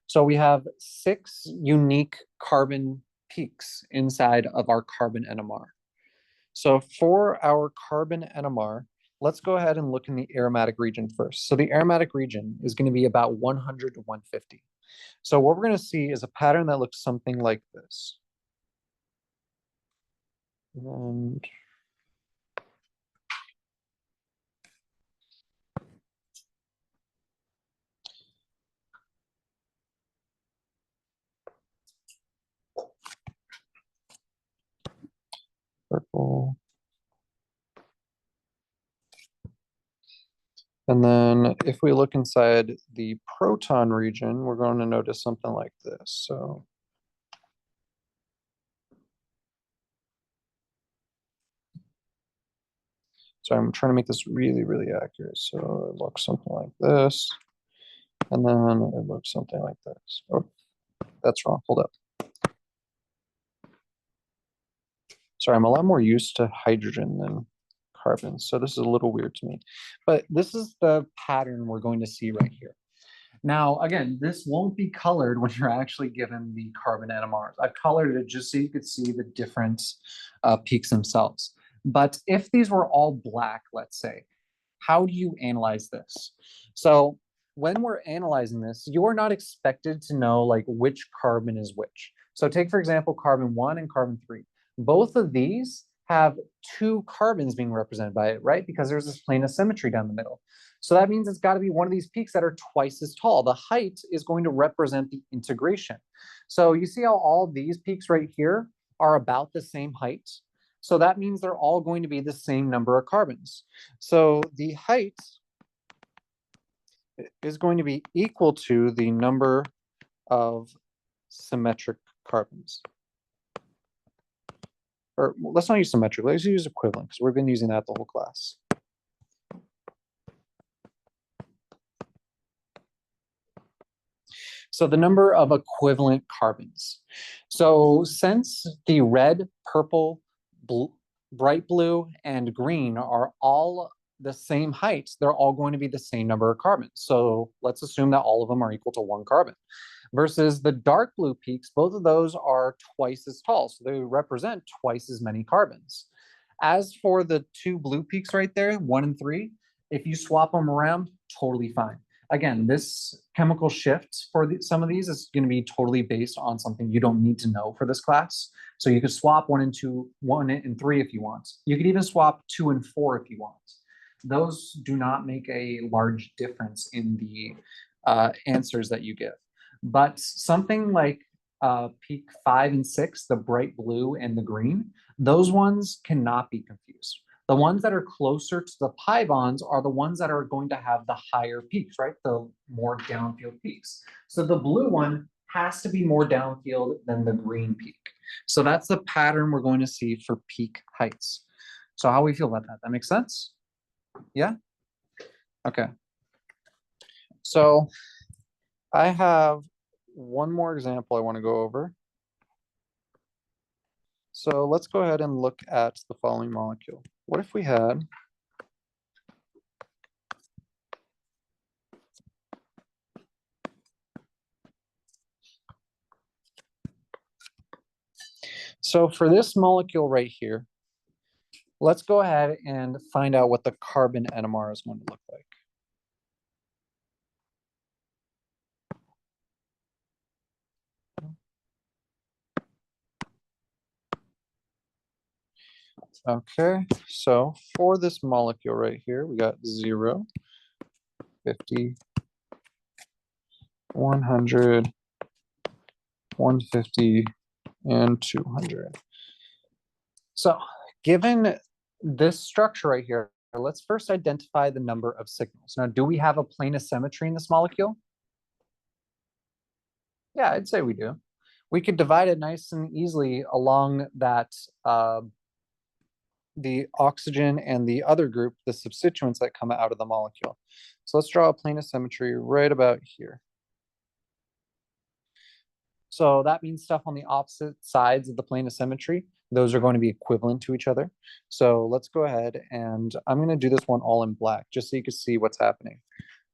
So we have 6 unique carbon peaks inside of our carbon NMR. So for our carbon NMR, let's go ahead and look in the aromatic region first. So the aromatic region is going to be about 100 to 150. So what we're going to see is a pattern that looks something like this. And purple. And then if we look inside the proton region, we're going to notice something like this. So I'm trying to make this really, really accurate. So it looks something like this. And then it looks something like this. Oh, that's wrong. Hold up. Sorry, I'm a lot more used to hydrogen than carbon. So this is a little weird to me. But this is the pattern we're going to see right here. Now, again, this won't be colored when you're actually given the carbon NMRs. I've colored it just so you could see the different peaks themselves. But if these were all black, let's say, how do you analyze this? So when we're analyzing this, you're not expected to know like which carbon is which. So take, for example, carbon 1 and carbon 3. Both of these have 2 carbons being represented by it, right? Because there's this plane of symmetry down the middle. So that means it's got to be one of these peaks that are twice as tall. The height is going to represent the integration. So you see how all these peaks right here are about the same height? So that means they're all going to be the same number of carbons. So the height is going to be equal to the number of symmetric carbons. Or let's not use symmetric, let's use equivalent because we've been using that the whole class. So the number of equivalent carbons. So since the red, purple, bright blue, and green are all the same height, they're all going to be the same number of carbons. So let's assume that all of them are equal to 1 carbon. Versus the dark blue peaks, both of those are twice as tall. So they represent twice as many carbons. As for the 2 blue peaks right there, 1 and 3, if you swap them around, totally fine. Again, this chemical shift for some of these is going to be totally based on something you don't need to know for this class. So you could swap 1 and 2, 1 and 3 if you want. You could even swap 2 and 4 if you want. Those do not make a large difference in the answers that you give. But something like peak 5 and 6, the bright blue and the green, those ones cannot be confused. The ones that are closer to the pi bonds are the ones that are going to have the higher peaks, right? The more downfield peaks. So the blue one has to be more downfield than the green peak. So that's the pattern we're going to see for peak heights. So how we feel about that? That makes sense? Yeah? Okay. So I have one more example I want to go over. So let's go ahead and look at the following molecule. What if we had so for this molecule right here, let's go ahead and find out what the carbon NMR is going to look like. Okay, so for this molecule right here, we got 0, 50, 100, 150, and 200. So given this structure right here, let's first identify the number of signals. Now, do we have a plane of symmetry in this molecule? Yeah, I'd say we do. We could divide it nice and easily along that the oxygen and the other group, the substituents that come out of the molecule. So let's draw a plane of symmetry right about here. So that means stuff on the opposite sides of the plane of symmetry, those are going to be equivalent to each other. So let's go ahead and I'm going to do this one all in black just so you can see what's happening.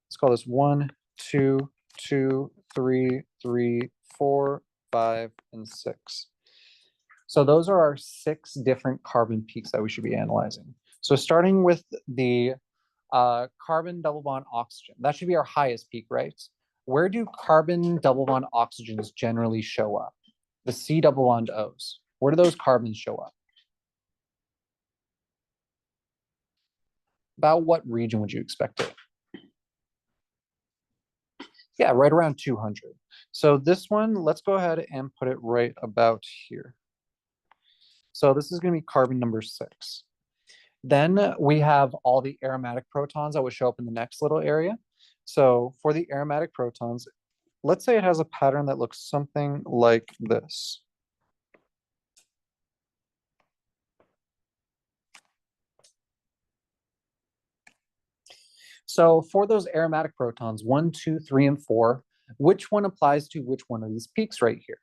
let's call this 1, 2, 2, 3, 3, 4, 5, and 6. So those are our 6 different carbon peaks that we should be analyzing. So starting with the carbon double bond oxygen, that should be our highest peak, right? Where do carbon double bond oxygens generally show up? The C double bond O's. Where do those carbons show up? About what region would you expect it? Yeah, right around 200. So this one, let's go ahead and put it right about here. So this is going to be carbon number 6. Then we have all the aromatic protons that would show up in the next little area. So for the aromatic protons, let's say it has a pattern that looks something like this. So for those aromatic protons, 1, 2, 3, and 4, which one applies to which one of these peaks right here?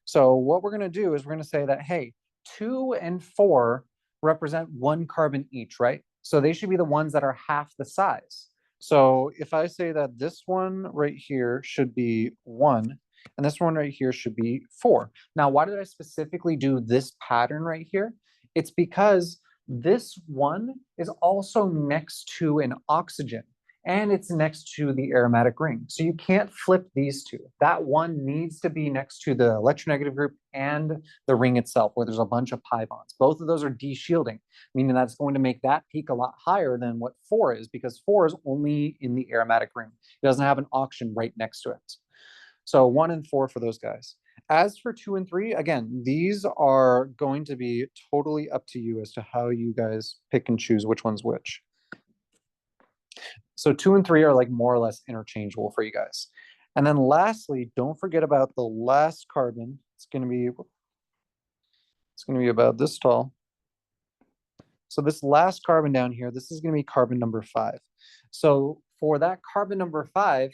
So what we're going to do is we're going to say that, hey, 2 and 4 represent 1 carbon each, right? So they should be the ones that are half the size. So if I say that this one right here should be 1, and this one right here should be 4. Now, why did I specifically do this pattern right here? It's because this one is also next to an oxygen, and it's next to the aromatic ring. So you can't flip these two. That one needs to be next to the electronegative group and the ring itself, where there's a bunch of pi bonds. Both of those are de-shielding, meaning that's going to make that peak a lot higher than what 4 is, because 4 is only in the aromatic ring. It doesn't have an oxygen right next to it. So 1 and 4 for those guys. As for 2 and 3, again, these are going to be totally up to you as to how you guys pick and choose which one's which. So 2 and 3 are like more or less interchangeable for you guys. And then lastly, don't forget about the last carbon. It's going to be about this tall. So this last carbon down here, this is going to be carbon number 5. So for that carbon number 5,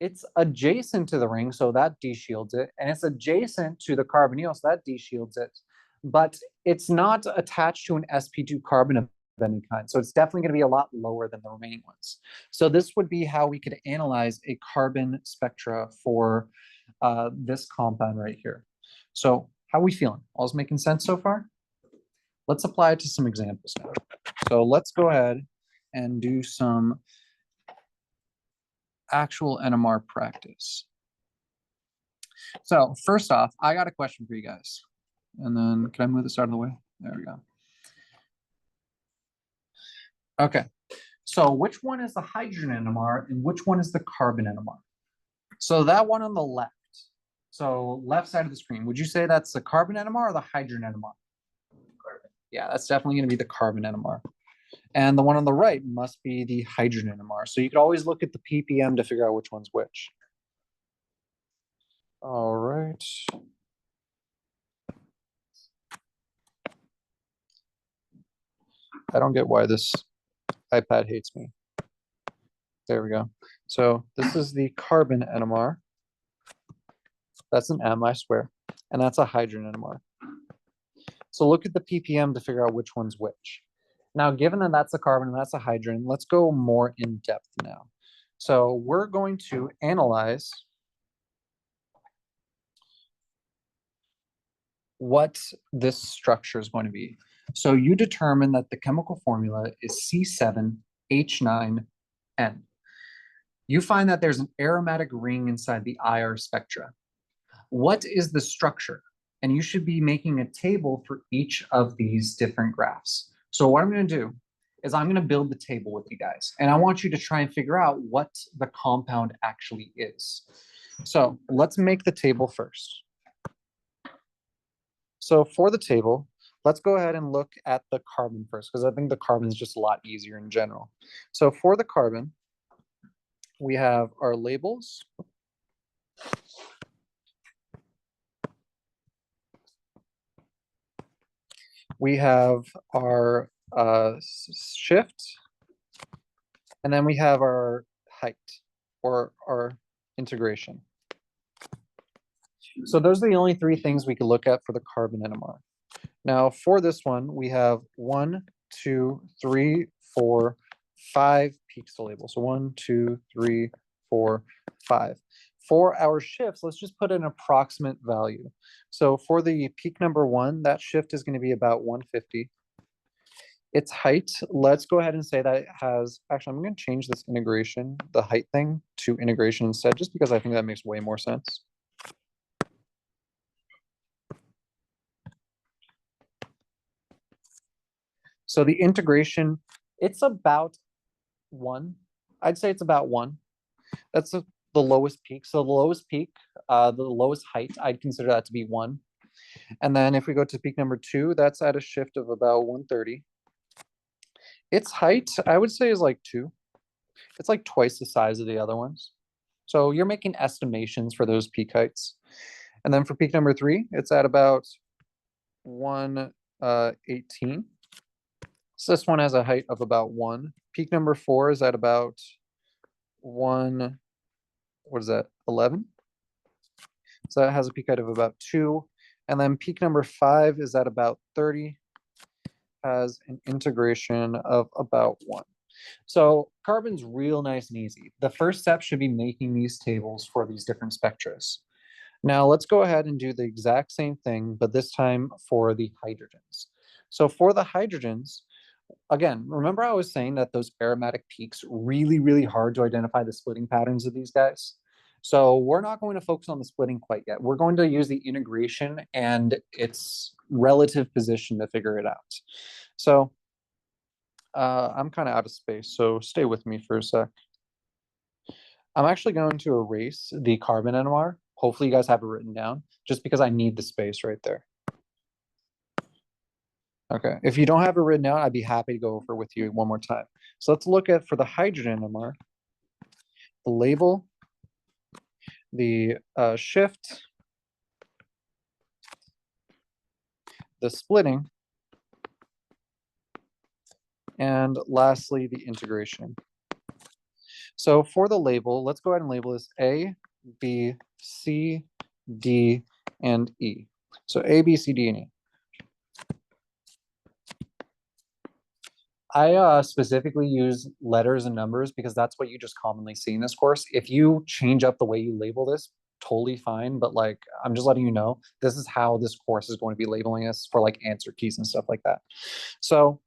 it's adjacent to the ring, so that de-shields it, and it's adjacent to the carbonyl, so that de-shields it, but it's not attached to an sp2 carbon of any kind, so it's definitely going to be a lot lower than the remaining ones. So this would be how we could analyze a carbon spectra for this compound right here. So how are we feeling? All's making sense so far? Let's apply it to some examples now. So let's go ahead and do some actual NMR practice. So first off, I got a question for you guys. And then can I move this out of the way? There we go. Okay. So which one is the hydrogen NMR and which one is the carbon NMR? So that one on the left. So left side of the screen, would you say that's the carbon NMR or the hydrogen NMR? Carbon. Yeah, that's definitely going to be the carbon NMR. And the one on the right must be the hydrogen NMR. So you could always look at the ppm to figure out which one's which. All right. I don't get why this iPad hates me. There we go. So this is the carbon NMR. That's an M, I swear. And that's a hydrogen NMR. So look at the ppm to figure out which one's which. Now, given that that's a carbon and that's a hydrogen, let's go more in depth now. So we're going to analyze what this structure is going to be. So you determine that the chemical formula is C7H9N. You find that there's an aromatic ring inside the IR spectra. What is the structure? And you should be making a table for each of these different graphs. So what I'm going to do is I'm going to build the table with you guys, and I want you to try and figure out what the compound actually is. So let's make the table first. So for the table, let's go ahead and look at the carbon first, because I think the carbon is just a lot easier in general. So for the carbon, we have our labels. We have our shift, and then we have our height, or our integration. So those are the only 3 things we could look at for the carbon NMR. Now for this one, we have 1, 2, 3, 4, 5 peaks to label. So 1, 2, 3, 4, 5. For our shifts, let's just put an approximate value. So for the peak number 1, that shift is going to be about 150. Its height, let's go ahead and say that it has, actually, I'm going to change this integration, the height thing, to integration instead, just because I think that makes way more sense. So the integration, it's about 1. I'd say it's about 1. That's the lowest peak. So the lowest peak, the lowest height, I'd consider that to be 1. And then if we go to peak number 2, that's at a shift of about 130. Its height, I would say, is like 2. It's like twice the size of the other ones. So you're making estimations for those peak heights. And then for peak number 3, it's at about 118. So this one has a height of about 1. Peak number 4 is at about 1, what is that, 11? So that has a peak height of about 2. And then peak number 5 is at about 30. Has an integration of about 1. So carbon's real nice and easy. The first step should be making these tables for these different spectras. Now let's go ahead and do the exact same thing, but this time for the hydrogens. So for the hydrogens, again, remember I was saying that those aromatic peaks really, really hard to identify the splitting patterns of these guys. So we're not going to focus on the splitting quite yet. We're going to use the integration and its relative position to figure it out. So I'm kind of out of space, so stay with me for a sec. I'm actually going to erase the carbon NMR. Hopefully you guys have it written down, just because I need the space right there. Okay, if you don't have it written down, I'd be happy to go over with you one more time. So let's look at, for the hydrogen NMR, the label, the shift, the splitting, and lastly, the integration. So for the label, let's go ahead and label this A, B, C, D, and E. So A, B, C, D, and E. I specifically use letters and numbers because that's what you just commonly see in this course. If you change up the way you label this, totally fine. But like, I'm just letting you know, this is how this course is going to be labeling us for like answer keys and stuff like that. So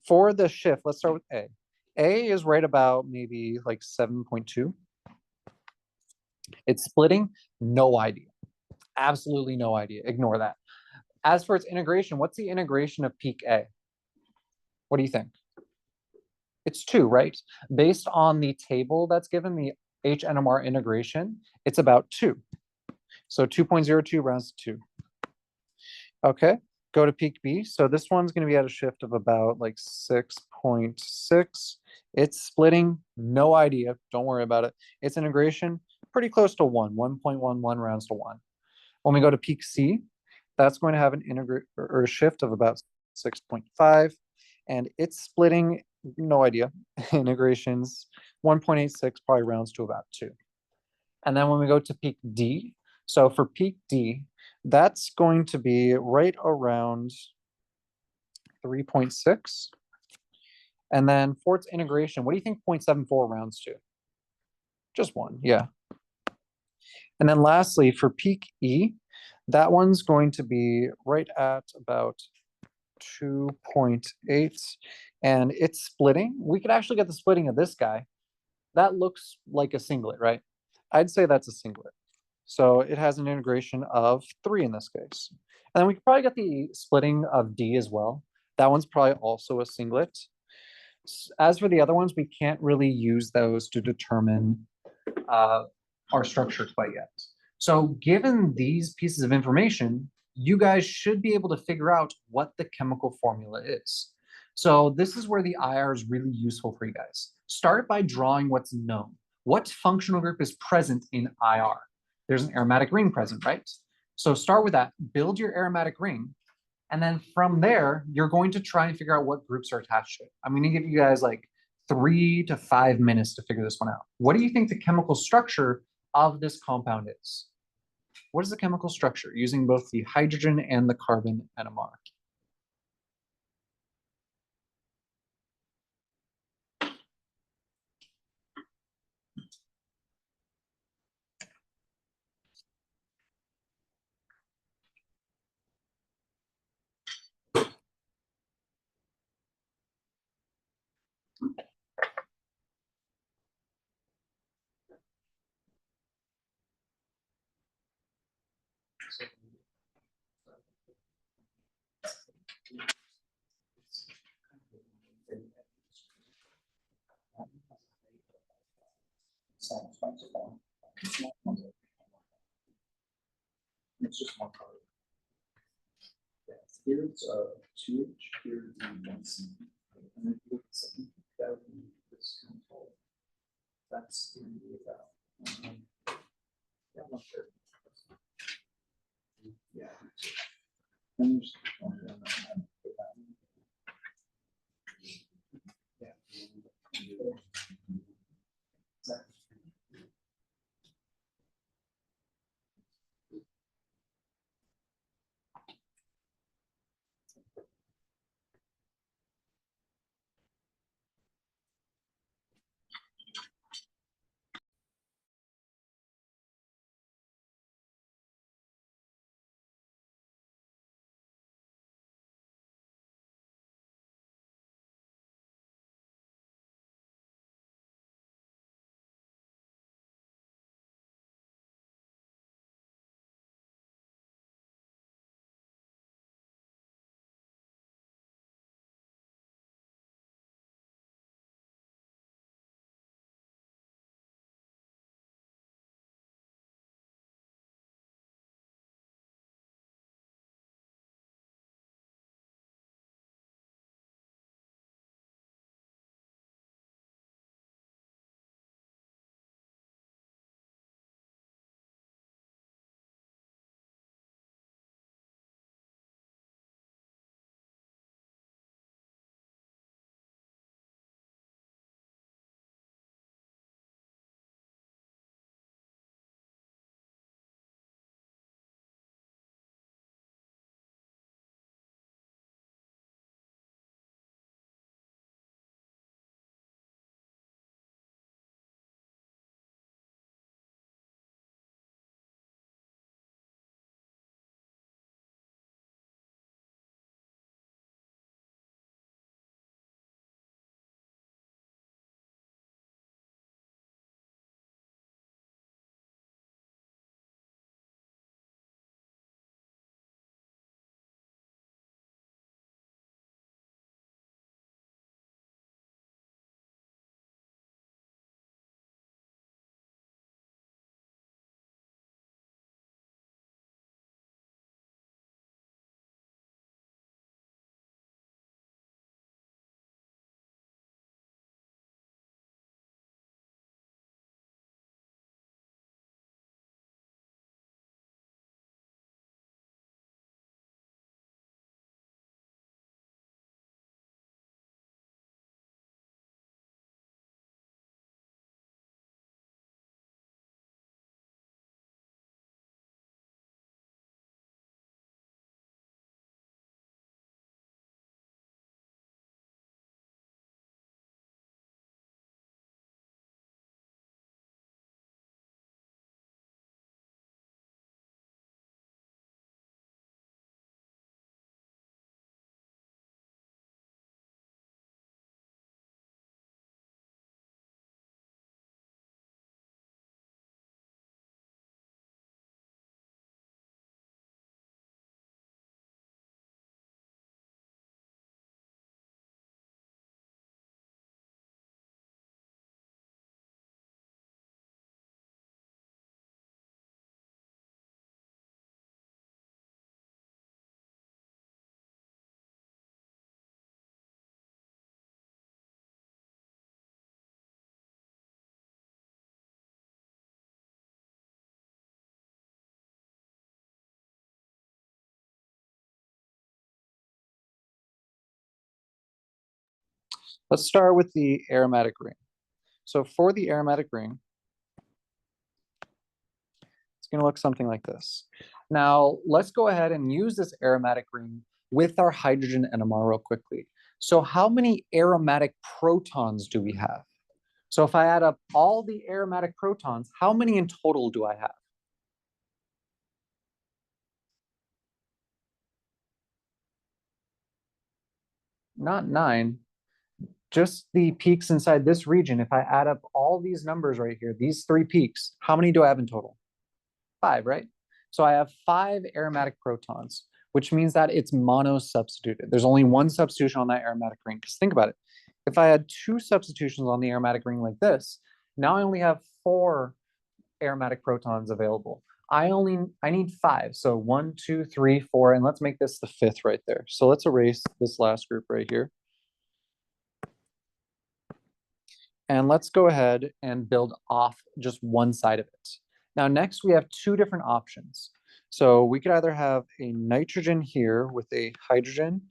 for the shift, let's start with A. A is right about maybe like 7.2. It's splitting, no idea. Absolutely no idea. Ignore that. As for its integration, what's the integration of peak A? What do you think? It's 2, right? Based on the table that's given, the HNMR integration, it's about 2. So 2.02 rounds to 2. Okay, go to peak B. So this one's going to be at a shift of about like 6.6. It's splitting, no idea. Don't worry about it. Its integration, pretty close to 1, 1.11 rounds to 1. When we go to peak C, that's going to have an or a shift of about 6.5. And it's splitting, no idea. Integrations, 1.86 probably rounds to about 2. And then when we go to peak D, so for peak D, that's going to be right around 3.6. And then for its integration, what do you think 0.74 rounds to? Just 1, yeah. And then lastly, for peak E, that one's going to be right at about 2.8. And it's splitting. We could actually get the splitting of this guy. That looks like a singlet, right? I'd say that's a singlet. So it has an integration of 3 in this case. And then we could probably get the splitting of D as well. That one's probably also a singlet. As for the other ones, we can't really use those to determine our structure quite yet. So given these pieces of information, you guys should be able to figure out what the chemical formula is. So this is where the IR is really useful for you guys. Start by drawing what's known. What functional group is present in IR? There's an aromatic ring present, right? So start with that, build your aromatic ring, and then from there, you're going to try and figure out what groups are attached to it. I'm going to give you guys like 3 to 5 minutes to figure this one out. What do you think the chemical structure of this compound is? What is the chemical structure using both the hydrogen and the carbon NMR? It's just one color. Here it's 2H, here it's 1C. And then you look at something that would be this control. That's without. Yeah, I'm not sure. Yeah. And there's one down there. Yeah. Exactly. Let's start with the aromatic ring. So for the aromatic ring, it's going to look something like this. Now, let's go ahead and use this aromatic ring with our hydrogen NMR real quickly. So how many aromatic protons do we have? So if I add up all the aromatic protons, how many in total do I have? Not 9. just the peaks inside this region, if I add up all these numbers right here, these 3 peaks, how many do I have in total? 5, right? So I have 5 aromatic protons, which means that it's mono-substituted. There's only one substitution on that aromatic ring. Because think about it. If I had 2 substitutions on the aromatic ring like this, now I only have 4 aromatic protons available. I need 5. So 1, 2, 3, 4, and let's make this the 5th right there. So let's erase this last group right here. And let's go ahead and build off just one side of it. Now, next we have 2 different options. So we could either have a nitrogen here with a hydrogen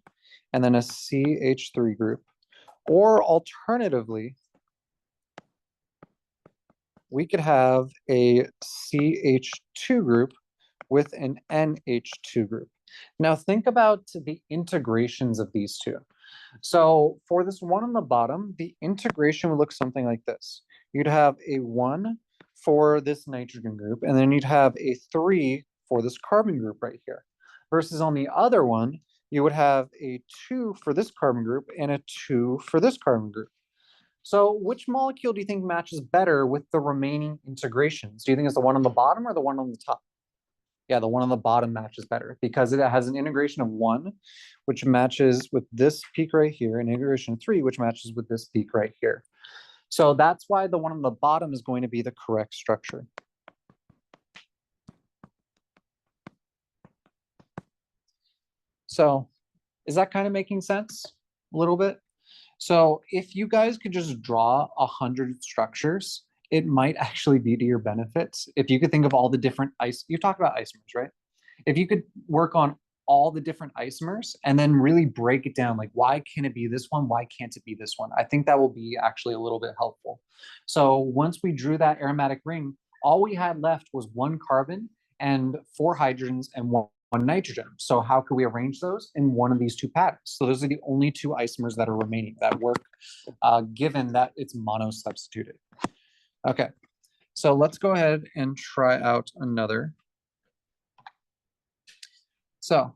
and then a CH3 group, or alternatively, we could have a CH2 group with an NH2 group. Now think about the integrations of these two. So for this one on the bottom, the integration would look something like this. You'd have a 1 for this nitrogen group, and then you'd have a 3 for this carbon group right here. Versus on the other one, you would have a 2 for this carbon group and a 2 for this carbon group. So which molecule do you think matches better with the remaining integrations? Do you think it's the one on the bottom or the one on the top? Yeah, the one on the bottom matches better because it has an integration of 1, which matches with this peak right here, and integration of 3, which matches with this peak right here. So that's why the one on the bottom is going to be the correct structure. So is that kind of making sense a little bit? So if you guys could just draw 100 structures, it might actually be to your benefits. If you could think of all the different you talk about isomers, right? If you could work on all the different isomers and then really break it down, like why can it be this one? Why can't it be this one? I think that will be actually a little bit helpful. So once we drew that aromatic ring, all we had left was 1 carbon and 4 hydrogens and one nitrogen. So how could we arrange those in one of these 2 patterns? So those are the only 2 isomers that are remaining that work, given that it's mono-substituted. Okay, so let's go ahead and try out another. So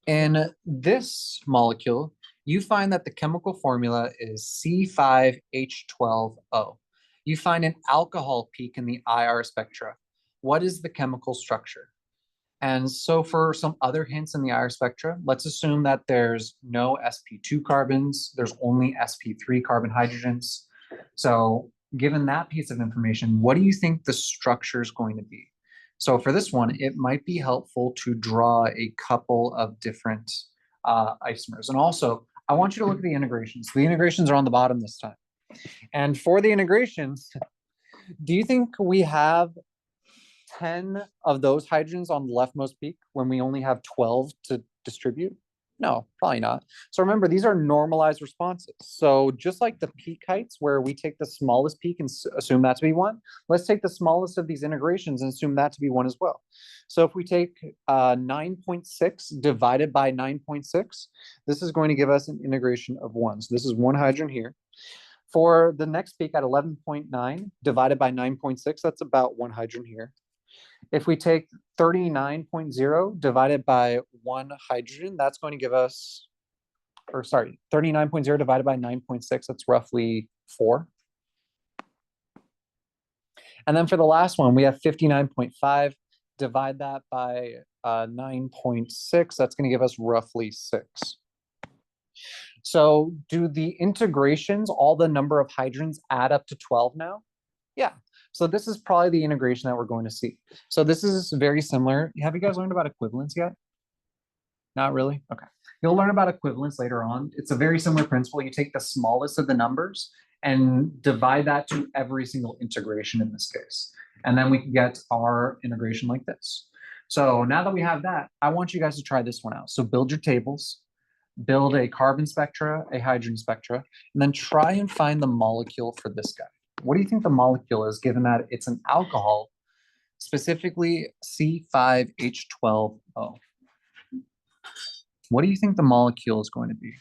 in this molecule, you find that the chemical formula is C5H12O. You find an alcohol peak in the IR spectra. What is the chemical structure? And so for some other hints in the IR spectra, let's assume that there's no sp2 carbons, there's only sp3 carbon hydrogens. So given that piece of information, what do you think the structure is going to be? So for this one, it might be helpful to draw a couple of different isomers. And also, I want you to look at the integrations. The integrations are on the bottom this time. And for the integrations, do you think we have 10 of those hydrogens on the leftmost peak when we only have 12 to distribute? No, probably not. So remember, these are normalized responses. So just like the peak heights, where we take the smallest peak and assume that to be 1, let's take the smallest of these integrations and assume that to be 1 as well. So if we take 9.6 divided by 9.6, this is going to give us an integration of 1. So this is 1 hydrogen here. For the next peak at 11.9 divided by 9.6, that's about 1 hydrogen here. If we take 39.0 divided by 1 hydrogen, that's going to give us, 39.0 divided by 9.6, that's roughly 4. And then for the last one, we have 59.5, divide that by 9.6, that's going to give us roughly 6. So do the integrations, all the number of hydrogens, add up to 12 now? Yeah. So this is probably the integration that we're going to see. So this is very similar. Have you guys learned about equivalence yet? Not really? Okay. You'll learn about equivalence later on. It's a very similar principle. You take the smallest of the numbers and divide that to every single integration in this case. And then we can get our integration like this. So now that we have that, I want you guys to try this one out. So build your tables, build a carbon spectra, a hydrogen spectra, and then try and find the molecule for this guy. What do you think the molecule is, given that it's an alcohol, specifically C5H12O? What do you think the molecule is going to be?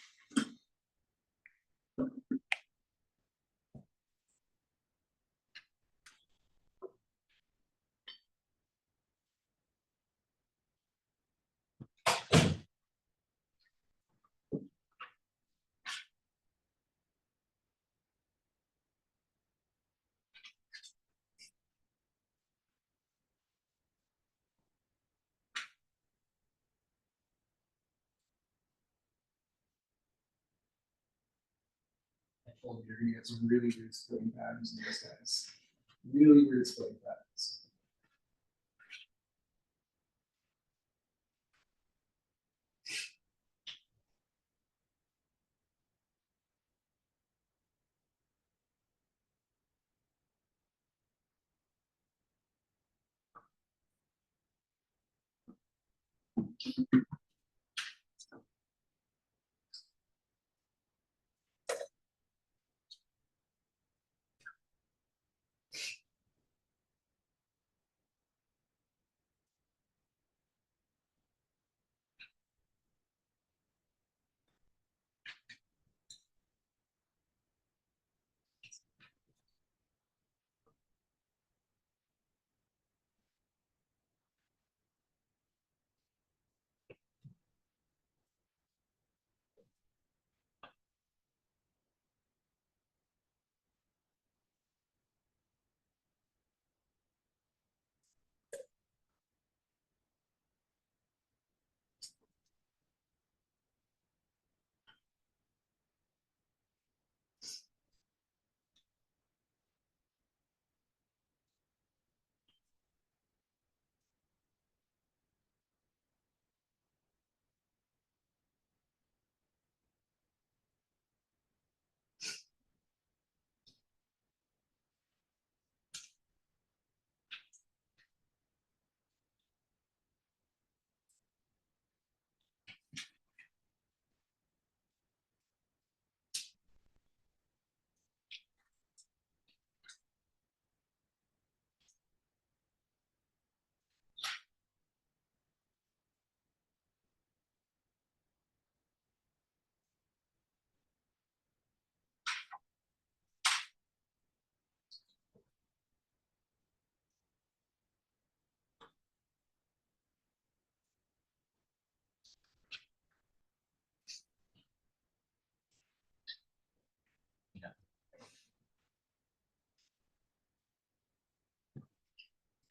cold, you're gonna get some really weird splitting patterns in these guys. Really weird splitting patterns.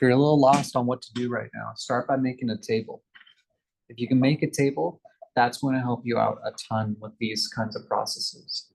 If you're a little lost on what to do right now, start by making a table. If you can make a table, that's going to help you out a ton with these kinds of processes.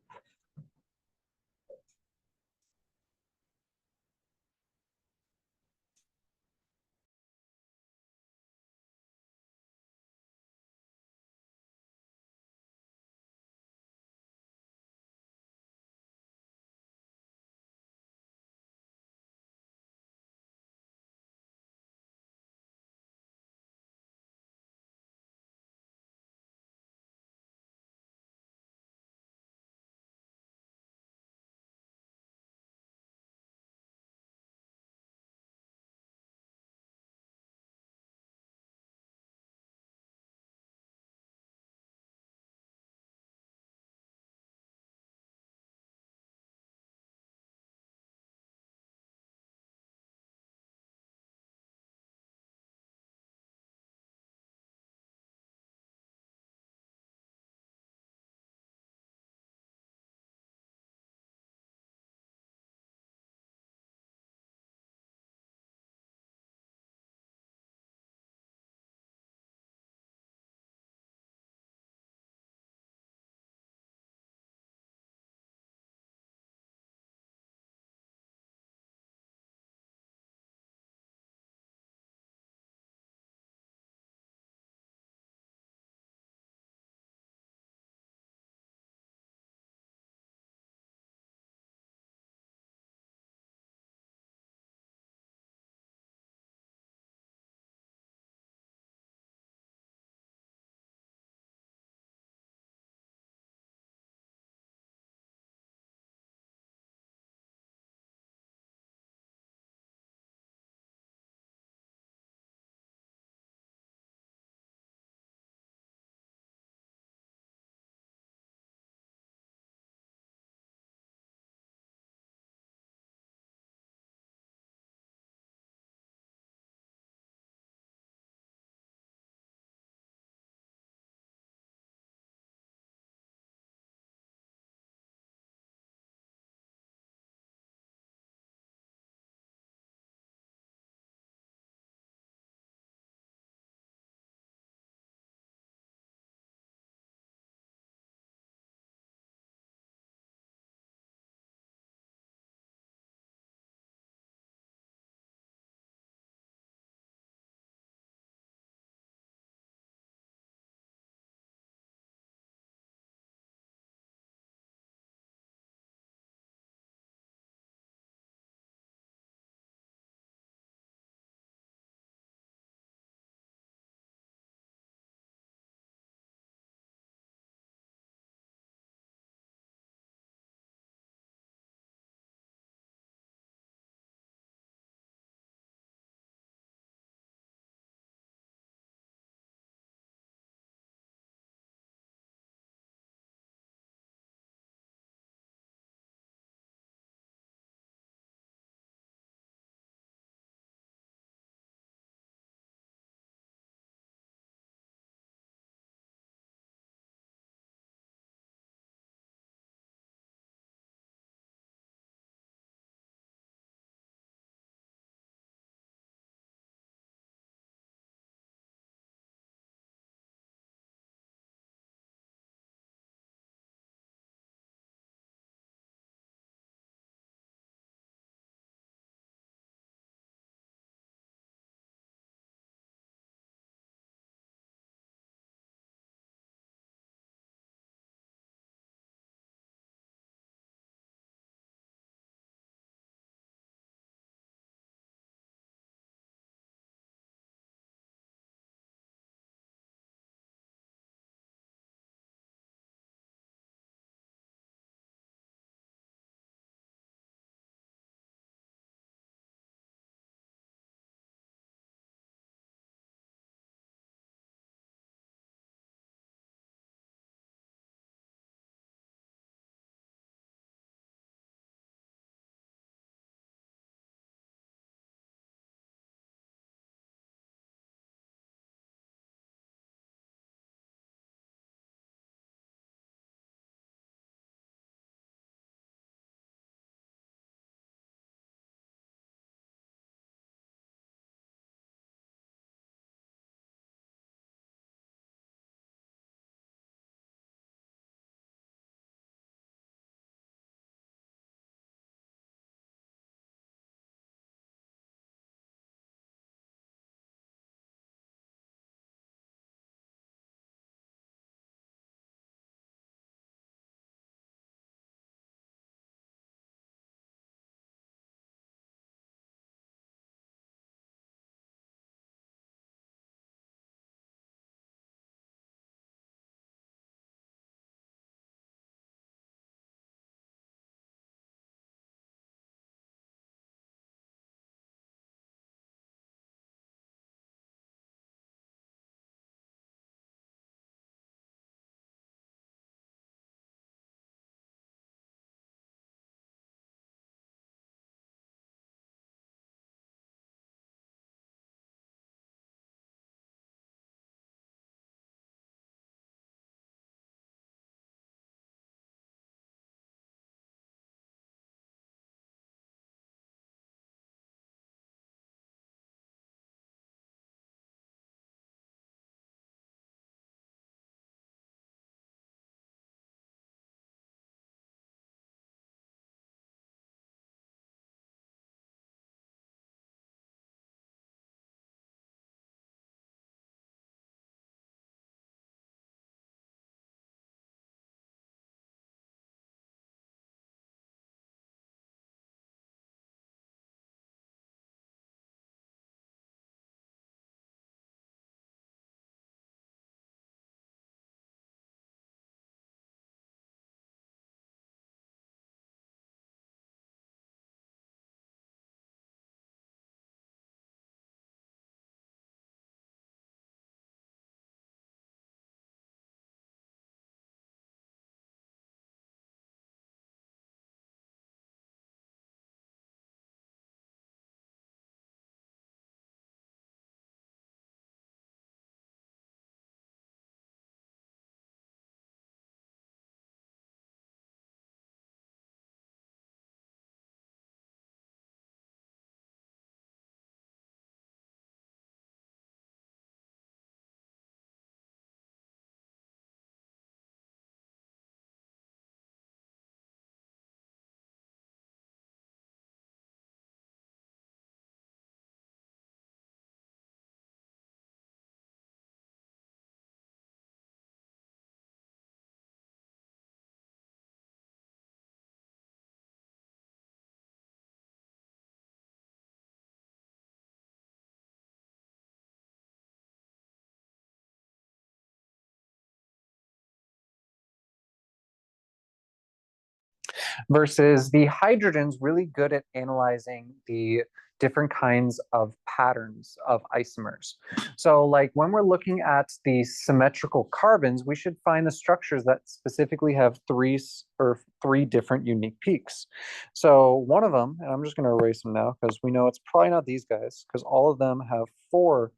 versus the hydrogen's really good at analyzing the different kinds of patterns of isomers. So like when we're looking at the symmetrical carbons, we should find the structures that specifically have three different unique peaks. So one of them, and I'm just going to erase them now because we know it's probably not these guys, because all of them have 4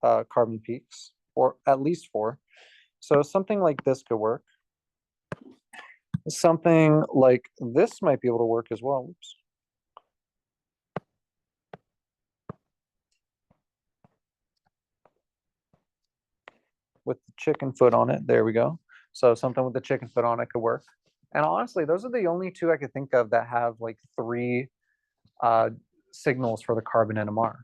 carbon peaks, or at least 4. So something like this could work. Something like this might be able to work as well. Oops. With the chicken foot on it, there we go. So something with the chicken foot on it could work. And honestly, those are the only 2 I could think of that have like 3 signals for the carbon NMR.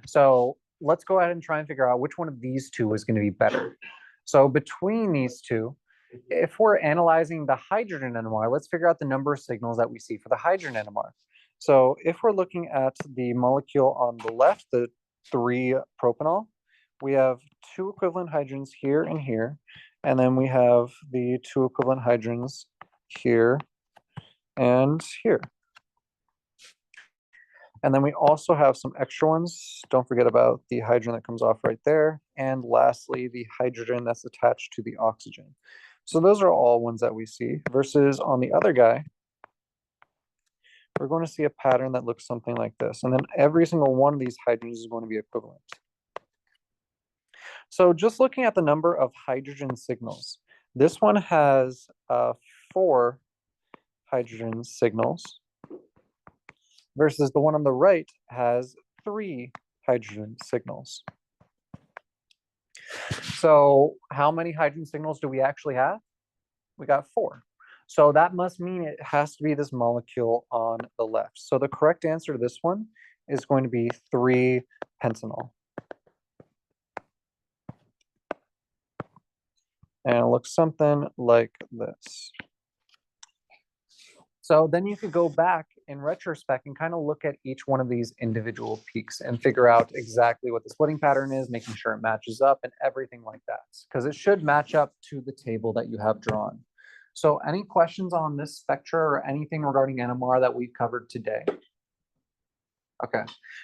So let's go ahead and try and figure out which one of these 2 is going to be better. So between these 2, if we're analyzing the hydrogen NMR, let's figure out the number of signals that we see for the hydrogen NMR. So if we're looking at the molecule on the left, the 3-propanol, we have 2 equivalent hydrogens here and here, and then we have the 2 equivalent hydrogens here and here. And then we also have some extra ones. Don't forget about the hydrogen that comes off right there. And lastly, the hydrogen that's attached to the oxygen. So those are all ones that we see, versus on the other guy, we're going to see a pattern that looks something like this. And then every single one of these hydrogens is going to be equivalent. So just looking at the number of hydrogen signals, this one has 4 hydrogen signals, versus the one on the right has 3 hydrogen signals. So how many hydrogen signals do we actually have? We got 4. So that must mean it has to be this molecule on the left. So the correct answer to this one is going to be 3-pentanol. And it looks something like this. So then you could go back in retrospect and kind of look at each one of these individual peaks and figure out exactly what the splitting pattern is, making sure it matches up and everything like that, because it should match up to the table that you have drawn. So any questions on this spectra or anything regarding NMR that we've covered today? Okay,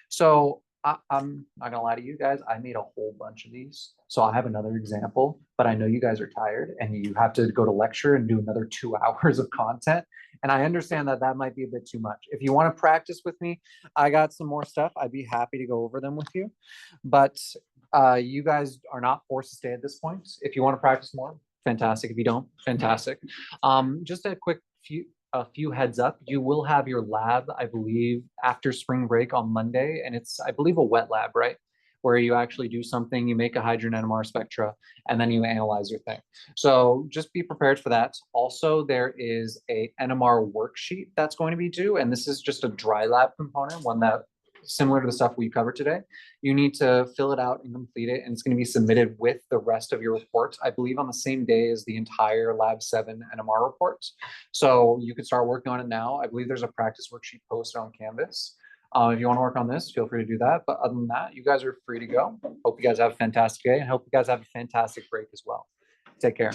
so I'm not gonna lie to you guys, I made a whole bunch of these. So I have another example, but I know you guys are tired and you have to go to lecture and do another 2 hours of content. And I understand that that might be a bit too much. If you want to practice with me, I got some more stuff. I'd be happy to go over them with you. But you guys are not forced to stay at this point. If you want to practice more, fantastic. If you don't, fantastic. Just a quick few heads up. You will have your lab, I believe, after spring break on Monday. And it's, I believe, a wet lab, right? Where you actually do something, you make a hydrogen NMR spectra, and then you analyze your thing. So just be prepared for that. Also, there is a NMR worksheet that's going to be due, and this is just a dry lab component, one that similar to the stuff we covered today. You need to fill it out and complete it, and it's going to be submitted with the rest of your report, I believe on the same day as the entire Lab 7 NMR report. So you can start working on it now. I believe there's a practice worksheet posted on Canvas. If you want to work on this, feel free to do that. But other than that, you guys are free to go. Hope you guys have a fantastic day and hope you guys have a fantastic break as well. Take care.